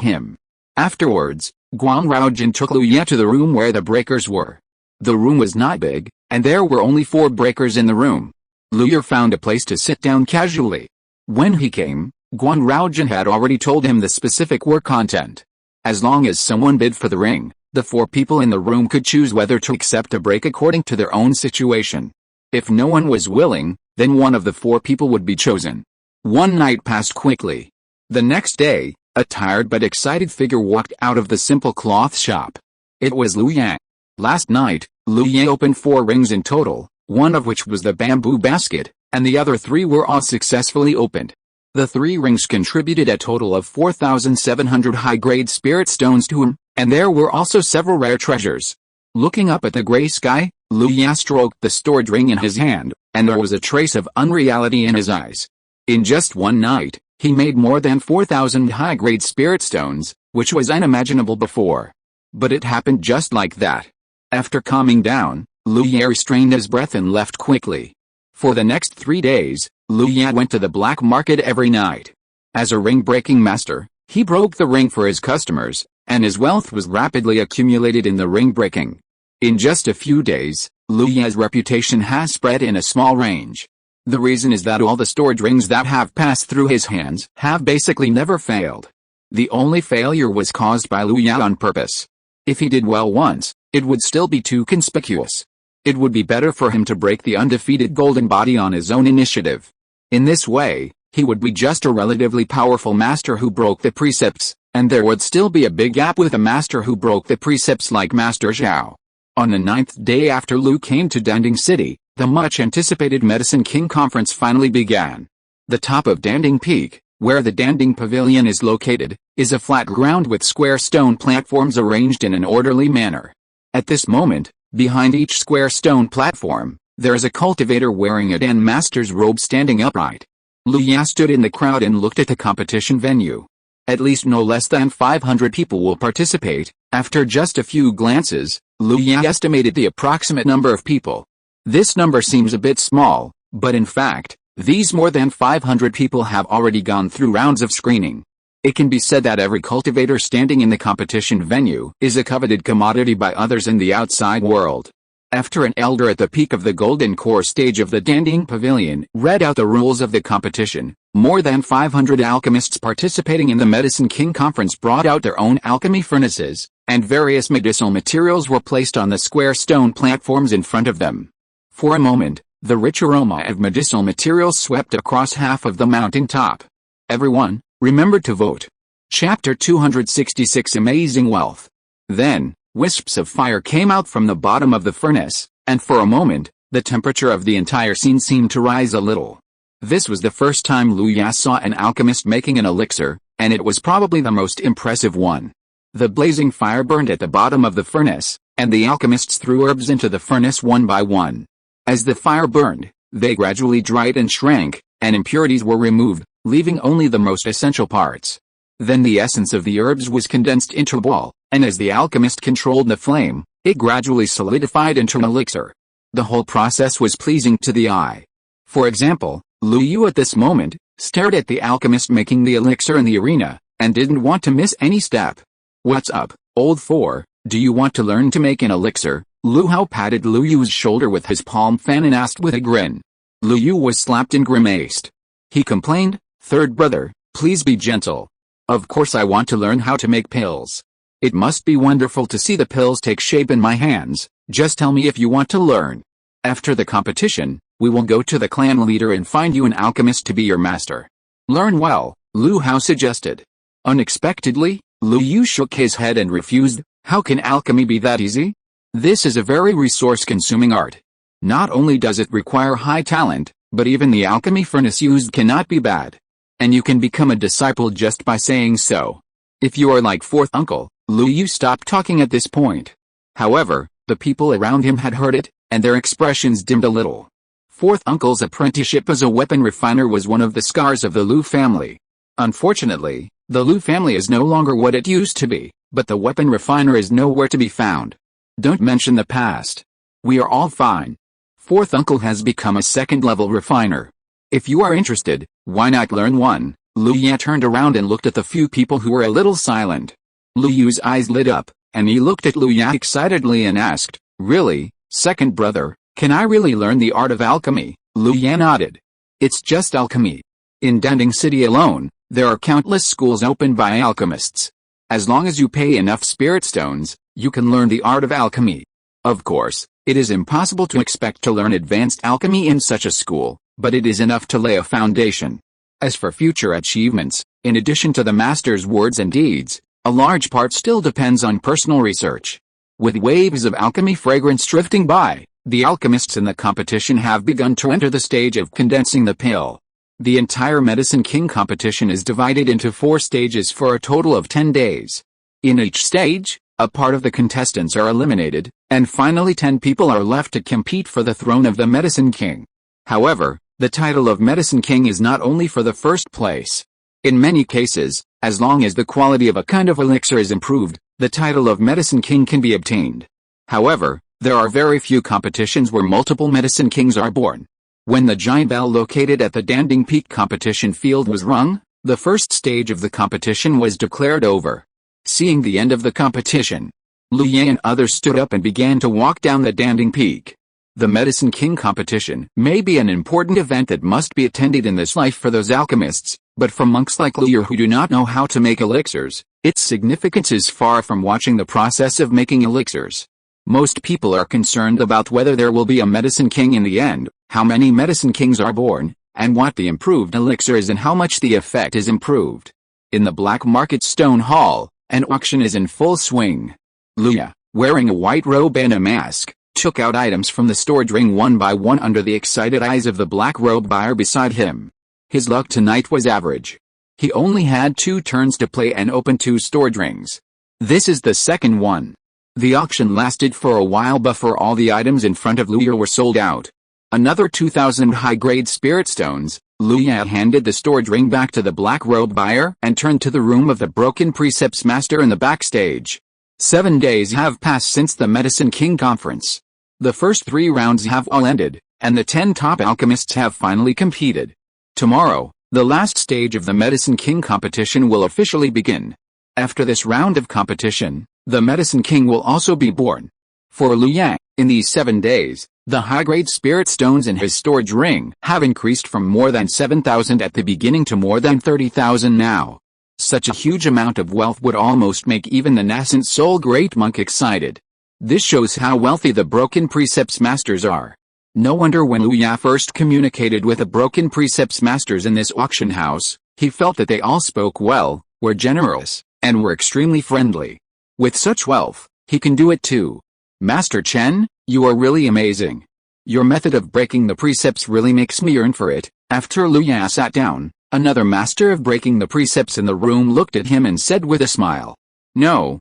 him. Afterwards, Guan Raojun took Lu Ye to the room where the breakers were. The room was not big, and there were only 4 breakers in the room. Lu Ye found a place to sit down casually. When he came, Guan Raojun had already told him the specific work content. As long as someone bid for the ring, the 4 people in the room could choose whether to accept a break according to their own situation. If no one was willing, then one of the 4 people would be chosen. One night passed quickly. The next day, a tired but excited figure walked out of the simple cloth shop. It was Lu Ye. Last night, Lu Ye opened 4 rings in total, one of which was the bamboo basket, and the other 3 were all successfully opened. The 3 rings contributed a total of 4,700 high-grade spirit stones to him, and there were also several rare treasures. Looking up at the gray sky, Lu Ye stroked the storage ring in his hand, and there was a trace of unreality in his eyes. In just one night, he made more than 4,000 high-grade spirit stones, which was unimaginable before. But it happened just like that. After calming down, Lu Ye restrained his breath and left quickly. For the next 3 days, Lu Ye went to the black market every night. As a ring-breaking master, he broke the ring for his customers, and his wealth was rapidly accumulated in the ring-breaking. In just a few days, Lu Ye's reputation has spread in a small range. The reason is that all the storage rings that have passed through his hands have basically never failed. The only failure was caused by Lu Ye on purpose. If he did well once, it would still be too conspicuous. It would be better for him to break the undefeated golden body on his own initiative. In this way, he would be just a relatively powerful master who broke the precepts, and there would still be a big gap with a master who broke the precepts like Master Zhao. On the 9th day after Lu came to Danding City, the much-anticipated Medicine King Conference finally began. The top of Danding Peak, where the Danding Pavilion is located, is a flat ground with square stone platforms arranged in an orderly manner. At this moment, behind each square stone platform, there is a cultivator wearing a Dan Master's robe standing upright. Lu Ye stood in the crowd and looked at the competition venue. At least no less than 500 people will participate. After just a few glances, Lu Ye estimated the approximate number of people. This number seems a bit small, but in fact, these more than 500 people have already gone through rounds of screening. It can be said that every cultivator standing in the competition venue is a coveted commodity by others in the outside world. After an elder at the peak of the golden core stage of the Danding Pavilion read out the rules of the competition, more than 500 alchemists participating in the Medicine King Conference brought out their own alchemy furnaces, and various medicinal materials were placed on the square stone platforms in front of them. For a moment, the rich aroma of medicinal materials swept across half of the mountain top. Everyone, remember to vote. Chapter 266 Amazing Wealth. Then, wisps of fire came out from the bottom of the furnace, and for a moment, the temperature of the entire scene seemed to rise a little. This was the first time Lu Ye saw an alchemist making an elixir, and it was probably the most impressive one. The blazing fire burned at the bottom of the furnace, and the alchemists threw herbs into the furnace one by one. As the fire burned, they gradually dried and shrank, and impurities were removed, leaving only the most essential parts. Then the essence of the herbs was condensed into a ball, and as the alchemist controlled the flame, it gradually solidified into an elixir. The whole process was pleasing to the eye. For example, Lu Yu at this moment stared at the alchemist making the elixir in the arena, and didn't want to miss any step. "What's up, old four? Do you want to learn to make an elixir?" Lu Hao patted Lu Yu's shoulder with his palm fan and asked with a grin. Lu Yu was slapped and grimaced. He complained, "Third brother, please be gentle. Of course I want to learn how to make pills. It must be wonderful to see the pills take shape in my hands. Just tell me if you want to learn. After the competition, we will go to the clan leader and find you an alchemist to be your master. Learn well," Lu Hao suggested. Unexpectedly, Lu Yu shook his head and refused. "How can alchemy be that easy? This is a very resource-consuming art. Not only does it require high talent, but even the alchemy furnace used cannot be bad. And you can become a disciple just by saying so. If you are like fourth uncle." Lu Yu stopped talking at this point. However, the people around him had heard it, and their expressions dimmed a little. Fourth uncle's apprenticeship as a weapon refiner was one of the scars of the Lu family. Unfortunately, the Lu family is no longer what it used to be, but the weapon refiner is nowhere to be found. Don't mention the past. We are all fine. Fourth uncle has become a second-level refiner. If you are interested, why not learn one?" Lu Ya turned around and looked at the few people who were a little silent. Lu Yu's eyes lit up, and he looked at Lu Ya excitedly and asked, "Really, second brother, can I really learn the art of alchemy?" Lu Ya nodded. "It's just alchemy. In Danding City alone, there are countless schools opened by alchemists. As long as you pay enough spirit stones, you can learn the art of alchemy. Of course, it is impossible to expect to learn advanced alchemy in such a school, but it is enough to lay a foundation. As for future achievements, in addition to the master's words and deeds, a large part still depends on personal research." With waves of alchemy fragrance drifting by, the alchemists in the competition have begun to enter the stage of condensing the pill. The entire Medicine King competition is divided into 4 stages for a total of 10 days. In each stage, a part of the contestants are eliminated, and finally 10 people are left to compete for the throne of the Medicine King. However, the title of Medicine King is not only for the first place. In many cases, as long as the quality of a kind of elixir is improved, the title of Medicine King can be obtained. However, there are very few competitions where multiple Medicine Kings are born. When the giant bell located at the Danding Peak competition field was rung, the first stage of the competition was declared over. Seeing the end of the competition, Lu Ye and others stood up and began to walk down the Danding Peak. The Medicine King competition may be an important event that must be attended in this life for those alchemists, but for monks like Lu Ye who do not know how to make elixirs, its significance is far from watching the process of making elixirs. Most people are concerned about whether there will be a Medicine King in the end, how many Medicine Kings are born, and what the improved elixir is and how much the effect is improved. In the Black Market Stone Hall, an auction is in full swing. Lu Ye, wearing a white robe and a mask, took out items from the stored ring one by one under the excited eyes of the black robe buyer beside him. His luck tonight was average. He only had 2 turns to play and open 2 stored rings. This is the second one. The auction lasted for a while before all the items in front of Lu Ye were sold out. Another 2,000 high-grade spirit stones. Lu Ye handed the stored ring back to the black robe buyer and turned to the room of the broken precepts master in the backstage. 7 days have passed since the Medicine King conference. The first 3 rounds have all ended, and the 10 top alchemists have finally competed. Tomorrow, the last stage of the Medicine King competition will officially begin. After this round of competition, the Medicine King will also be born. For Lu Ye, in these 7 days, the high-grade spirit stones in his storage ring have increased from more than 7,000 at the beginning to more than 30,000 now. Such a huge amount of wealth would almost make even the nascent soul great monk excited. This shows how wealthy the broken precepts masters are. No wonder when Lu Ye first communicated with the broken precepts masters in this auction house, he felt that they all spoke well, were generous, and were extremely friendly. With such wealth, he can do it too. Master Chen, you are really amazing. Your method of breaking the precepts really makes me yearn for it. After Lu Ye sat down, another master of breaking the precepts in the room looked at him and said with a smile. No,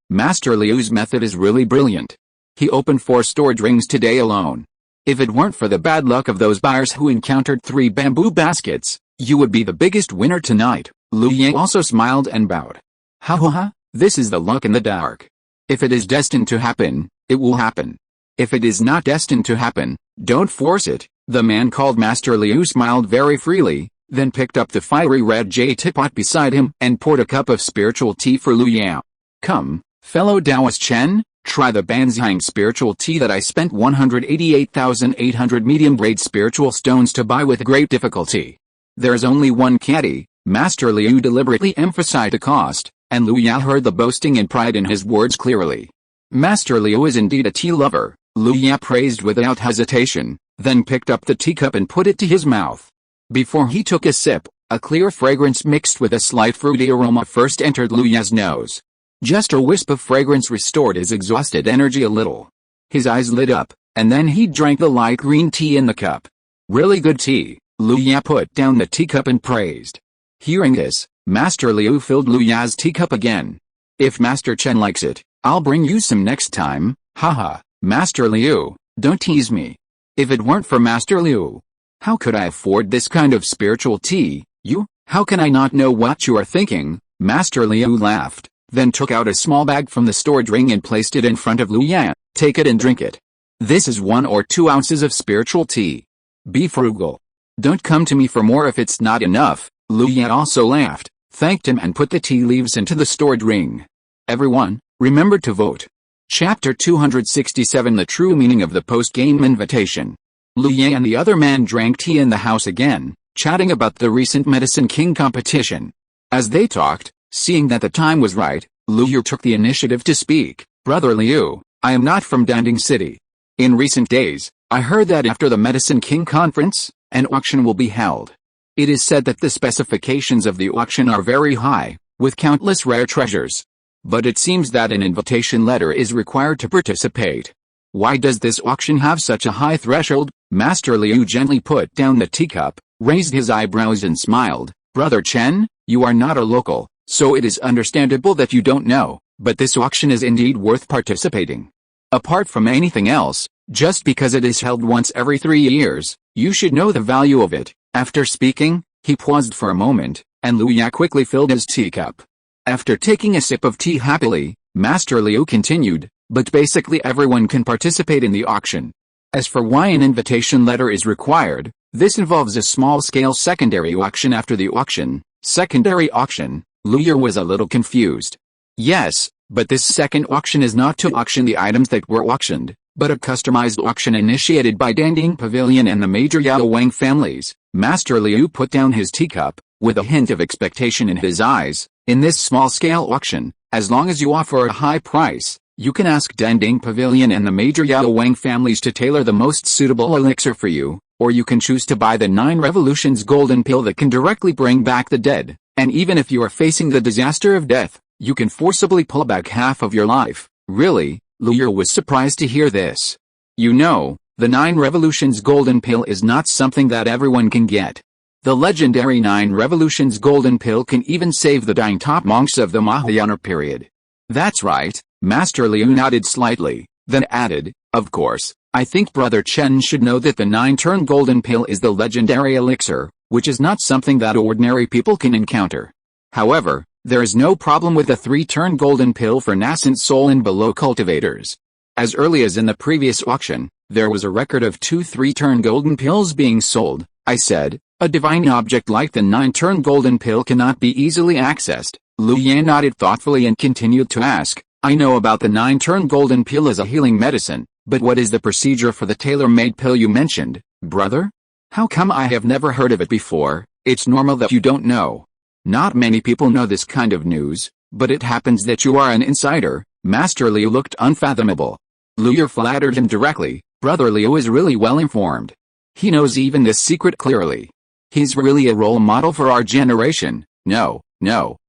Master Liu's method is really brilliant. He opened 4 stored rings today alone. If it weren't for the bad luck of those buyers who encountered 3 bamboo baskets, you would be the biggest winner tonight. Lu Yan also smiled and bowed. Ha ha ha, this is the luck in the dark. If it is destined to happen, it will happen. If it is not destined to happen, don't force it. The man called Master Liu smiled very freely, then picked up the fiery red jade teapot beside him and poured a cup of spiritual tea for Lu Yan. Come, fellow Taoist Chen, try the Banzhang spiritual tea that I spent 188,800 medium-grade spiritual stones to buy with great difficulty. There's only one caddy. Master Liu deliberately emphasized the cost, and Lu Yan heard the boasting and pride in his words clearly. Master Liu is indeed a tea lover, Lu Yan praised without hesitation, then picked up the teacup and put it to his mouth. Before he took a sip, a clear fragrance mixed with a slight fruity aroma first entered Lu Yan's nose. Just a wisp of fragrance restored his exhausted energy a little. His eyes lit up, and then he drank the light green tea in the cup. Really good tea, Lu Yan put down the teacup and praised. Hearing this, Master Liu filled Lu Yan's teacup again. If Master Chen likes it, I'll bring you some next time. Haha, Master Liu, don't tease me. If it weren't for Master Liu, how could I afford this kind of spiritual tea? How can I not know what you are thinking? Master Liu laughed, then took out a small bag from the storage ring and placed it in front of Lu Yan. Take it and drink it. This is 1 or 2 ounces of spiritual tea. Be frugal. Don't come to me for more if it's not enough. Lu Yan also laughed, thanked him and put the tea leaves into the storage ring. Everyone, remember to vote. Chapter 267 The True Meaning of the Post-Game Invitation. Lu Yan and the other man drank tea in the house again, chatting about the recent Medicine King competition. As they talked, seeing that the time was right, Lu Yu took the initiative to speak. Brother Liu, I am not from Danding City. In recent days, I heard that after the Medicine King conference, an auction will be held. It is said that the specifications of the auction are very high, with countless rare treasures. But it seems that an invitation letter is required to participate. Why does this auction have such a high threshold? Master Liu gently put down the teacup, raised his eyebrows and smiled. Brother Chen, you are not a local, so it is understandable that you don't know, but this auction is indeed worth participating. Apart from anything else, just because it is held once every 3 years, you should know the value of it. After speaking, he paused for a moment, and Lu Yan quickly filled his teacup. After taking a sip of tea happily, Master Liu continued, but basically everyone can participate in the auction. As for why an invitation letter is required, this involves a small-scale secondary auction after the auction. Secondary auction? Lu Yan was a little confused. Yes, but this second auction is not to auction the items that were auctioned, but a customized auction initiated by Danding Pavilion and the major Yao Wang families. Master Liu put down his teacup, with a hint of expectation in his eyes. In this small-scale auction, as long as you offer a high price, you can ask Danding Pavilion and the major Yao Wang families to tailor the most suitable elixir for you, or you can choose to buy the 9 Revolutions golden pill that can directly bring back the dead, and even if you are facing the disaster of death, you can forcibly pull back half of your life. Really? Lu Yan was surprised to hear this. You know, the 9 Revolutions golden pill is not something that everyone can get. The legendary 9 Revolutions golden pill can even save the dying top monks of the Mahayana period. That's right, Master Liu nodded slightly, then added, of course, I think Brother Chen should know that the 9-turn golden pill is the legendary elixir, which is not something that ordinary people can encounter. However, there is no problem with the 3-turn golden pill for nascent soul and below cultivators. As early as in the previous auction, there was a record of 2 3-turn golden pills being sold. I said, a divine object like the 9-turn golden pill cannot be easily accessed. Lu Yan nodded thoughtfully and continued to ask, I know about the 9-turn golden pill as a healing medicine, but what is the procedure for the tailor-made pill you mentioned, brother? How come I have never heard of it before? It's normal that you don't know. Not many people know this kind of news, but it happens that you are an insider. Master Liu looked unfathomable. Lu Yan flattered him directly. Brother Liu is really well informed. He knows even this secret clearly. He's really a role model for our generation. No.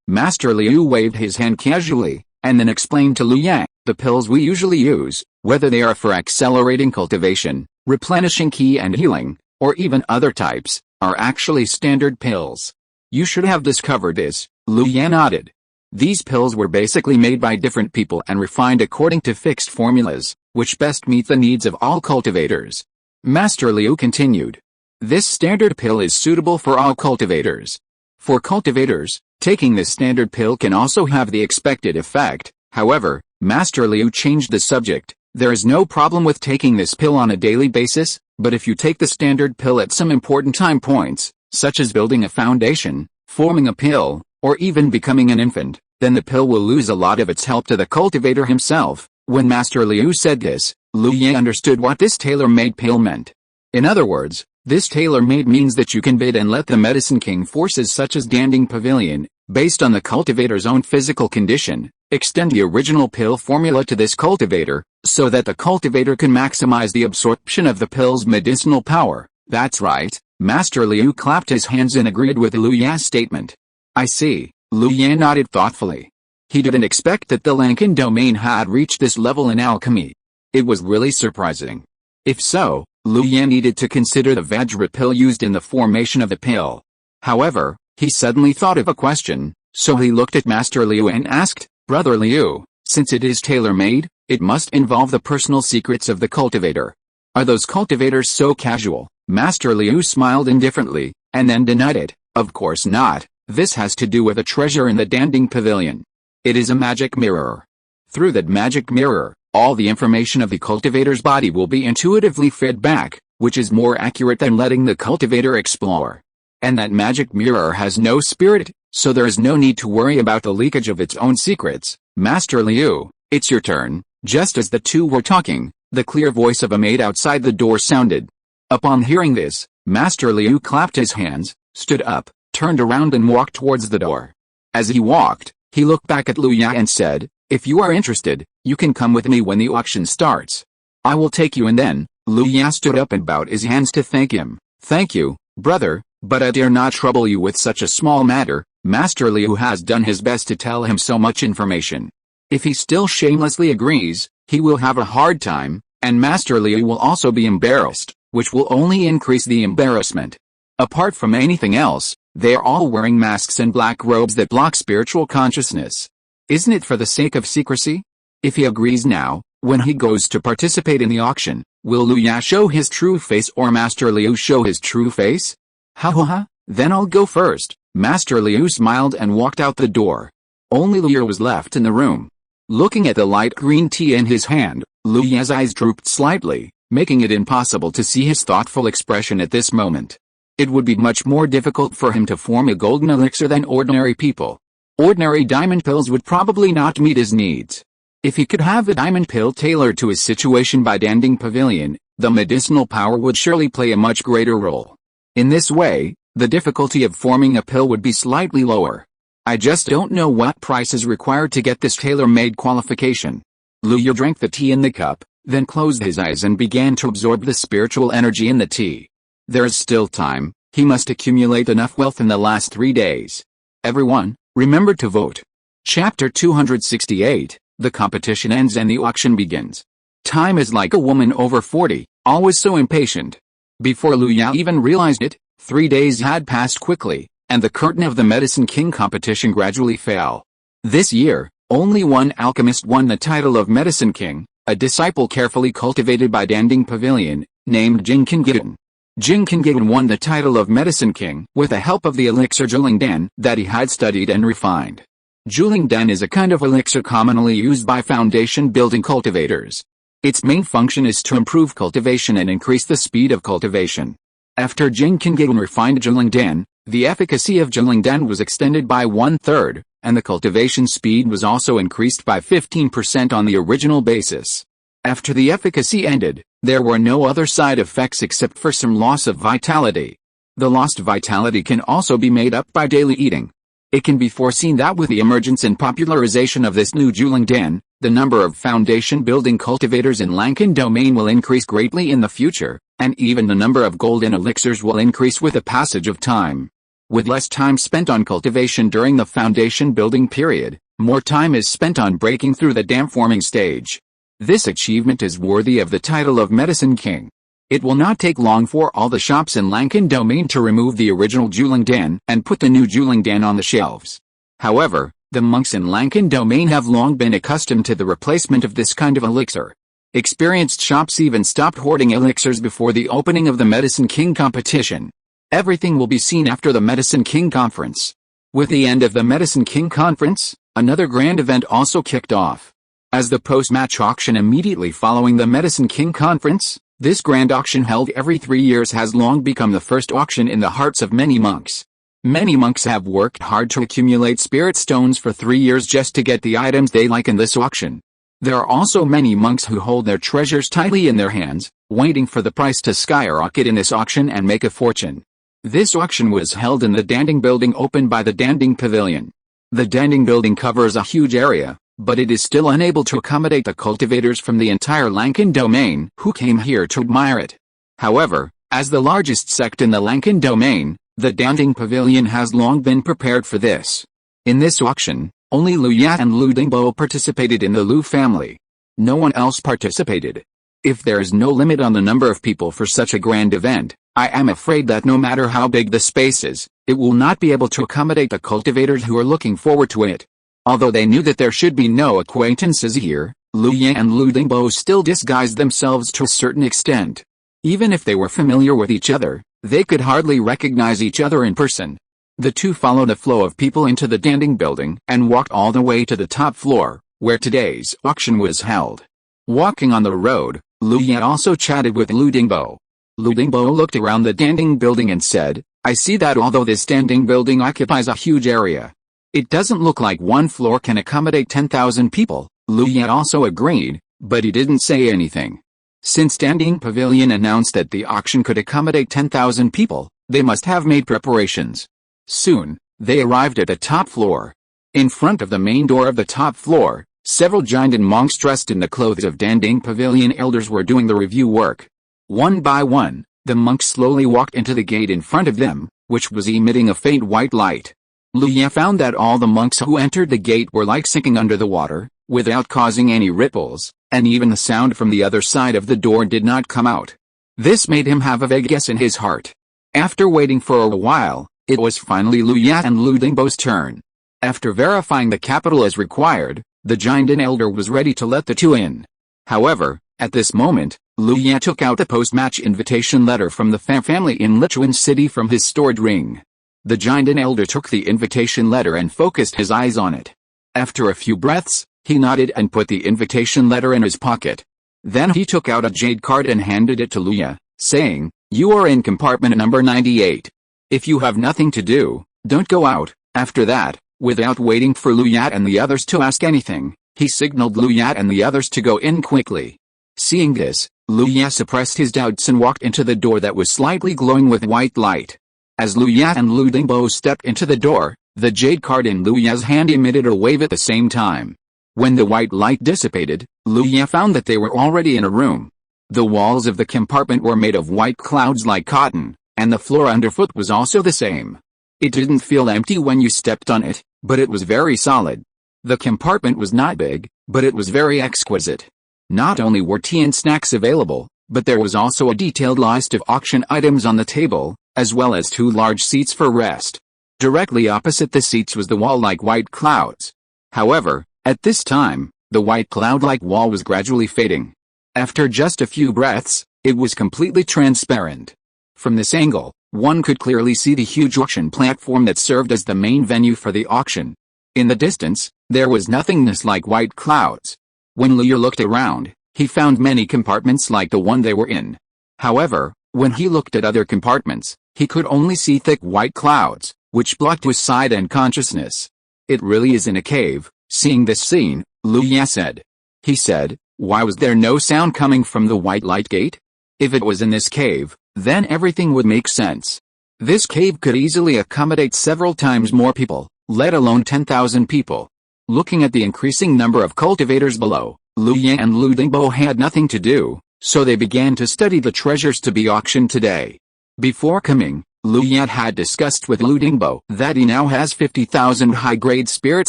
Master Liu waved his hand casually, and then explained to Lu Yan, the pills we usually use, whether they are for accelerating cultivation, replenishing ki and healing, or even other types, are actually standard pills. You should have discovered this. Lu Yan nodded. These pills were basically made by different people and refined according to fixed formulas, which best meet the needs of all cultivators. Master Liu continued. This standard pill is suitable for all cultivators. For cultivators, taking this standard pill can also have the expected effect. However, Master Liu changed the subject. There is no problem with taking this pill on a daily basis, but if you take the standard pill at some important time points, such as building a foundation, forming a pill, or even becoming an infant, then the pill will lose a lot of its help to the cultivator himself. When Master Liu said this, Liu Ye understood what this tailor-made pill meant. In other words, this tailor-made means that you can bid and let the Medicine King forces such as Danding Pavilion, based on the cultivator's own physical condition, extend the original pill formula to this cultivator, so that the cultivator can maximize the absorption of the pill's medicinal power. That's right. Master Liu clapped his hands and agreed with Liu Ye's statement. I see. Liu Ye nodded thoughtfully. He didn't expect that the Lankan domain had reached this level in alchemy. It was really surprising. If so, Liu Ye needed to consider the Vajra pill used in the formation of the pill. However, he suddenly thought of a question, so he looked at Master Liu and asked, Brother Liu, since it is tailor-made, it must involve the personal secrets of the cultivator. Are those cultivators so casual? Master Liu smiled indifferently, and then denied it. Of course not. This has to do with a treasure in the Danding Pavilion. It is a magic mirror. Through that magic mirror, all the information of the cultivator's body will be intuitively fed back, which is more accurate than letting the cultivator explore. And that magic mirror has no spirit, so there is no need to worry about the leakage of its own secrets. Master Liu, it's your turn. Just as the two were talking, the clear voice of a maid outside the door sounded. Upon hearing this, Master Liu clapped his hands, stood up, turned around and walked towards the door. As he walked, he looked back at Liu Ya and said, If you are interested, you can come with me when the auction starts. I will take you. And then, Liu Ya stood up and bowed his hands to thank him. Thank you, brother, but I dare not trouble you with such a small matter. Master Liu has done his best to tell him so much information. If he still shamelessly agrees, he will have a hard time, and Master Liu will also be embarrassed, which will only increase the embarrassment. Apart from anything else, they are all wearing masks and black robes that block spiritual consciousness. Isn't it for the sake of secrecy? If he agrees now, when he goes to participate in the auction, will Liu Ya show his true face or Master Liu show his true face? Ha ha ha, then I'll go first. Master Liu smiled and walked out the door. Only Liu was left in the room. Looking at the light green tea in his hand, Liu Ya's eyes drooped slightly, making it impossible to see his thoughtful expression at this moment. It would be much more difficult for him to form a golden elixir than ordinary people. Ordinary diamond pills would probably not meet his needs. If he could have a diamond pill tailored to his situation by Danding Pavilion, the medicinal power would surely play a much greater role. In this way, the difficulty of forming a pill would be slightly lower. I just don't know what price is required to get this tailor-made qualification. Liu Ye drank the tea in the cup, then closed his eyes and began to absorb the spiritual energy in the tea. There is still time. He must accumulate enough wealth in the last 3 days. Everyone, remember to vote. Chapter 268, the competition ends and the auction begins. Time is like a woman over 40, always so impatient. Before Liu Ya even realized it, 3 days had passed quickly, and the curtain of the Medicine King competition gradually fell. This year, only one alchemist won the title of Medicine King, a disciple carefully cultivated by Danding Pavilion, named Jing Kingitan. Jing Kingitan won the title of Medicine King with the help of the elixir Julingdan that he had studied and refined. Julingdan is a kind of elixir commonly used by foundation building cultivators. Its main function is to improve cultivation and increase the speed of cultivation. After Jing Kingitan refined Julingdan, the efficacy of Julingdan was extended by 1/3, and the cultivation speed was also increased by 15% on the original basis. After the efficacy ended, there were no other side effects except for some loss of vitality. The lost vitality can also be made up by daily eating. It can be foreseen that with the emergence and popularization of this new Julingdan, the number of foundation building cultivators in Lankan domain will increase greatly in the future, and even the number of golden elixirs will increase with the passage of time. With less time spent on cultivation during the foundation building period, more time is spent on breaking through the dam forming stage. This achievement is worthy of the title of Medicine King. It will not take long for all the shops in Lankan domain to remove the original Julingdan and put the new Julingdan on the shelves. However, the monks in Lankan domain have long been accustomed to the replacement of this kind of elixir. Experienced shops even stopped hoarding elixirs before the opening of the Medicine King competition. Everything will be seen after the Medicine King conference. With the end of the Medicine King conference, another grand event also kicked off. As the post-match auction immediately following the Medicine King conference, this grand auction held every 3 years has long become the first auction in the hearts of many monks. Many monks have worked hard to accumulate spirit stones for 3 years just to get the items they like in this auction. There are also many monks who hold their treasures tightly in their hands, waiting for the price to skyrocket in this auction and make a fortune. This auction was held in the Danding building opened by the Danding Pavilion. The Danding building covers a huge area, but it is still unable to accommodate the cultivators from the entire Lankan domain who came here to admire it. However, as the largest sect in the Lankan domain, the Danding Pavilion has long been prepared for this. In this auction, only Lu Yat and Lu Dingbo participated in the Lu family. No one else participated. If there is no limit on the number of people for such a grand event, I am afraid that no matter how big the space is, it will not be able to accommodate the cultivators who are looking forward to it. Although they knew that there should be no acquaintances here, Lu Ye and Lu Dingbo still disguised themselves to a certain extent. Even if they were familiar with each other, they could hardly recognize each other in person. The two followed a flow of people into the Danding building and walked all the way to the top floor, where today's auction was held. Walking on the road, Lu Ye also chatted with Lu Dingbo. Lu Dingbo looked around the Danding building and said, "I see that although this Danding building occupies a huge area, it doesn't look like one floor can accommodate 10,000 people." Lu Ye also agreed, but he didn't say anything. Since Danding Pavilion announced that the auction could accommodate 10,000 people, they must have made preparations. Soon, they arrived at the top floor. In front of the main door of the top floor, several giant monks dressed in the clothes of Danding Pavilion elders were doing the review work. One by one, the monks slowly walked into the gate in front of them, which was emitting a faint white light. Lu Ye found that all the monks who entered the gate were like sinking under the water, without causing any ripples, and even the sound from the other side of the door did not come out. This made him have a vague guess in his heart. After waiting for a while, it was finally Lu Yat and Lu Dingbo's turn. After verifying the capital as required, the giant elder was ready to let the two in. However, at this moment, Lu Yat took out the post-match invitation letter from the family in Lichuan City from his stored ring. The giant elder took the invitation letter and focused his eyes on it. After a few breaths, he nodded and put the invitation letter in his pocket. Then he took out a jade card and handed it to Lu Ye, saying, "You are in compartment number 98. If you have nothing to do, don't go out." After that, without waiting for Lu Yat and the others to ask anything, he signaled Lu Yat and the others to go in quickly. Seeing this, Lu Ye suppressed his doubts and walked into the door that was slightly glowing with white light. As Lu Yat and Lu Dingbo stepped into the door, the jade card in Lu Ye's hand emitted a wave at the same time. When the white light dissipated, Lu Ye found that they were already in a room. The walls of the compartment were made of white clouds like cotton, and the floor underfoot was also the same. It didn't feel empty when you stepped on it, but it was very solid. The compartment was not big, but it was very exquisite. Not only were tea and snacks available, but there was also a detailed list of auction items on the table, as well as 2 large seats for rest. Directly opposite the seats was the wall like white clouds. However, at this time, the white cloud-like wall was gradually fading. After just a few breaths, it was completely transparent. From this angle, one could clearly see the huge auction platform that served as the main venue for the auction. In the distance, there was nothingness like white clouds. When Lu Ye looked around, he found many compartments like the one they were in. However, when he looked at other compartments, he could only see thick white clouds, which blocked his sight and consciousness. "It really is in a cave." Seeing this scene, Lu Ye said. He said, "Why was there no sound coming from the white light gate? If it was in this cave, then everything would make sense. This cave could easily accommodate several times more people, let alone 10,000 people." Looking at the increasing number of cultivators below, Lu Ye and Lu Dingbo had nothing to do, so they began to study the treasures to be auctioned today. Before coming, Lu Ye had discussed with Lu Dingbo that he now has 50,000 high-grade spirit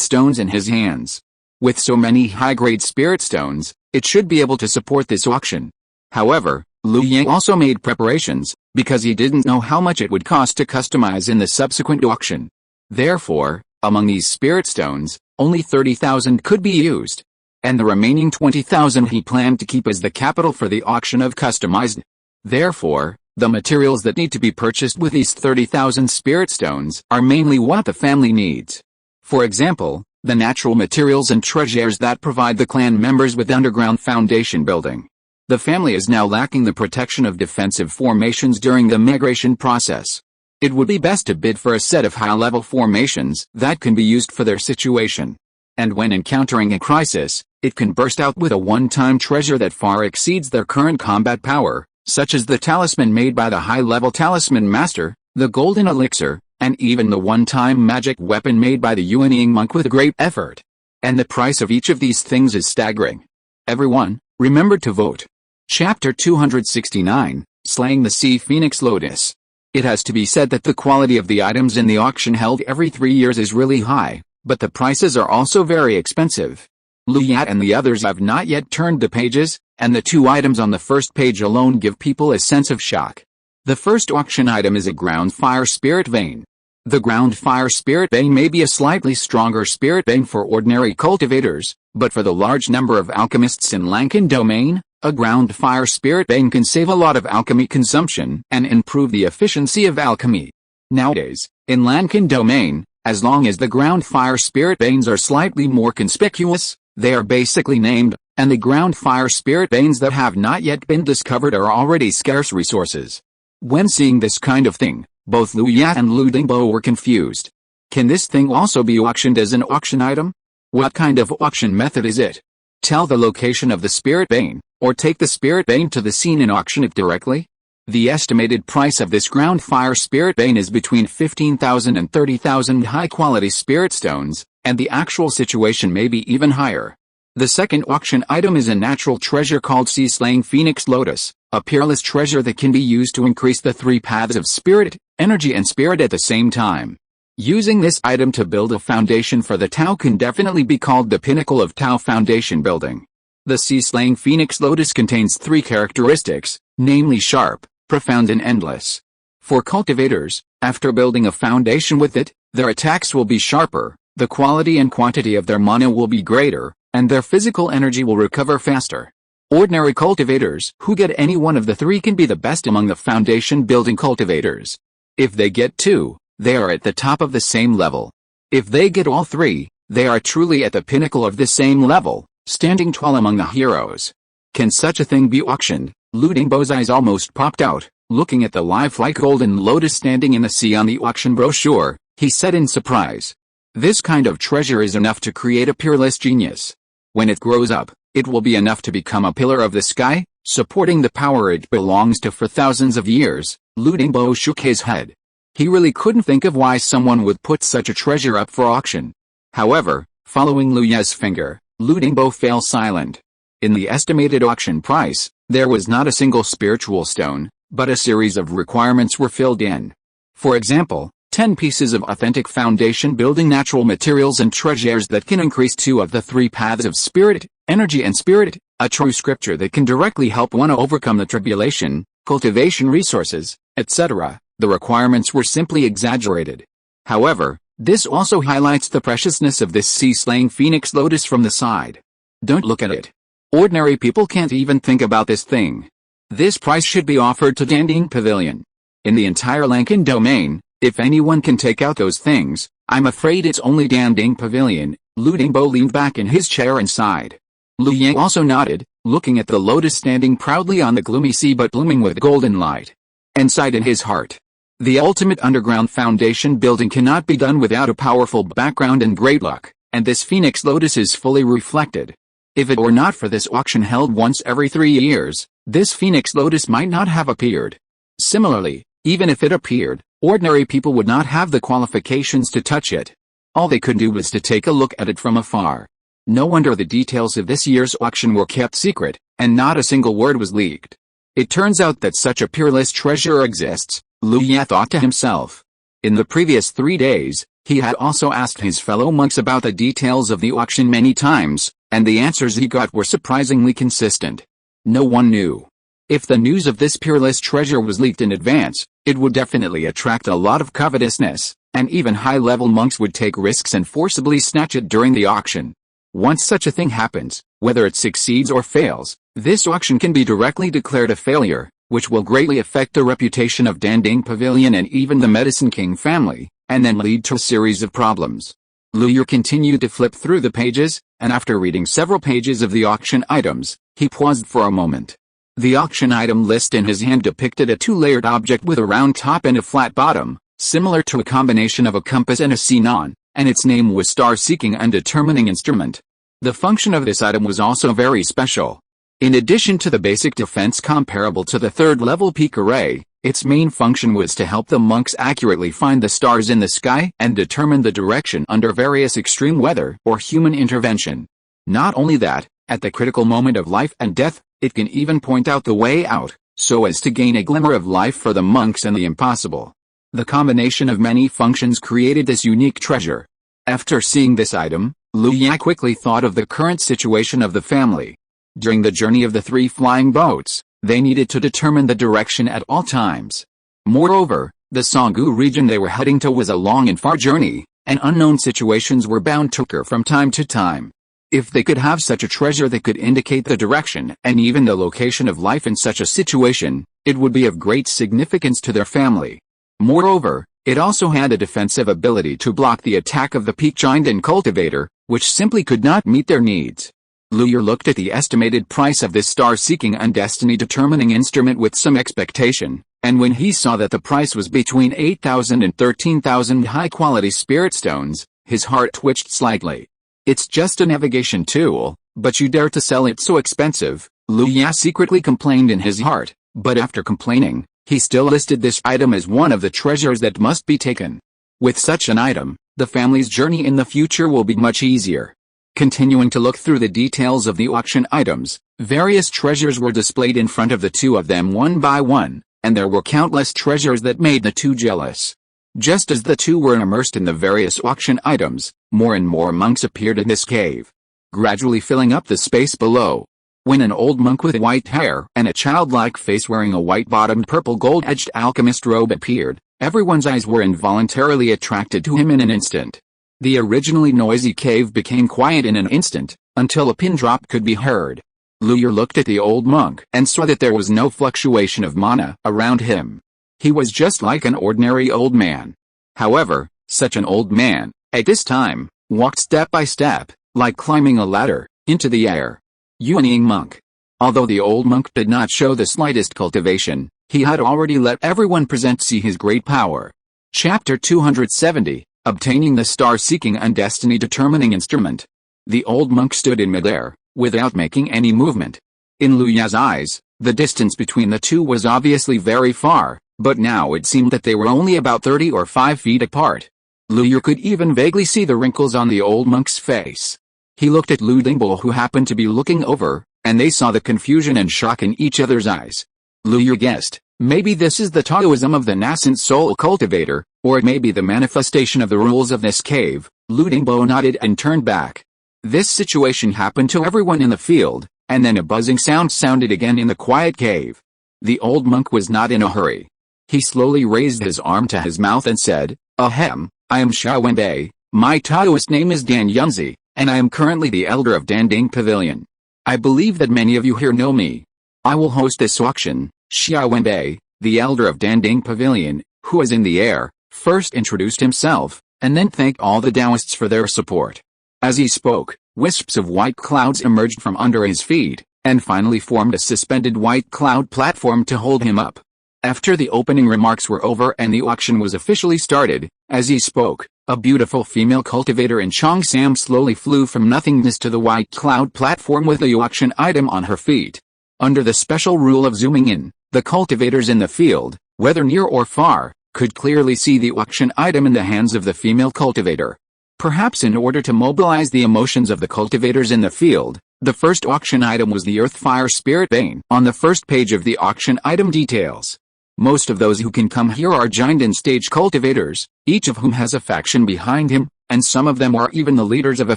stones in his hands. With so many high-grade spirit stones, it should be able to support this auction. However, Lu Ye also made preparations, because he didn't know how much it would cost to customize in the subsequent auction. Therefore, among these spirit stones, only 30,000 could be used. and the remaining 20,000 he planned to keep as the capital for the auction of customized. Therefore, the materials that need to be purchased with these 30,000 spirit stones are mainly what the family needs. For example, the natural materials and treasures that provide the clan members with underground foundation building. The family is now lacking the protection of defensive formations during the migration process. It would be best to bid for a set of high-level formations that can be used for their situation. And when encountering a crisis, it can burst out with a one-time treasure that far exceeds their current combat power, such as the talisman made by the high-level talisman master, the golden elixir, and even the one-time magic weapon made by the unyielding monk with great effort. And the price of each of these things is staggering. Everyone, remember to vote. Chapter 269, Slaying the Sea Phoenix Lotus. It has to be said that the quality of the items in the auction held every 3 years is really high, but the prices are also very expensive. Luyat and the others have not yet turned the pages, and the 2 items on the first page alone give people a sense of shock. The first auction item is a ground fire spirit vein. The ground fire spirit vein may be a slightly stronger spirit vein for ordinary cultivators, but for the large number of alchemists in Lankan domain, a ground fire spirit vein can save a lot of alchemy consumption and improve the efficiency of alchemy. Nowadays, in Lankan domain, as long as the ground fire spirit veins are slightly more conspicuous, they are basically named, and the ground fire spirit veins that have not yet been discovered are already scarce resources. When seeing this kind of thing, both Luyat and Lu Dingbo were confused. Can this thing also be auctioned as an auction item? What kind of auction method is it? Tell the location of the spirit vein, or take the spirit vein to the scene and auction it directly? The estimated price of this ground fire spirit vein is between 15,000 and 30,000 high-quality spirit stones, and the actual situation may be even higher. The second auction item is a natural treasure called Sea-Slaying Phoenix Lotus, a peerless treasure that can be used to increase the 3 paths of spirit, energy and spirit at the same time. Using this item to build a foundation for the Tao can definitely be called the pinnacle of Tao foundation building. The Sea-Slaying Phoenix Lotus contains 3 characteristics, namely sharp, profound and endless. For cultivators, after building a foundation with it, their attacks will be sharper, the quality and quantity of their mana will be greater, and their physical energy will recover faster. Ordinary cultivators who get any one of the 3 can be the best among the foundation building cultivators. If they get 2, they are at the top of the same level. If they get all 3, they are truly at the pinnacle of the same level, standing tall among the heroes. Can such a thing be auctioned? Lu Dingbo's eyes almost popped out, looking at the lifelike golden lotus standing in the sea on the auction brochure. He said in surprise. This kind of treasure is enough to create a peerless genius. When it grows up, it will be enough to become a pillar of the sky, supporting the power it belongs to for thousands of years. Lu Dingbo shook his head. He really couldn't think of why someone would put such a treasure up for auction. However, following Lu Ye's finger, Lu Dingbo fell silent. In the estimated auction price, there was not a single spiritual stone, but a series of requirements were filled in. For example, 10 pieces of authentic foundation building natural materials and treasures that can increase 2 of the 3 paths of spirit, energy and spirit, a true scripture that can directly help one overcome the tribulation, cultivation resources, etc. The requirements were simply exaggerated. However, this also highlights the preciousness of this sea-slaying phoenix lotus from the side. Don't look at it. Ordinary people can't even think about this thing. This price should be offered to Danding Pavilion. In the entire Lankan domain, if anyone can take out those things, I'm afraid it's only Danding Pavilion. Lu Dingbo leaned back in his chair and sighed. Lu Yang also nodded, looking at the lotus standing proudly on the gloomy sea but blooming with golden light. And sighed in his heart. The ultimate underground foundation building cannot be done without a powerful background and great luck, and this phoenix lotus is fully reflected. If it were not for this auction held once every 3 years, this phoenix lotus might not have appeared. Similarly, even if it appeared, ordinary people would not have the qualifications to touch it. All they could do was to take a look at it from afar. No wonder the details of this year's auction were kept secret, and not a single word was leaked. It turns out that such a peerless treasure exists, Lu Ye thought to himself. In the previous 3 days, he had also asked his fellow monks about the details of the auction many times, and the answers he got were surprisingly consistent. No one knew. If the news of this peerless treasure was leaked in advance, it would definitely attract a lot of covetousness, and even high-level monks would take risks and forcibly snatch it during the auction. Once such a thing happens, whether it succeeds or fails, this auction can be directly declared a failure, which will greatly affect the reputation of Danding Pavilion and even the Medicine King family, and then lead to a series of problems. Lawyer continued to flip through the pages, and after reading several pages of the auction items, he paused for a moment. The auction item list in his hand depicted a two-layered object with a round top and a flat bottom, similar to a combination of a compass and a xenon, and its name was Star-Seeking Undetermining Instrument. The function of this item was also very special. In addition to the basic defense comparable to the third-level peak array, its main function was to help the monks accurately find the stars in the sky and determine the direction under various extreme weather or human intervention. Not only that, at the critical moment of life and death, it can even point out the way out, so as to gain a glimmer of life for the monks and the impossible. The combination of many functions created this unique treasure. After seeing this item, Liu Ya quickly thought of the current situation of the family. During the journey of the 3 flying boats, they needed to determine the direction at all times. Moreover, the Sanggu region they were heading to was a long and far journey, and unknown situations were bound to occur from time to time. If they could have such a treasure that could indicate the direction and even the location of life in such a situation, it would be of great significance to their family. Moreover, it also had a defensive ability to block the attack of the peak giant and cultivator, which simply could not meet their needs. Lawyer looked at the estimated price of this star-seeking and destiny-determining instrument with some expectation, and when he saw that the price was between 8,000 and 13,000 high-quality spirit stones, his heart twitched slightly. It's just a navigation tool, but you dare to sell it so expensive, Liu Ya secretly complained in his heart, but after complaining, he still listed this item as one of the treasures that must be taken. With such an item, the family's journey in the future will be much easier. Continuing to look through the details of the auction items, various treasures were displayed in front of the two of them one by one, and there were countless treasures that made the two jealous. Just as the two were immersed in the various auction items, more and more monks appeared in this cave, gradually filling up the space below. When an old monk with white hair and a childlike face wearing a white-bottomed purple gold-edged alchemist robe appeared, everyone's eyes were involuntarily attracted to him in an instant. The originally noisy cave became quiet in an instant, until a pin drop could be heard. Lawyer looked at the old monk and saw that there was no fluctuation of mana around him. He was just like an ordinary old man. However, such an old man, at this time, walked step by step, like climbing a ladder, into the air. Unyielding monk. Although the old monk did not show the slightest cultivation, he had already let everyone present see his great power. Chapter 270. Obtaining the star-seeking and destiny-determining instrument. The old monk stood in midair, without making any movement. In Liu Ya's eyes, the distance between the two was obviously very far, but now it seemed that they were only about 30 or 5 feet apart. Liu could even vaguely see the wrinkles on the old monk's face. He looked at Lu Dingbo, who happened to be looking over, and they saw the confusion and shock in each other's eyes. Liu guessed, maybe this is the Taoism of the nascent soul cultivator, or it may be the manifestation of the rules of this cave. Lu Dingbo nodded and turned back. This situation happened to everyone in the field, and then a buzzing sound sounded again in the quiet cave. The old monk was not in a hurry. He slowly raised his arm to his mouth and said, Ahem, I am Xia Wenbei, my Taoist name is Dan Yunzi, and I am currently the elder of Danding Pavilion. I believe that many of you here know me. I will host this auction. Xia Wenbei, the elder of Danding Pavilion, who was in the air, first introduced himself, and then thanked all the Taoists for their support. As he spoke, wisps of white clouds emerged from under his feet, and finally formed a suspended white cloud platform to hold him up. After the opening remarks were over and the auction was officially started, as he spoke, a beautiful female cultivator in Cheongsam slowly flew from nothingness to the white cloud platform with the auction item on her feet. Under the special rule of zooming in, the cultivators in the field, whether near or far, could clearly see the auction item in the hands of the female cultivator. Perhaps in order to mobilize the emotions of the cultivators in the field, the first auction item was the Earth Fire Spirit Vein on the first page of the auction item details. Most of those who can come here are giant and stage cultivators, each of whom has a faction behind him, and some of them are even the leaders of a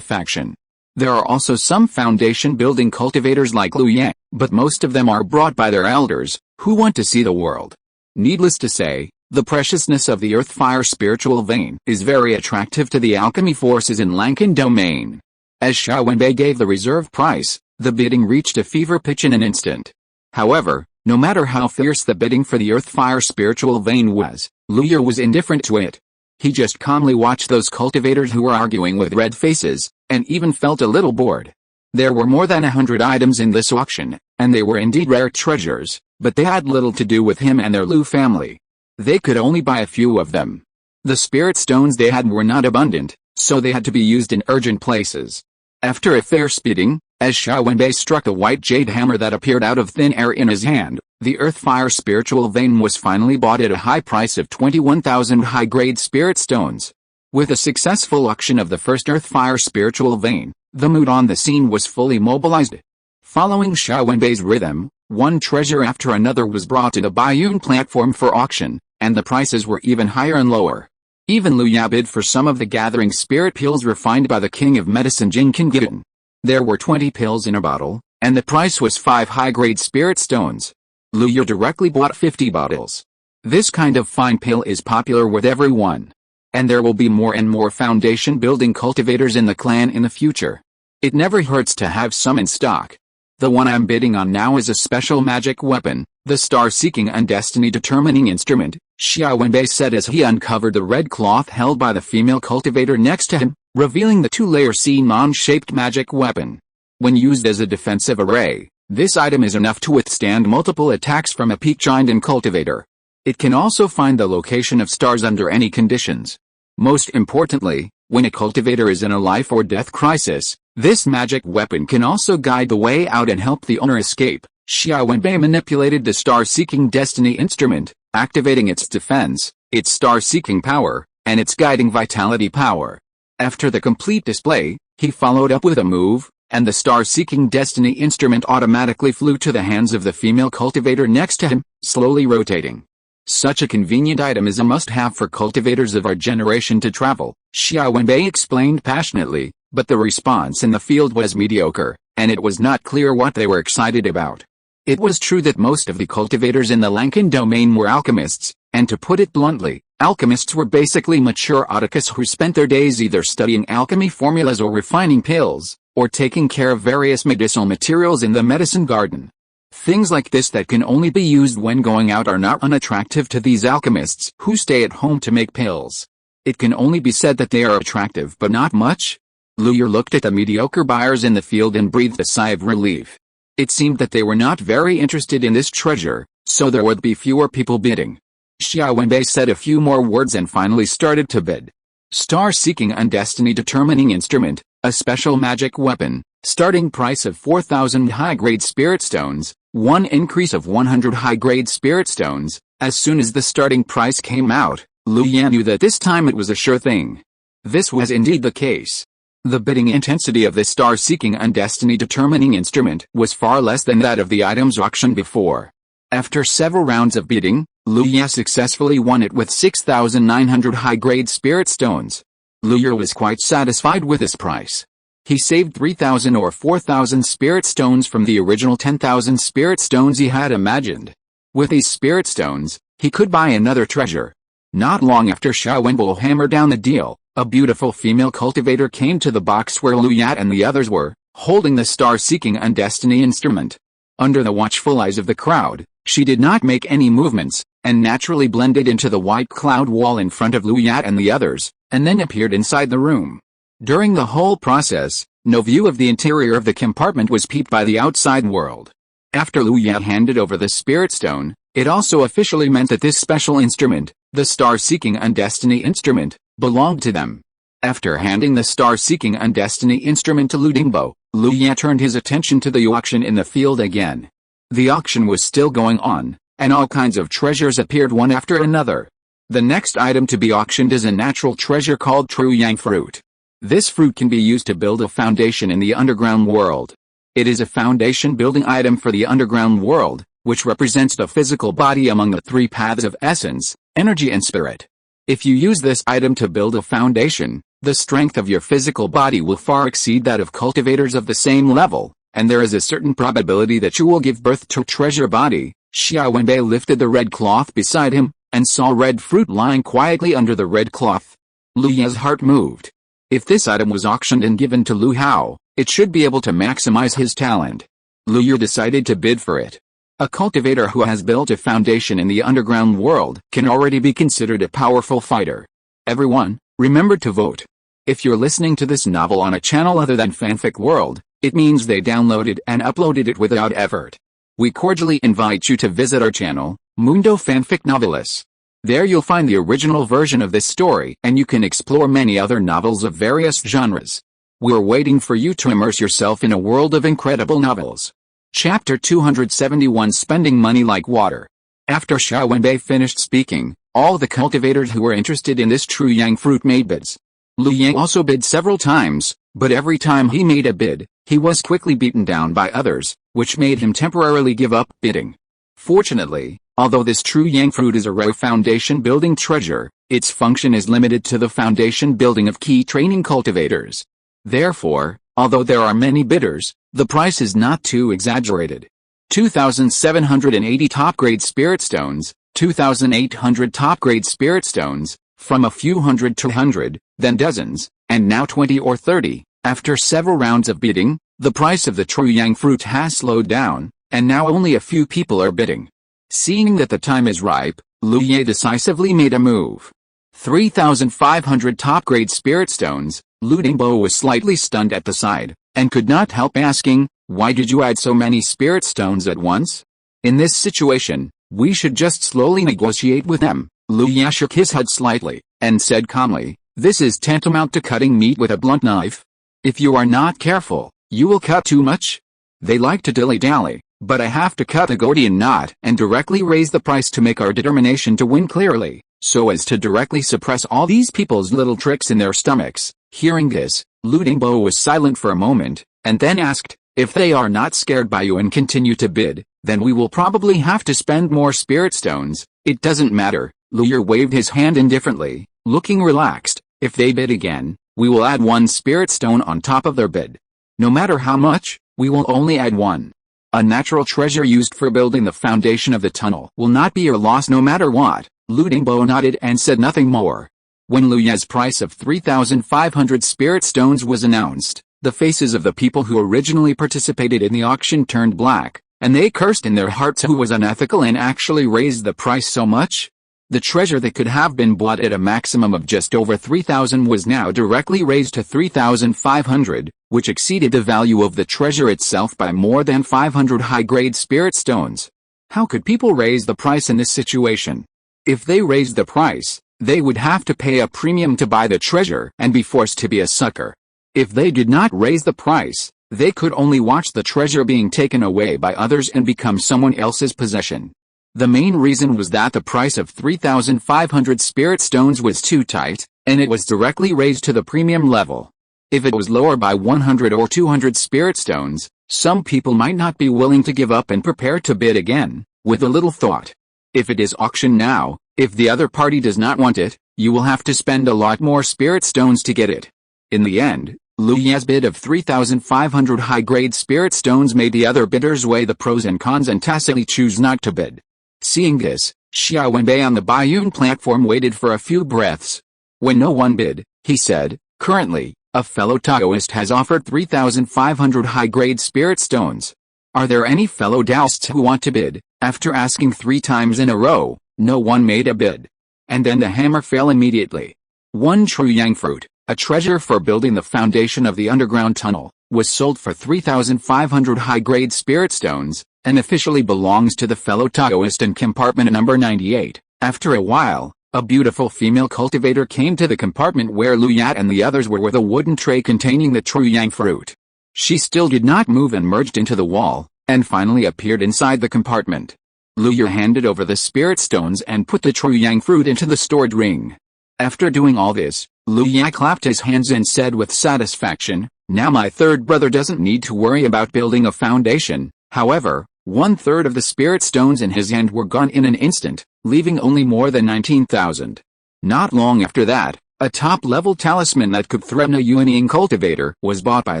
faction. There are also some foundation-building cultivators like Liu Yang, but most of them are brought by their elders, who want to see the world. Needless to say, the preciousness of the Earth Fire spiritual vein is very attractive to the alchemy forces in Lankan domain. As Xiao Wenbei gave the reserve price, the bidding reached a fever pitch in an instant. However, no matter how fierce the bidding for the earth-fire spiritual vein was, Lu Yue was indifferent to it. He just calmly watched those cultivators who were arguing with red faces, and even felt a little bored. There were more than 100 items in this auction, and they were indeed rare treasures, but they had little to do with him and their Lu family. They could only buy a few of them. The spirit stones they had were not abundant, so they had to be used in urgent places. After a fierce bidding, as Xiao Wenbei struck a white jade hammer that appeared out of thin air in his hand, the earth-fire spiritual vein was finally bought at a high price of 21,000 high-grade spirit stones. With a successful auction of the first earth-fire spiritual vein, the mood on the scene was fully mobilized. Following Xiao Wenbei's rhythm, one treasure after another was brought to the Baiyun platform for auction, and the prices were even higher and lower. Even Lu Yue bid for some of the gathering spirit pills refined by the king of medicine Jing Qinggian. There were 20 pills in a bottle, and the price was 5 high-grade spirit stones. Lu Yue directly bought 50 bottles. This kind of fine pill is popular with everyone. And there will be more and more foundation-building cultivators in the clan in the future. It never hurts to have some in stock. The one I'm bidding on now is a special magic weapon, the star-seeking and destiny-determining instrument, Xiao Wenbei said as he uncovered the red cloth held by the female cultivator next to him, revealing the two-layer C-non-shaped magic weapon. When used as a defensive array, this item is enough to withstand multiple attacks from a peak giant and cultivator. It can also find the location of stars under any conditions. Most importantly, when a cultivator is in a life or death crisis, this magic weapon can also guide the way out and help the owner escape. Xiao Wenbei manipulated the star-seeking destiny instrument, activating its defense, its star-seeking power, and its guiding vitality power. After the complete display, he followed up with a move, and the star-seeking destiny instrument automatically flew to the hands of the female cultivator next to him, slowly rotating. Such a convenient item is a must-have for cultivators of our generation to travel, Xiao Wenbei explained passionately, but the response in the field was mediocre, and it was not clear what they were excited about. It was true that most of the cultivators in the Lankan domain were alchemists, and to put it bluntly, alchemists were basically mature autochthons who spent their days either studying alchemy formulas or refining pills, or taking care of various medicinal materials in the medicine garden. Things like this that can only be used when going out are not unattractive to these alchemists who stay at home to make pills. It can only be said that they are attractive but not much. Lu Yue looked at the mediocre buyers in the field and breathed a sigh of relief. It seemed that they were not very interested in this treasure, so there would be fewer people bidding. Xiao Wenbei said a few more words and finally started to bid. Star-seeking and destiny-determining instrument, a special magic weapon, starting price of 4,000 high-grade spirit stones, one increase of 100 high-grade spirit stones. As soon as the starting price came out, Lu Yue knew that this time it was a sure thing. This was indeed the case. The bidding intensity of the star-seeking and destiny-determining instrument was far less than that of the items auctioned before. After several rounds of bidding, Lu Yue successfully won it with 6,900 high-grade spirit stones. Lu Yue was quite satisfied with this price. He saved 3,000 or 4,000 spirit stones from the original 10,000 spirit stones he had imagined. With these spirit stones, he could buy another treasure. Not long after Xiao Wenbei hammered down the deal, a beautiful female cultivator came to the box where Lu Yue and the others were, holding the star-seeking and destiny instrument. Under the watchful eyes of the crowd, she did not make any movements, and naturally blended into the white cloud wall in front of Lu Yue and the others, and then appeared inside the room. During the whole process, no view of the interior of the compartment was peeped by the outside world. After Lu Yue handed over the spirit stone, it also officially meant that this special instrument, the star-seeking and destiny instrument, belonged to them. After handing the star-seeking and destiny instrument to Lu Dingbo, Lu Yue turned his attention to the auction in the field again. The auction was still going on, and all kinds of treasures appeared one after another. The next item to be auctioned is a natural treasure called True Yang fruit. This fruit can be used to build a foundation in the underground world. It is a foundation-building item for the underground world, which represents the physical body among the three paths of essence, energy and spirit. If you use this item to build a foundation, the strength of your physical body will far exceed that of cultivators of the same level, and there is a certain probability that you will give birth to a treasure body. Xiao Wenbei lifted the red cloth beside him, and saw red fruit lying quietly under the red cloth. Lu Yue's heart moved. If this item was auctioned and given to Lu Hao, it should be able to maximize his talent. Lu Yu decided to bid for it. A cultivator who has built a foundation in the underground world can already be considered a powerful fighter. Everyone, remember to vote. If you're listening to this novel on a channel other than Fanfic World, it means they downloaded and uploaded it without effort. We cordially invite you to visit our channel, Mundo Fanfic Novelis. There you'll find the original version of this story and you can explore many other novels of various genres. We're waiting for you to immerse yourself in a world of incredible novels. Chapter 271 Spending Money Like Water. After Xiao Wenbei finished speaking, all the cultivators who were interested in this true yang fruit made bids. Lu Yang also bid several times, but every time he made a bid, he was quickly beaten down by others, which made him temporarily give up bidding. Fortunately, although this true yang fruit is a rare foundation building treasure, its function is limited to the foundation building of key training cultivators. Therefore, although there are many bidders, the price is not too exaggerated. 2,780 top-grade spirit stones, 2,800 top-grade spirit stones, from a few hundred to 100, then dozens, and now 20 or 30. After several rounds of bidding, the price of the true yang fruit has slowed down, and now only a few people are bidding. Seeing that the time is ripe, Lu Ye decisively made a move. 3,500 top-grade spirit stones. Lu Dingbo was slightly stunned at the sight, and could not help asking, "Why did you add so many spirit stones at once? In this situation, we should just slowly negotiate with them." Lu Ye shook his head slightly, and said calmly, "This is tantamount to cutting meat with a blunt knife. If you are not careful, you will cut too much. They like to dilly-dally, but I have to cut a Gordian knot and directly raise the price to make our determination to win clearly, so as to directly suppress all these people's little tricks in their stomachs." Hearing this, Lu Dingbo was silent for a moment, and then asked, "If they are not scared by you and continue to bid, then we will probably have to spend more spirit stones." "It doesn't matter." Lu Yu waved his hand indifferently, looking relaxed. "If they bid again, we will add one spirit stone on top of their bid. No matter how much, we will only add one. A natural treasure used for building the foundation of the tunnel will not be your loss no matter what." Lu Dingbo nodded and said nothing more. When Lu Ye's price of 3,500 spirit stones was announced, the faces of the people who originally participated in the auction turned black, and they cursed in their hearts who was unethical and actually raised the price so much. The treasure that could have been bought at a maximum of just over 3,000 was now directly raised to 3,500, which exceeded the value of the treasure itself by more than 500 high-grade spirit stones. How could people raise the price in this situation? If they raised the price, they would have to pay a premium to buy the treasure and be forced to be a sucker. If they did not raise the price, they could only watch the treasure being taken away by others and become someone else's possession. The main reason was that the price of 3,500 spirit stones was too tight, and it was directly raised to the premium level. If it was lower by 100 or 200 spirit stones, some people might not be willing to give up and prepare to bid again, with a little thought. If it is auctioned now, if the other party does not want it, you will have to spend a lot more spirit stones to get it. In the end, Lu Ye's bid of 3,500 high-grade spirit stones made the other bidders weigh the pros and cons and tacitly choose not to bid. Seeing this, Xiao Wenbei on the Baiyun platform waited for a few breaths. When no one bid, he said, "Currently, a fellow Taoist has offered 3,500 high-grade spirit stones. Are there any fellow Taoists who want to bid?" After asking 3 times in a row, no one made a bid. And then the hammer fell immediately. One true yang fruit, a treasure for building the foundation of the underground tunnel, was sold for 3,500 high-grade spirit stones, and officially belongs to the fellow Taoist in compartment number 98. After a while, a beautiful female cultivator came to the compartment where Lu Yat and the others were with a wooden tray containing the true yang fruit. She still did not move and merged into the wall, and finally appeared inside the compartment. Lu Yu handed over the spirit stones and put the true yang fruit into the stored ring. After doing all this, Lu Yu clapped his hands and said with satisfaction, "Now my third brother doesn't need to worry about building a foundation." However, 1/3 of the spirit stones in his hand were gone in an instant, leaving only more than 19,000. Not long after that, a top-level talisman that could threaten a unyielding cultivator was bought by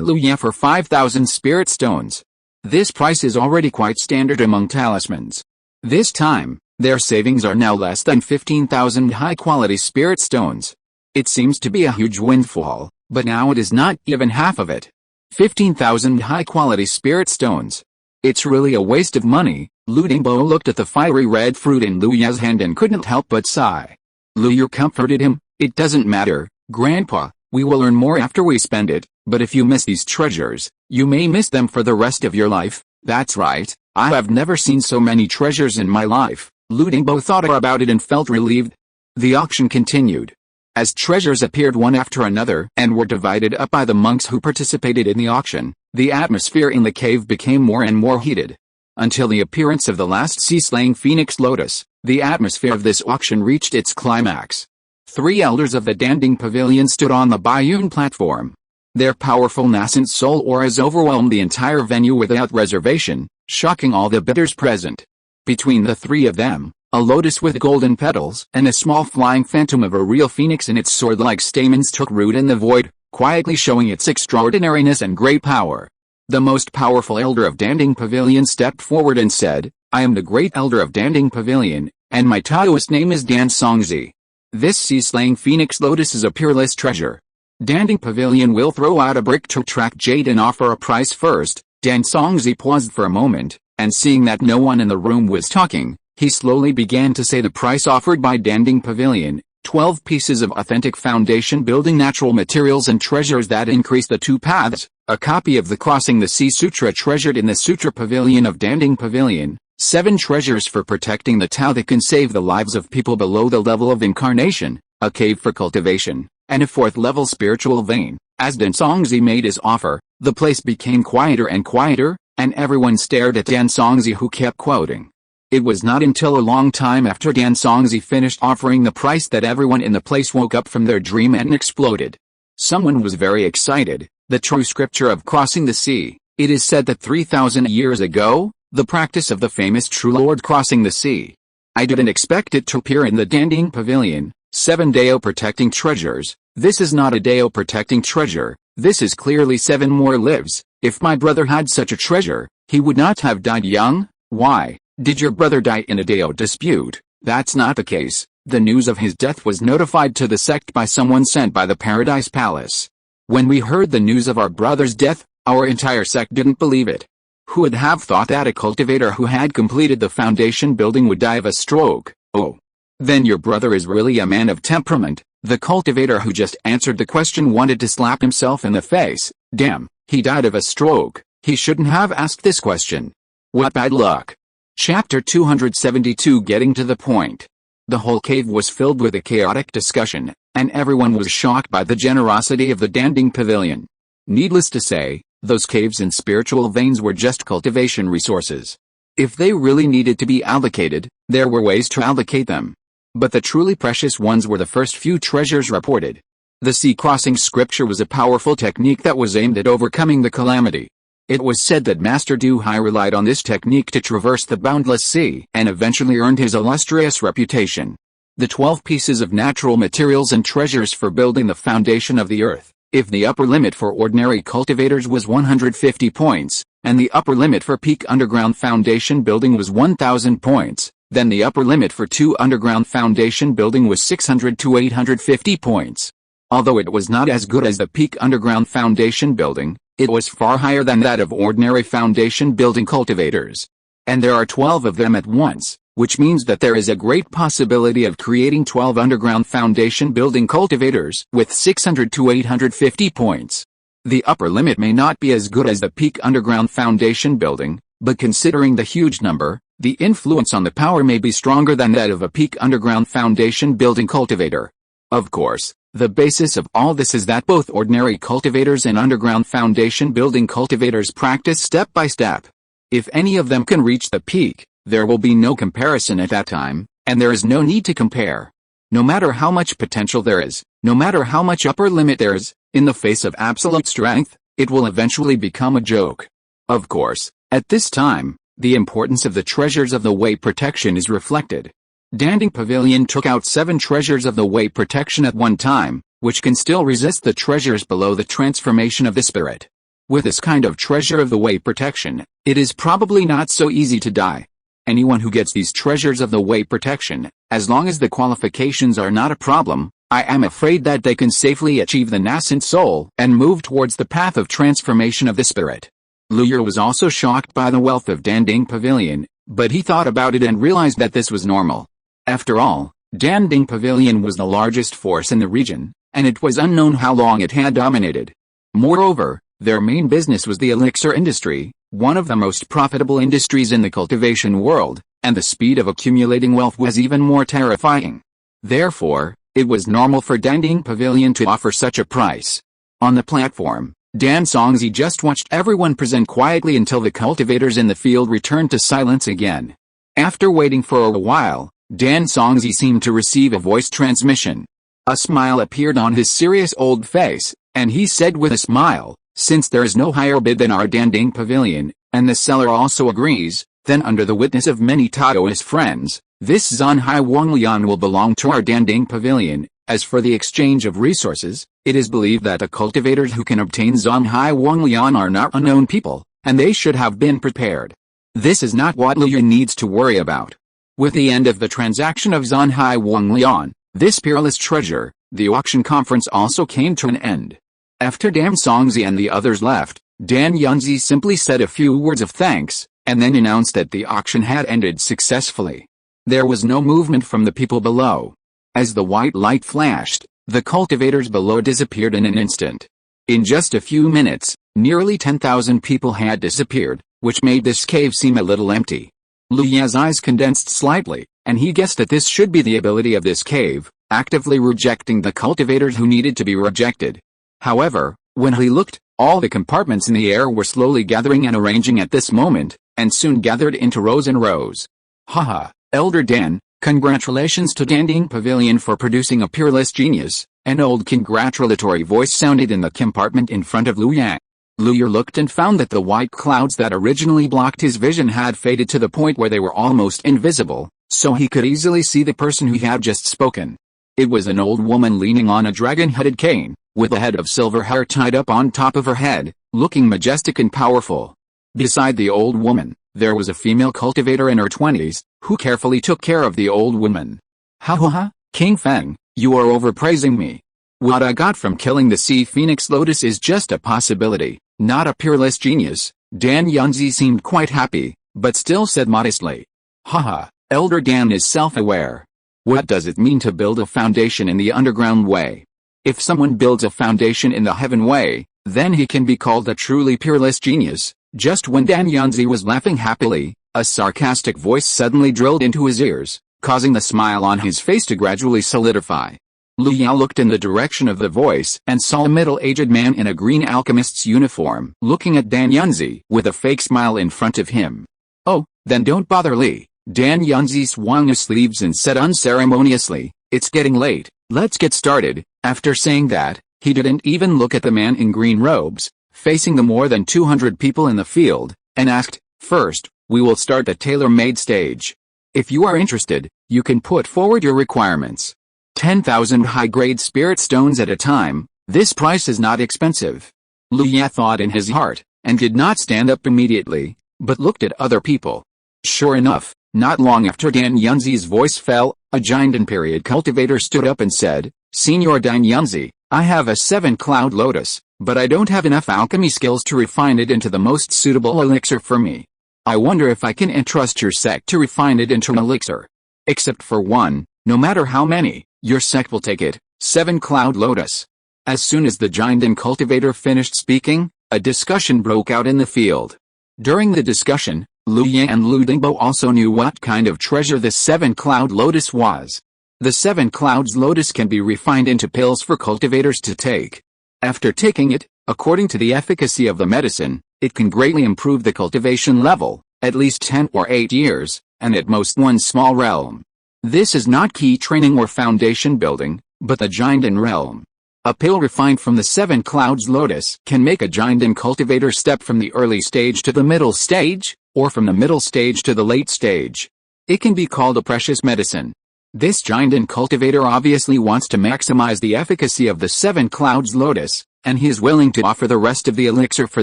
Lu Yu for 5,000 spirit stones. This price is already quite standard among talismans. This time, their savings are now less than 15,000 high-quality spirit stones. It seems to be a huge windfall, but now it is not even half of it. 15,000 high-quality spirit stones. It's really a waste of money. Lu Dingbo looked at the fiery red fruit in Lu Ya's hand and couldn't help but sigh. Lu Yu comforted him. It doesn't matter, Grandpa, we will earn more after we spend it, but if you miss these treasures, you may miss them for the rest of your life. That's right, I have never seen so many treasures in my life. Lu Dingbo thought about it and felt relieved. The auction continued. As treasures appeared one after another and were divided up by the monks who participated in the auction, the atmosphere in the cave became more and more heated. Until the appearance of the last sea-slaying phoenix lotus, the atmosphere of this auction reached its climax. 3 elders of the Danding Pavilion stood on the Bayun platform. Their powerful nascent soul auras overwhelmed the entire venue without reservation, shocking all the bidders present. Between the 3 of them, a lotus with golden petals and a small flying phantom of a real phoenix in its sword-like stamens took root in the void, quietly showing its extraordinariness and great power. The most powerful elder of Danding Pavilion stepped forward and said, I am the great elder of Danding Pavilion, and my Taoist name is Dan Songzi. This sea-slaying phoenix lotus is a peerless treasure. Danding Pavilion will throw out a brick to track jade and offer a price first. Dan Songzi paused for a moment, and seeing that no one in the room was talking, he slowly began to say the price offered by Danding Pavilion, 12 pieces of authentic foundation building natural materials and treasures that increase the 2 paths, a copy of the Crossing the Sea Sutra treasured in the Sutra Pavilion of Danding Pavilion, 7 treasures for protecting the Tao that can save the lives of people below the level of incarnation, a cave for cultivation, and a 4th level spiritual vein. As Dan Songzi made his offer, the place became quieter and quieter, and everyone stared at Dan Songzi, who kept quoting. It was not until a long time after Dan Songzi finished offering the price that everyone in the place woke up from their dream and exploded. Someone was very excited. The true scripture of crossing the sea. It is said that 3,000 years ago, the practice of the famous true Lord crossing the sea. I didn't expect it to appear in the Danding Pavilion. 7 Dao protecting treasures. This is not a Dao protecting treasure. This is clearly 7 more lives. If my brother had such a treasure, he would not have died young. Why? Did your brother die in a Dao dispute? That's not the case. The news of his death was notified to the sect by someone sent by the Paradise Palace. When we heard the news of our brother's death, our entire sect didn't believe it. Who would have thought that a cultivator who had completed the foundation building would die of a stroke? Oh. Then your brother is really a man of temperament. The cultivator who just answered the question wanted to slap himself in the face. Damn, he died of a stroke. He shouldn't have asked this question. What bad luck. Chapter 272 Getting to the point. The whole cave was filled with a chaotic discussion, and everyone was shocked by the generosity of the Danding Pavilion. Needless to say, those caves and spiritual veins were just cultivation resources. If they really needed to be allocated, there were ways to allocate them. But the truly precious ones were the first few treasures reported. The sea crossing scripture was a powerful technique that was aimed at overcoming the calamity. It was said that Master Du Hai relied on this technique to traverse the boundless sea and eventually earned his illustrious reputation. The 12 pieces of natural materials and treasures for building the foundation of the earth. If the upper limit for ordinary cultivators was 150 points, and the upper limit for peak underground foundation building was 1,000 points, then the upper limit for 2 underground foundation building was 600 to 850 points. Although it was not as good as the peak underground foundation building, it was far higher than that of ordinary foundation building cultivators. And there are 12 of them at once, which means that there is a great possibility of creating 12 underground foundation building cultivators with 600 to 850 points. The upper limit may not be as good as the peak underground foundation building, but considering the huge number, the influence on the power may be stronger than that of a peak underground foundation building cultivator. Of course, the basis of all this is that both ordinary cultivators and underground foundation building cultivators practice step by step. If any of them can reach the peak, there will be no comparison at that time, and there is no need to compare. No matter how much potential there is, no matter how much upper limit there is, in the face of absolute strength, it will eventually become a joke. Of course, at this time, the importance of the treasures of the way protection is reflected. Danding Pavilion took out 7 treasures of the way protection at one time, which can still resist the treasures below the transformation of the spirit. With this kind of treasure of the way protection, it is probably not so easy to die. Anyone who gets these treasures of the way protection, as long as the qualifications are not a problem, I am afraid that they can safely achieve the nascent soul and move towards the path of transformation of the spirit. Luyer was also shocked by the wealth of Danding Pavilion, but he thought about it and realized that this was normal. After all, Danding Pavilion was the largest force in the region, and it was unknown how long it had dominated. Moreover, their main business was the elixir industry, one of the most profitable industries in the cultivation world, and the speed of accumulating wealth was even more terrifying. Therefore, it was normal for Danding Pavilion to offer such a price. On the platform, Dan Songzi just watched everyone present quietly until the cultivators in the field returned to silence again. After waiting for a while, Dan Songzi seemed to receive a voice transmission. A smile appeared on his serious old face, and he said with a smile, "Since there is no higher bid than our Danding Pavilion, and the seller also agrees, then under the witness of many Taoist friends, this Zanhai Wanglian will belong to our Danding Pavilion. As for the exchange of resources, it is believed that the cultivators who can obtain Zanhai Wanglian are not unknown people, and they should have been prepared. This is not what Luya needs to worry about." With the end of the transaction of Zanhai Wanglian, this peerless treasure, the auction conference also came to an end. After Dan Songzi and the others left, Dan Yunzi simply said a few words of thanks, and then announced that the auction had ended successfully. There was no movement from the people below. As the white light flashed, the cultivators below disappeared in an instant. In just a few minutes, nearly 10,000 people had disappeared, which made this cave seem a little empty. Luya's eyes condensed slightly, and he guessed that this should be the ability of this cave, actively rejecting the cultivators who needed to be rejected. However, when he looked, all the compartments in the air were slowly gathering and arranging at this moment, and soon gathered into rows and rows. "Haha, Elder Dan, congratulations to Danding Pavilion for producing a peerless genius," an old congratulatory voice sounded in the compartment in front of Luya. Luya looked and found that the white clouds that originally blocked his vision had faded to the point where they were almost invisible, so he could easily see the person who had just spoken. It was an old woman leaning on a dragon-headed cane, with a head of silver hair tied up on top of her head, looking majestic and powerful. Beside the old woman, there was a female cultivator in her 20s, who carefully took care of the old woman. "Ha ha ha, King Feng, you are overpraising me. What I got from killing the sea phoenix lotus is just a possibility, not a peerless genius." Dan Yunzi seemed quite happy, but still said modestly, "Haha, Elder Dan is self-aware. What does it mean to build a foundation in the underground way? If someone builds a foundation in the heaven way, then he can be called a truly peerless genius." Just when Dan Yunzi was laughing happily, a sarcastic voice suddenly drilled into his ears, causing the smile on his face to gradually solidify. Luya looked in the direction of the voice and saw a middle-aged man in a green alchemist's uniform looking at Dan Yunzi with a fake smile in front of him. "Oh, then don't bother Li." Dan Yunzi swung his sleeves and said unceremoniously, "It's getting late, let's get started." After saying that, he didn't even look at the man in green robes, facing the more than 200 people in the field, and asked, "First, we will start the tailor-made stage. If you are interested, you can put forward your requirements. 10,000 high-grade spirit stones at a time, this price is not expensive." Luya thought in his heart, and did not stand up immediately, but looked at other people. Sure enough, not long after Dan Yunzi's voice fell, a giant period cultivator stood up and said, "Senior Dan Yunzi, I have a 7-cloud lotus, but I don't have enough alchemy skills to refine it into the most suitable elixir for me. I wonder if I can entrust your sect to refine it into an elixir. Except for one, no matter how many, your sect will take it, 7-cloud lotus." As soon as the giant cultivator finished speaking, a discussion broke out in the field. During the discussion, Luya and Lu Dingbo also knew what kind of treasure the 7-cloud lotus was. The 7 clouds lotus can be refined into pills for cultivators to take. After taking it, according to the efficacy of the medicine, it can greatly improve the cultivation level, at least 10 or 8 years, and at most one small realm. This is not key training or foundation building, but the giant realm. A pill refined from the 7 clouds lotus can make a giant cultivator step from the early stage to the middle stage, or from the middle stage to the late stage. It can be called a precious medicine. This giant cultivator obviously wants to maximize the efficacy of the 7 clouds lotus, and he is willing to offer the rest of the elixir for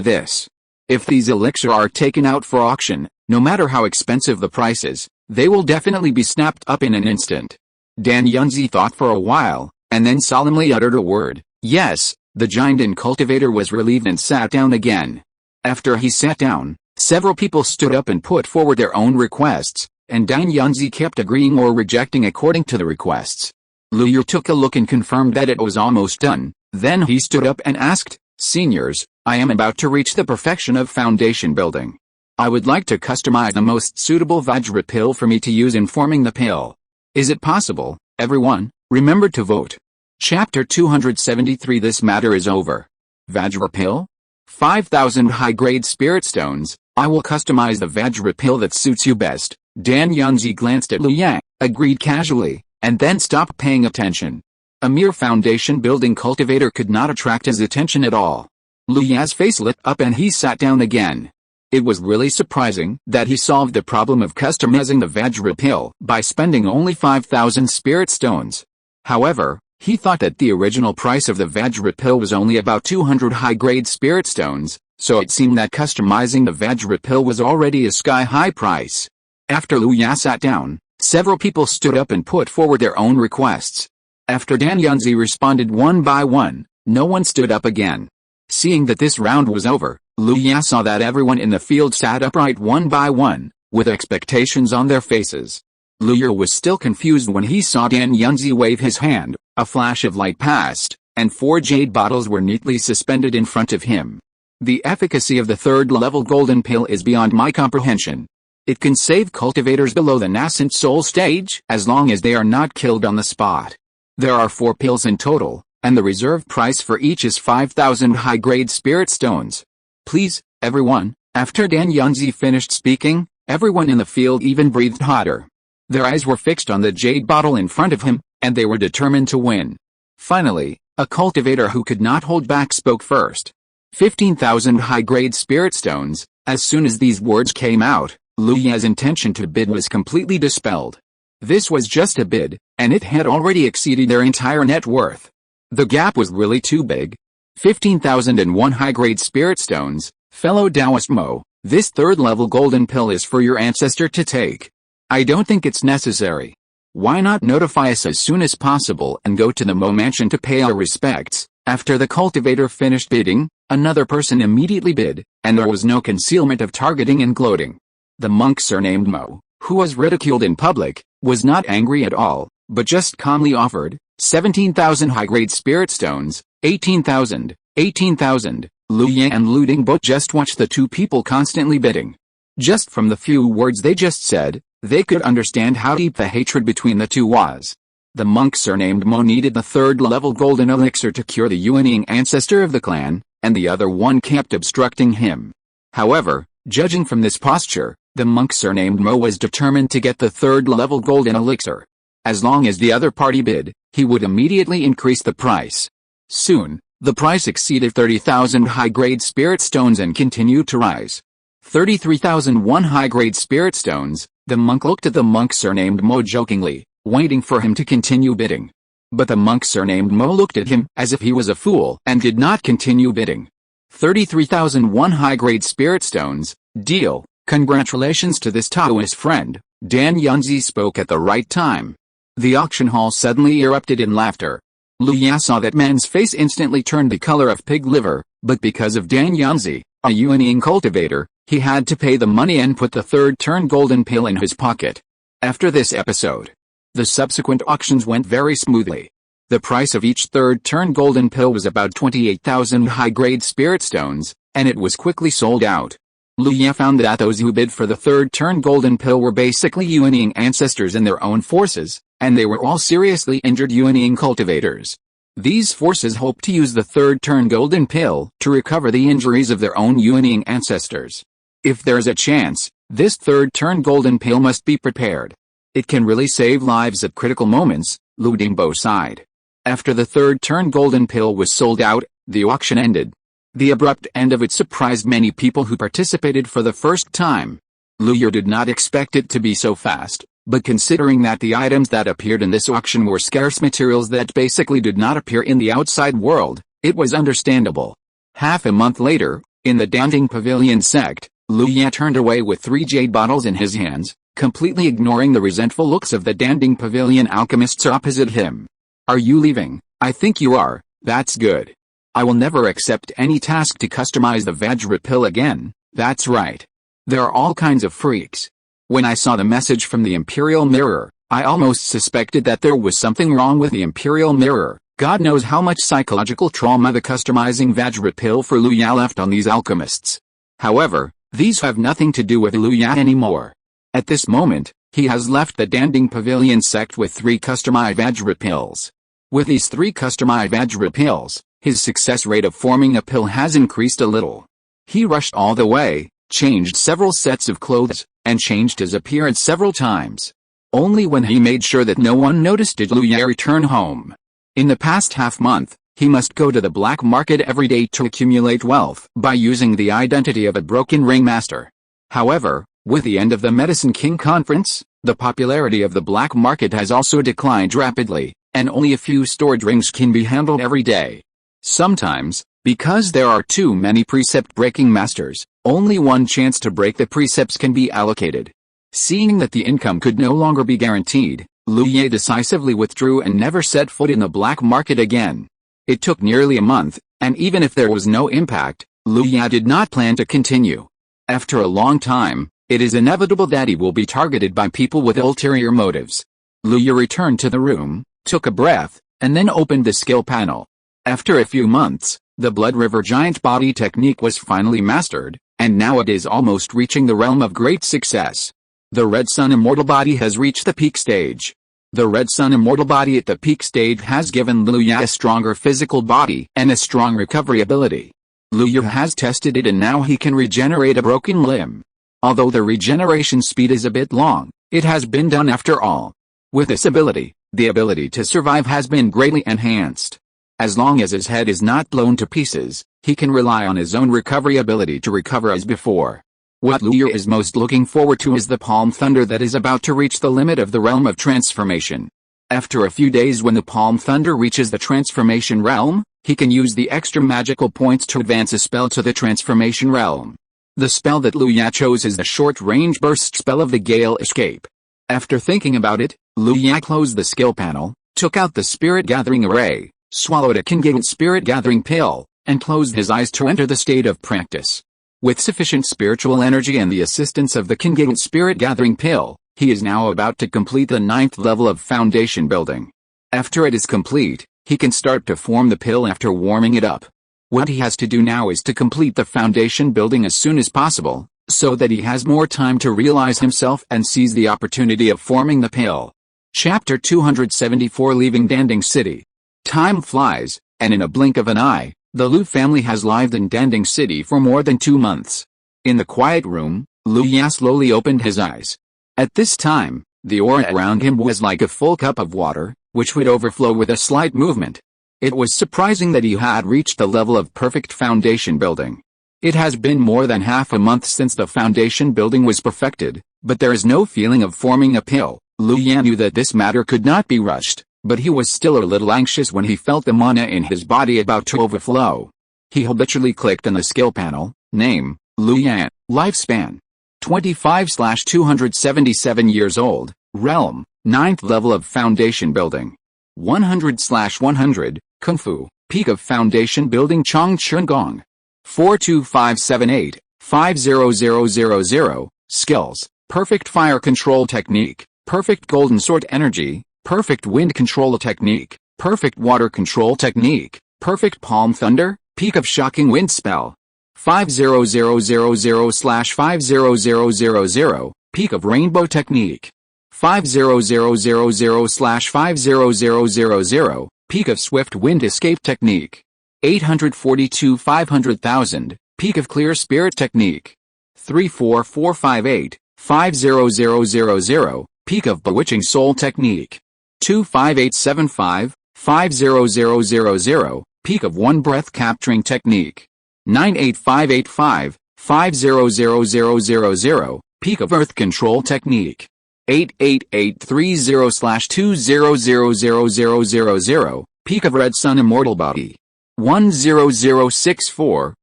this. If these elixirs are taken out for auction, no matter how expensive the price is, they will definitely be snapped up in an instant. Dan Yunzi thought for a while, and then solemnly uttered a word. Yes, the giant and cultivator was relieved and sat down again. After he sat down, several people stood up and put forward their own requests, and Dan Yunzi kept agreeing or rejecting according to the requests. Lu Yu took a look and confirmed that it was almost done. Then he stood up and asked, "Seniors, I am about to reach the perfection of foundation building. I would like to customize the most suitable Vajra pill for me to use in forming the pill. Is it possible, everyone? Remember to vote." Chapter 273. This matter is over. Vajra pill? 5,000 high-grade spirit stones. I will customize the Vajra pill that suits you best. Dan Yunzi glanced at Lu Yang, agreed casually, and then stopped paying attention. A mere foundation building cultivator could not attract his attention at all. Lu Yang's face lit up and he sat down again. It was really surprising that he solved the problem of customizing the Vajra pill by spending only 5,000 spirit stones. However, he thought that the original price of the Vajra pill was only about 200 high-grade spirit stones, so it seemed that customizing the Vajra pill was already a sky-high price. After Lu Yang sat down, several people stood up and put forward their own requests. After Dan Yunzi responded one by one, no one stood up again. Seeing that this round was over, Lu Yang saw that everyone in the field sat upright one by one, with expectations on their faces. Lu Yu was still confused when he saw Dan Yunzi wave his hand, a flash of light passed, and 4 jade bottles were neatly suspended in front of him. The efficacy of the third-level golden pill is beyond my comprehension. It can save cultivators below the nascent soul stage as long as they are not killed on the spot. There are 4 pills in total, and the reserve price for each is 5,000 high-grade spirit stones. Please, everyone. After Dan Yunzi finished speaking, everyone in the field even breathed hotter. Their eyes were fixed on the jade bottle in front of him, and they were determined to win. Finally, a cultivator who could not hold back spoke first. 15,000 high-grade spirit stones. As soon as these words came out, Lu Yang's intention to bid was completely dispelled. This was just a bid, and it had already exceeded their entire net worth. The gap was really too big. 15,001 high-grade spirit stones. Fellow Taoist Mo, this third-level golden pill is for your ancestor to take. I don't think it's necessary. Why not notify us as soon as possible and go to the Mo mansion to pay our respects? After the cultivator finished bidding, another person immediately bid, and there was no concealment of targeting and gloating. The monk surnamed Mo, who was ridiculed in public, was not angry at all, but just calmly offered 17,000 high-grade spirit stones. 18,000, 18,000. Lu Yang and Lu Ding both just watched the two people constantly bidding. Just from the few words they just said, they could understand how deep the hatred between the two was. The monk surnamed Mo needed the third-level golden elixir to cure the unyielding ancestor of the clan, and the other one kept obstructing him. However, judging from this posture, the monk surnamed Mo was determined to get the third-level golden elixir. As long as the other party bid, he would immediately increase the price. Soon, the price exceeded 30,000 high-grade spirit stones and continued to rise. 33,001 high-grade spirit stones. The monk looked at the monk surnamed Mo jokingly, waiting for him to continue bidding. But the monk surnamed Mo looked at him as if he was a fool and did not continue bidding. 33,001 high-grade spirit stones. Deal. Congratulations to this Taoist friend. Dan Yunzi spoke at the right time. The auction hall suddenly erupted in laughter. Lu Yang saw that man's face instantly turned the color of pig liver, but because of Dan Yunzi, a unyielding cultivator, he had to pay the money and put the third-turn golden pill in his pocket. After this episode, the subsequent auctions went very smoothly. The price of each third-turn golden pill was about 28,000 high-grade spirit stones, and it was quickly sold out. Lu Yang found that those who bid for the third-turn golden pill were basically unyielding ancestors in their own forces, and they were all seriously injured unyielding cultivators. These forces hoped to use the third-turn golden pill to recover the injuries of their own unyielding ancestors. If there's a chance, this third-turn golden pill must be prepared. It can really save lives at critical moments, Lu Dingbo sighed. After the third-turn golden pill was sold out, the auction ended. The abrupt end of it surprised many people who participated for the first time. Lu Yu did not expect it to be so fast, but considering that the items that appeared in this auction were scarce materials that basically did not appear in the outside world, it was understandable. Half a month later, in the Danding Pavilion sect, Lu Yang turned away with 3 jade bottles in his hands, completely ignoring the resentful looks of the Danding Pavilion alchemists opposite him. Are you leaving? I think you are. That's good. I will never accept any task to customize the Vajra pill again. That's right. There are all kinds of freaks. When I saw the message from the Imperial Mirror, I almost suspected that there was something wrong with the Imperial Mirror. God knows how much psychological trauma the customizing Vajra pill for Luya left on these alchemists. However, these have nothing to do with Luya anymore. At this moment, he has left the Danding Pavilion sect with 3 customized Vajra pills. With these 3 customized Vajra pills, his success rate of forming a pill has increased a little. He rushed all the way, changed several sets of clothes, and changed his appearance several times. Only when he made sure that no one noticed did Luya return home. In the past half-month, he must go to the black market every day to accumulate wealth by using the identity of a broken ringmaster. However, with the end of the Medicine King conference, the popularity of the black market has also declined rapidly, and only a few stored rings can be handled every day. Sometimes, because there are too many precept-breaking masters, only one chance to break the precepts can be allocated. Seeing that the income could no longer be guaranteed, Luya decisively withdrew and never set foot in the black market again. It took nearly a month, and even if there was no impact, Luya did not plan to continue. After a long time, it is inevitable that he will be targeted by people with ulterior motives. Luya returned to the room, took a breath, and then opened the skill panel. After a few months, the Blood River Giant Body technique was finally mastered, and now it is almost reaching the realm of great success. The Red Sun Immortal Body has reached the peak stage. The Red Sun Immortal Body at the peak stage has given Luya a stronger physical body and a strong recovery ability. Luya has tested it and now he can regenerate a broken limb. Although the regeneration speed is a bit long, it has been done after all. With this ability, the ability to survive has been greatly enhanced. As long as his head is not blown to pieces, he can rely on his own recovery ability to recover as before. What Luya is most looking forward to is the Palm Thunder that is about to reach the limit of the realm of transformation. After a few days when the Palm Thunder reaches the transformation realm, he can use the extra magical points to advance a spell to the transformation realm. The spell that Luya chose is the short-range burst spell of the Gale Escape. After thinking about it, Luya closed the skill panel, took out the Spirit Gathering Array, swallowed a Kingate Spirit Gathering Pill, and closed his eyes to enter the state of practice. With sufficient spiritual energy and the assistance of the Kingate Spirit Gathering Pill, he is now about to complete the 9th level of foundation building. After it is complete, he can start to form the pill after warming it up. What he has to do now is to complete the foundation building as soon as possible, so that he has more time to realize himself and seize the opportunity of forming the pill. Chapter 274 Leaving Danding City. Time flies, and in a blink of an eye, the Lu family has lived in Danding City for more than 2 months. In the quiet room, Luya slowly opened his eyes. At this time, the aura around him was like a full cup of water, which would overflow with a slight movement. It was surprising that he had reached the level of perfect foundation building. It has been more than half a month since the foundation building was perfected, but there is no feeling of forming a pill. Luya knew that this matter could not be rushed, but he was still a little anxious when he felt the mana in his body about to overflow. He habitually clicked on the skill panel, name, Luya, lifespan, 25/277 years old, realm, 9th level of foundation building, 100/100, Kung Fu, peak of foundation building Chongchun Gong, 42578, 50000, skills, perfect fire control technique, perfect golden sword energy, perfect wind control technique, perfect water control technique, perfect palm thunder, peak of shocking wind spell, 50000/50000, peak of rainbow technique, 50000/50000, peak of swift wind escape technique, 842/500,000, peak of clear spirit technique, 34458, 50000, peak of bewitching soul technique, 25875, 50000, peak of one breath capturing technique, 98585, 50000, peak of earth control technique, 88830/2000000, peak of red sun immortal body, 10064,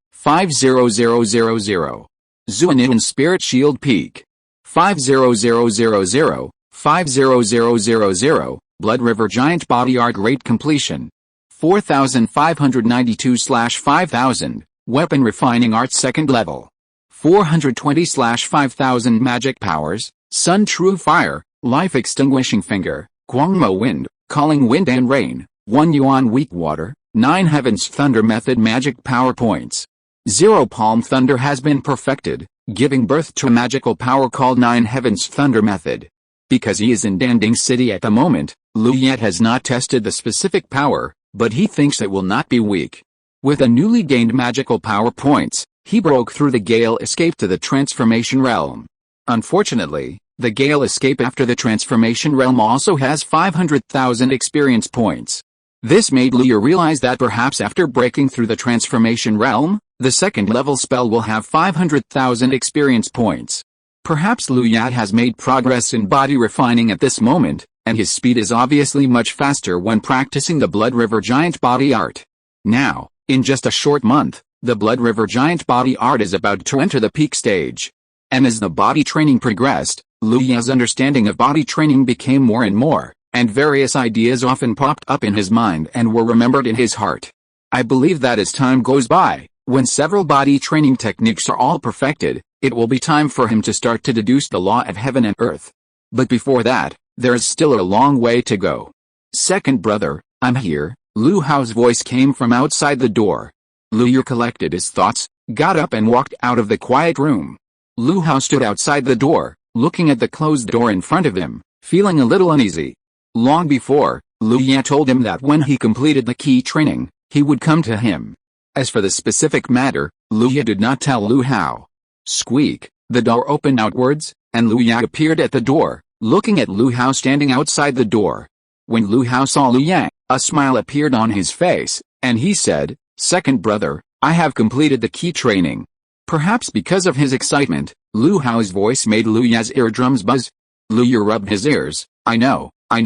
50000, Zuanian spirit shield peak, 50000, 50000, Blood River Giant Body Art Rate Completion. 4592/5000. Weapon Refining Art 2nd Level. 420/5000 Magic Powers, Sun True Fire, Life Extinguishing Finger, Guangmo Wind, Calling Wind and Rain, 1 Yuan Weak Water, 9 Heavens Thunder Method Magic Power Points. 0 Palm Thunder has been perfected, giving birth to a magical power called 9 Heavens Thunder Method. Because he is in Danding City at the moment, Lu yet has not tested the specific power, but he thinks it will not be weak. With the newly gained magical power points, he broke through the Gale Escape to the Transformation Realm. Unfortunately, the Gale Escape after the Transformation Realm also has 500,000 experience points. This made Lu realize that perhaps after breaking through the Transformation Realm, the 2nd level spell will have 500,000 experience points. Perhaps Lu Yat has made progress in body refining at this moment, and his speed is obviously much faster when practicing the Blood River Giant Body Art. Now, in just a short month, the Blood River Giant Body Art is about to enter the peak stage. And as the body training progressed, Lu Ya's understanding of body training became more and more, and various ideas often popped up in his mind and were remembered in his heart. I believe that as time goes by, when several body training techniques are all perfected, it will be time for him to start to deduce the law of heaven and earth. But before that, there is still a long way to go. Second brother, I'm here. Lu Hao's voice came from outside the door. Lu Yu collected his thoughts, got up and walked out of the quiet room. Lu Hao stood outside the door, looking at the closed door in front of him, feeling a little uneasy. Long before, Lu Yan told him that when he completed the key training, he would come to him. As for the specific matter, Lu Yan did not tell Lu Hao. Squeak, the door opened outwards, and Lu Yan appeared at the door, looking at Lu Hao standing outside the door. When Lu Hao saw Lu Yan, a smile appeared on his face, and he said, Second brother, I have completed the key training. Perhaps because of his excitement, Lu Hao's voice made Lu Ya's eardrums buzz. Lu Ya rubbed his ears. I know, I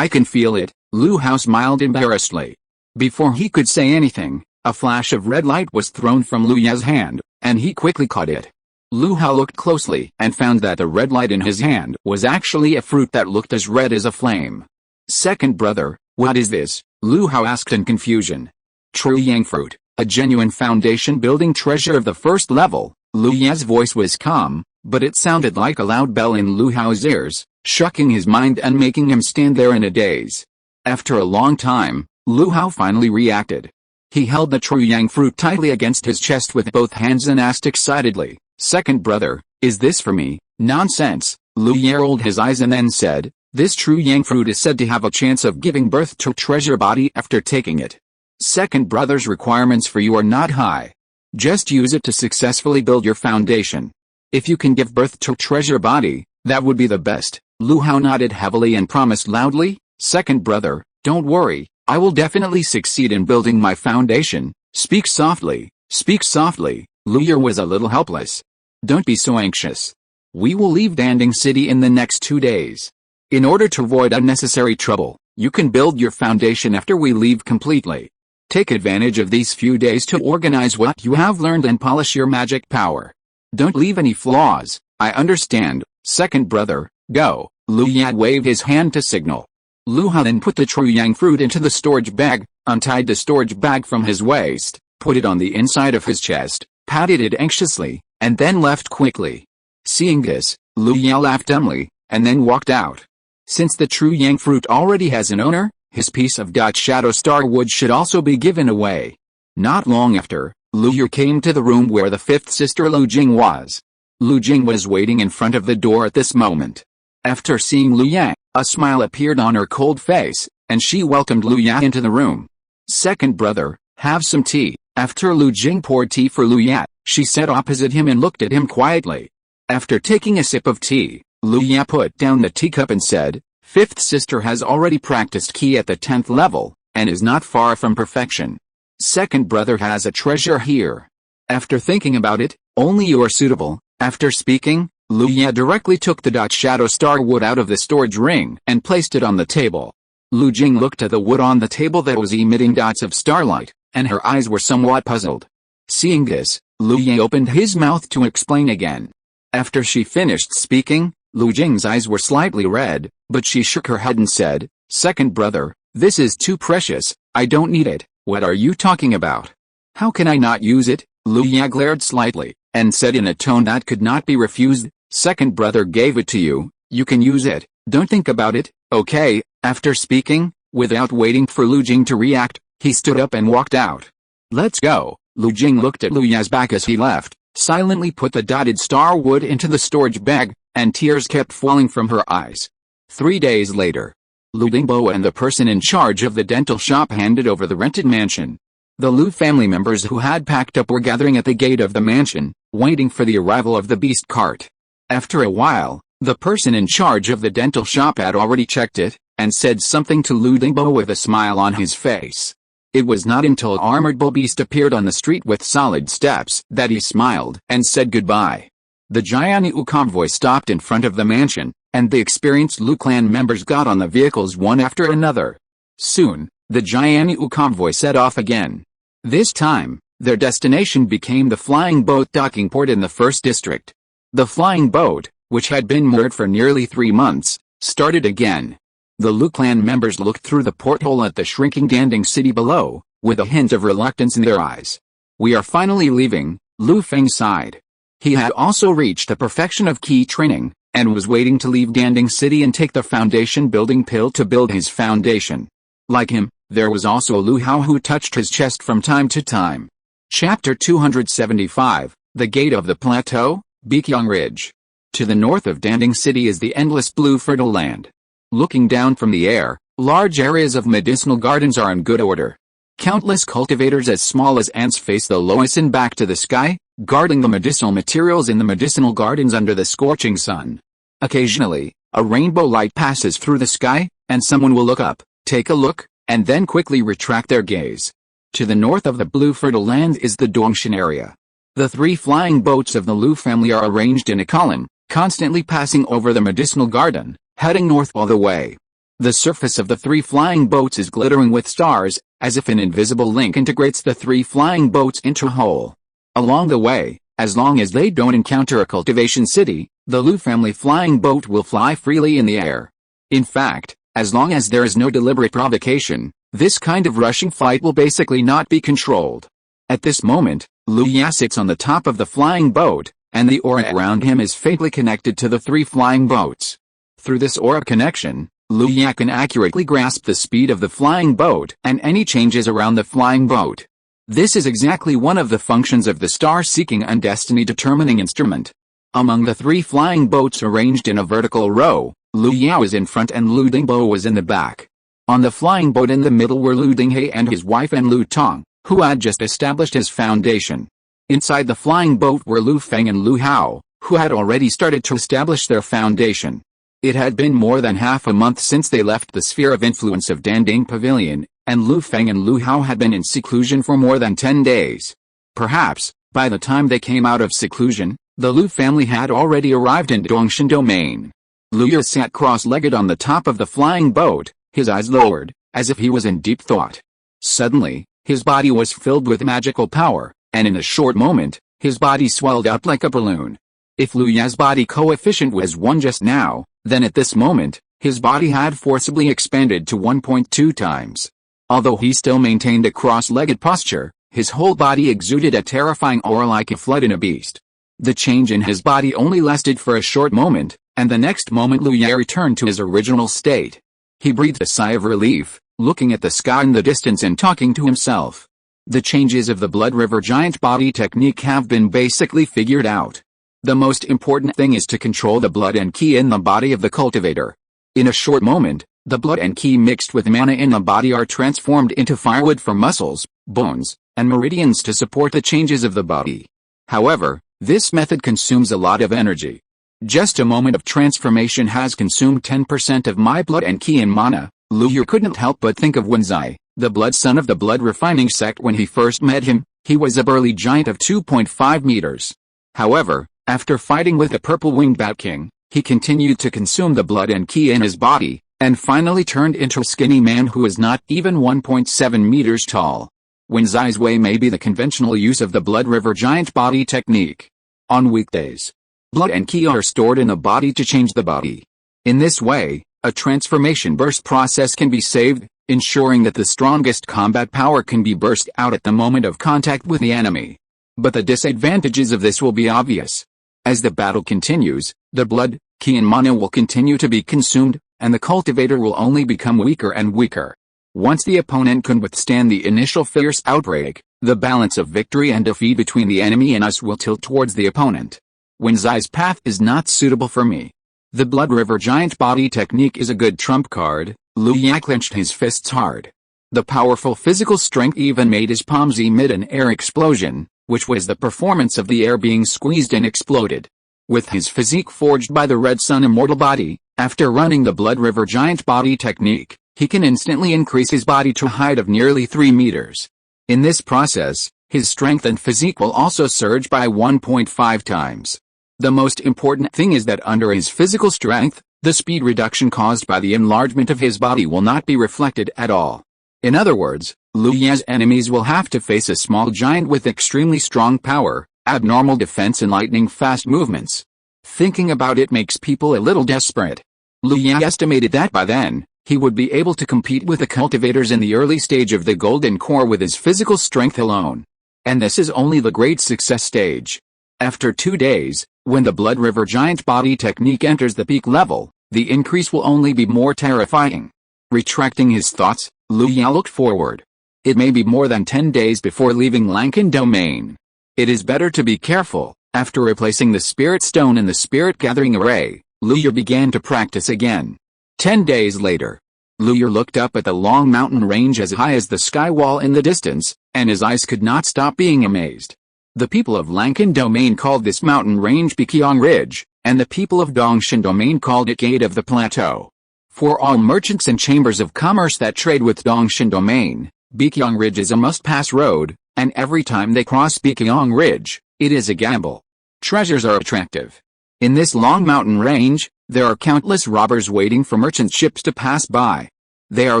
can feel it. Lu Hao smiled embarrassedly. Before he could say anything, a flash of red light was thrown from Lu Ya's hand, and he quickly caught it. Lu Hao looked closely and found that the red light in his hand was actually a fruit that looked as red as a flame. Second brother, what is this? Lu Hao asked in confusion. True Yang fruit, a genuine foundation building treasure of the 1st level. Lu Ya's voice was calm, but it sounded like a loud bell in Lu Hao's ears, shocking his mind and making him stand there in a daze. After a long time, Lu Hao finally reacted. He held the True Yang fruit tightly against his chest with both hands and asked excitedly, Second brother, is this for me? Nonsense. Lu Ya rolled his eyes and then said, This True Yang fruit is said to have a chance of giving birth to a treasure body after taking it. Second brother's requirements for you are not high. Just use it to successfully build your foundation. If you can give birth to a treasure body, that would be the best. Lu Hao nodded heavily and promised loudly, Second brother, don't worry, I will definitely succeed in building my foundation. Speak softly, speak softly. Lu Ya was a little helpless. Don't be so anxious. We will leave Danding City in the next 2 days. In order to avoid unnecessary trouble, you can build your foundation after we leave completely. Take advantage of these few days to organize what you have learned and polish your magic power. Don't leave any flaws. I understand. Second brother, go. Lu Ya waved his hand to signal. Lu Hao then put the True Yang fruit into the storage bag, untied the storage bag from his waist, put it on the inside of his chest, patted it anxiously, and then left quickly. Seeing this, Lu Ya laughed dumbly, and then walked out. Since the True Yang fruit already has an owner, his piece of Shadow Star wood should also be given away. Not long after, Lu Ya came to the room where the 5th sister Lu Jing was. Lu Jing was waiting in front of the door at this moment. After seeing Lu Ya, a smile appeared on her cold face, and she welcomed Lu Ya into the room. Second brother, have some tea. After Lu Jing poured tea for Lu Ya, she sat opposite him and looked at him quietly. After taking a sip of tea, Lu Ya put down the teacup and said, 5th sister has already practiced key at the 10th level, and is not far from perfection. Second brother has a treasure here. After thinking about it, only you are suitable. After speaking, Lu Ya directly took the Shadow Star wood out of the storage ring and placed it on the table. Lu Jing looked at the wood on the table that was emitting dots of starlight, and her eyes were somewhat puzzled. Seeing this, Lu Ya opened his mouth to explain again. After she finished speaking, Lu Jing's eyes were slightly red, but she shook her head and said, Second brother, this is too precious, I don't need it. What are you talking about? How can I not use it? Lu Ya glared slightly, and said in a tone that could not be refused, second brother gave it to you, you can use it, don't think about it, okay? After speaking, without waiting for Lu Jing to react, he stood up and walked out. Let's go. Lu Jing looked at Lu Ya's back as he left, silently put the dotted star wood into the storage bag, and tears kept falling from her eyes. 3 days later, Lu Dingbo and the person in charge of the dental shop handed over the rented mansion. The Lu family members who had packed up were gathering at the gate of the mansion, waiting for the arrival of the beast cart. After a while, the person in charge of the dental shop had already checked it, and said something to Lu Dingbo with a smile on his face. It was not until Armored Bull Beast appeared on the street with solid steps that he smiled and said goodbye. The Jianyu convoy stopped in front of the mansion, and the experienced Lu clan members got on the vehicles one after another. Soon, the Jianyu convoy set off again. This time, their destination became the flying boat docking port in the first district. The flying boat, which had been moored for nearly 3 months, started again. The Lu clan members looked through the porthole at the shrinking Danding city below, with a hint of reluctance in their eyes. We are finally leaving, Lu Feng sighed. He had also reached the perfection of key training, and was waiting to leave Danding city and take the foundation building pill to build his foundation. Like him, there was also Lu Hao who touched his chest from time to time. Chapter 275, The Gate of the Plateau, Bikyang Ridge. To the north of Danding city is the endless blue fertile land. Looking down from the air, large areas of medicinal gardens are in good order. Countless cultivators as small as ants face the Loisan back to the sky, guarding the medicinal materials in the medicinal gardens under the scorching sun. Occasionally, a rainbow light passes through the sky, and someone will look up, take a look, and then quickly retract their gaze. To the north of the blue fertile land is the Dongshan area. The 3 flying boats of the Lu family are arranged in a column, constantly passing over the medicinal garden, heading north all the way. The surface of the 3 flying boats is glittering with stars, as if an invisible link integrates the 3 flying boats into a whole. Along the way, as long as they don't encounter a cultivation city, the Lu family flying boat will fly freely in the air. In fact, as long as there is no deliberate provocation, this kind of rushing flight will basically not be controlled. At this moment, Lu Ya sits on the top of the flying boat, and the aura around him is faintly connected to the 3 flying boats. Through this aura connection, Lu Ya can accurately grasp the speed of the flying boat and any changes around the flying boat. This is exactly one of the functions of the star-seeking and destiny-determining instrument. Among the 3 flying boats arranged in a vertical row, Lu Ya was in front and Lu Dingbo was in the back. On the flying boat in the middle were Lu Dinghe and his wife and Lu Tong, who had just established his foundation. Inside the flying boat were Lu Feng and Lu Hao, who had already started to establish their foundation. It had been more than half a month since they left the sphere of influence of Danding Pavilion, and Lu Feng and Lu Hao had been in seclusion for more than 10 days. Perhaps, by the time they came out of seclusion, the Lu family had already arrived in Dongshan domain. Lu Ya sat cross-legged on the top of the flying boat, his eyes lowered, as if he was in deep thought. Suddenly, his body was filled with magical power, and in a short moment, his body swelled up like a balloon. If Lu Ya's body coefficient was 1 just now, then at this moment, his body had forcibly expanded to 1.2 times. Although he still maintained a cross-legged posture, his whole body exuded a terrifying aura like a flood in a beast. The change in his body only lasted for a short moment, and the next moment Lu Ya returned to his original state. He breathed a sigh of relief, looking at the sky in the distance and talking to himself. The changes of the Blood River Giant body technique have been basically figured out. The most important thing is to control the blood and ki in the body of the cultivator. In a short moment, the blood and ki mixed with mana in the body are transformed into firewood for muscles, bones, and meridians to support the changes of the body. However, this method consumes a lot of energy. Just a moment of transformation has consumed 10% of my blood and ki and mana. Lu Ya couldn't help but think of Wenzai, the blood son of the blood refining sect. When he first met him, he was a burly giant of 2.5 meters. However, after fighting with the purple-winged Bat King, he continued to consume the blood and ki in his body, and finally turned into a skinny man who is not even 1.7 meters tall. Wenzai's way may be the conventional use of the Blood River Giant body technique. On weekdays, blood and ki are stored in the body to change the body. In this way, A transformation burst process can be saved, ensuring that the strongest combat power can be burst out at the moment of contact with the enemy. But the disadvantages of this will be obvious. As the battle continues, the blood, ki and mana will continue to be consumed, and the cultivator will only become weaker and weaker. Once the opponent can withstand the initial fierce outbreak, the balance of victory and defeat between the enemy and us will tilt towards the opponent. When Zai's path is not suitable for me. The Blood River Giant Body technique is a good trump card. Liu Ye clenched his fists hard. The powerful physical strength even made his palms emit an air explosion, which was the performance of the air being squeezed and exploded. With his physique forged by the Red Sun immortal body, after running the Blood River Giant Body technique, he can instantly increase his body to a height of nearly 3 meters. In this process, his strength and physique will also surge by 1.5 times. The most important thing is that under his physical strength, the speed reduction caused by the enlargement of his body will not be reflected at all. In other words, Liu Ye's enemies will have to face a small giant with extremely strong power, abnormal defense and lightning-fast movements. Thinking about it makes people a little desperate. Liu Ye estimated that by then, he would be able to compete with the cultivators in the early stage of the Golden Core with his physical strength alone. And this is only the great success stage. After 2 days, when the Blood River Giant Body technique enters the peak level, the increase will only be more terrifying. Retracting his thoughts, Liu Ye looked forward. It may be more than 10 days before leaving Lankan Domain. It is better to be careful. After replacing the Spirit Stone in the Spirit Gathering Array, Liu Ye began to practice again. 10 days later, Liu Ye looked up at the long mountain range as high as the sky wall in the distance, and his eyes could not stop being amazed. The people of Lankan Domain called this mountain range Biqiang Ridge, and the people of Dongshan Domain called it Gate of the Plateau. For all merchants and chambers of commerce that trade with Dongshan Domain, Biqiang Ridge is a must-pass road, and every time they cross Biqiang Ridge, it is a gamble. Treasures are attractive. In this long mountain range, there are countless robbers waiting for merchant ships to pass by. They are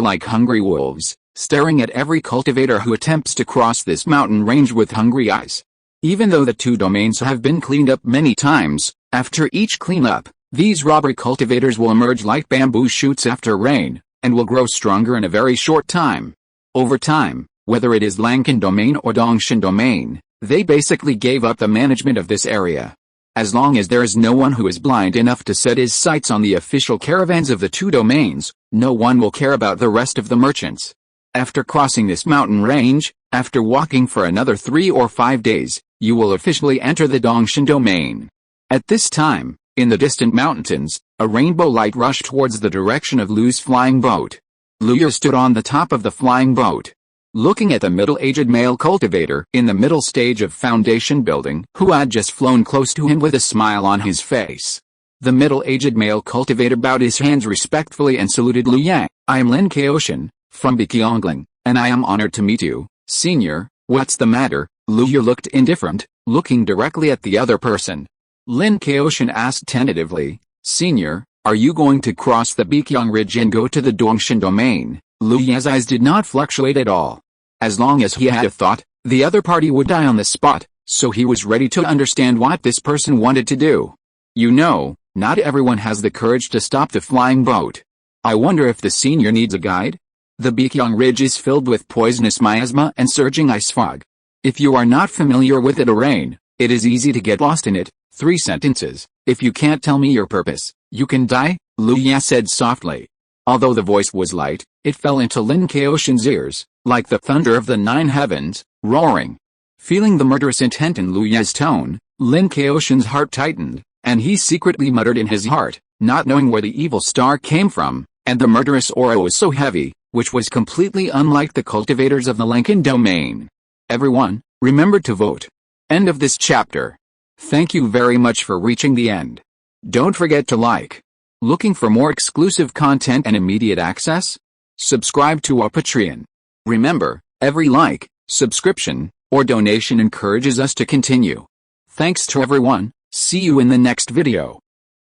like hungry wolves, staring at every cultivator who attempts to cross this mountain range with hungry eyes. Even though the 2 domains have been cleaned up many times, after each cleanup, these robber cultivators will emerge like bamboo shoots after rain, and will grow stronger in a very short time. Over time, whether it is Lankan Domain or Dongshan Domain, they basically gave up the management of this area. As long as there is no one who is blind enough to set his sights on the official caravans of the 2 domains, no one will care about the rest of the merchants. After crossing this mountain range, after walking for another 3 or 5 days, you will officially enter the Dongshan Domain. At this time, in the distant mountains, a rainbow light rushed towards the direction of Liu's flying boat. Liu Ye stood on the top of the flying boat, looking at the middle-aged male cultivator in the middle stage of foundation building who had just flown close to him with a smile on his face. The middle-aged male cultivator bowed his hands respectfully and saluted Liu Ye. "I am Lin Kaoshan, from Biqiangling, and I am honored to meet you, senior. What's the matter?" Liu Ye looked indifferent, looking directly at the other person. Lin Kaoshan asked tentatively, "Senior, are you going to cross the Biqiang Ridge and go to the Dongshan Domain?" Liu Ye's eyes did not fluctuate at all. As long as he had a thought, the other party would die on the spot, so he was ready to understand what this person wanted to do. You know, not everyone has the courage to stop the flying boat. I wonder if the senior needs a guide? The Biqiang Ridge is filled with poisonous miasma and surging ice fog. If you are not familiar with the terrain, it is easy to get lost in it. 3 sentences. If you can't tell me your purpose, you can die, Liu Ye said softly. Although the voice was light, it fell into Lin Kaoshan's ears, like the thunder of the 9 heavens, roaring. Feeling the murderous intent in Liu Ye's tone, Lin Kaoshan's heart tightened, and he secretly muttered in his heart, not knowing where the evil star came from, and the murderous aura was so heavy, which was completely unlike the cultivators of the Lankan Domain. Everyone, remember to vote. End of this chapter. Thank you very much for reaching the end. Don't forget to like. Looking for more exclusive content and immediate access? Subscribe to our Patreon. Remember, every like, subscription, or donation encourages us to continue. Thanks to everyone. See you in the next video.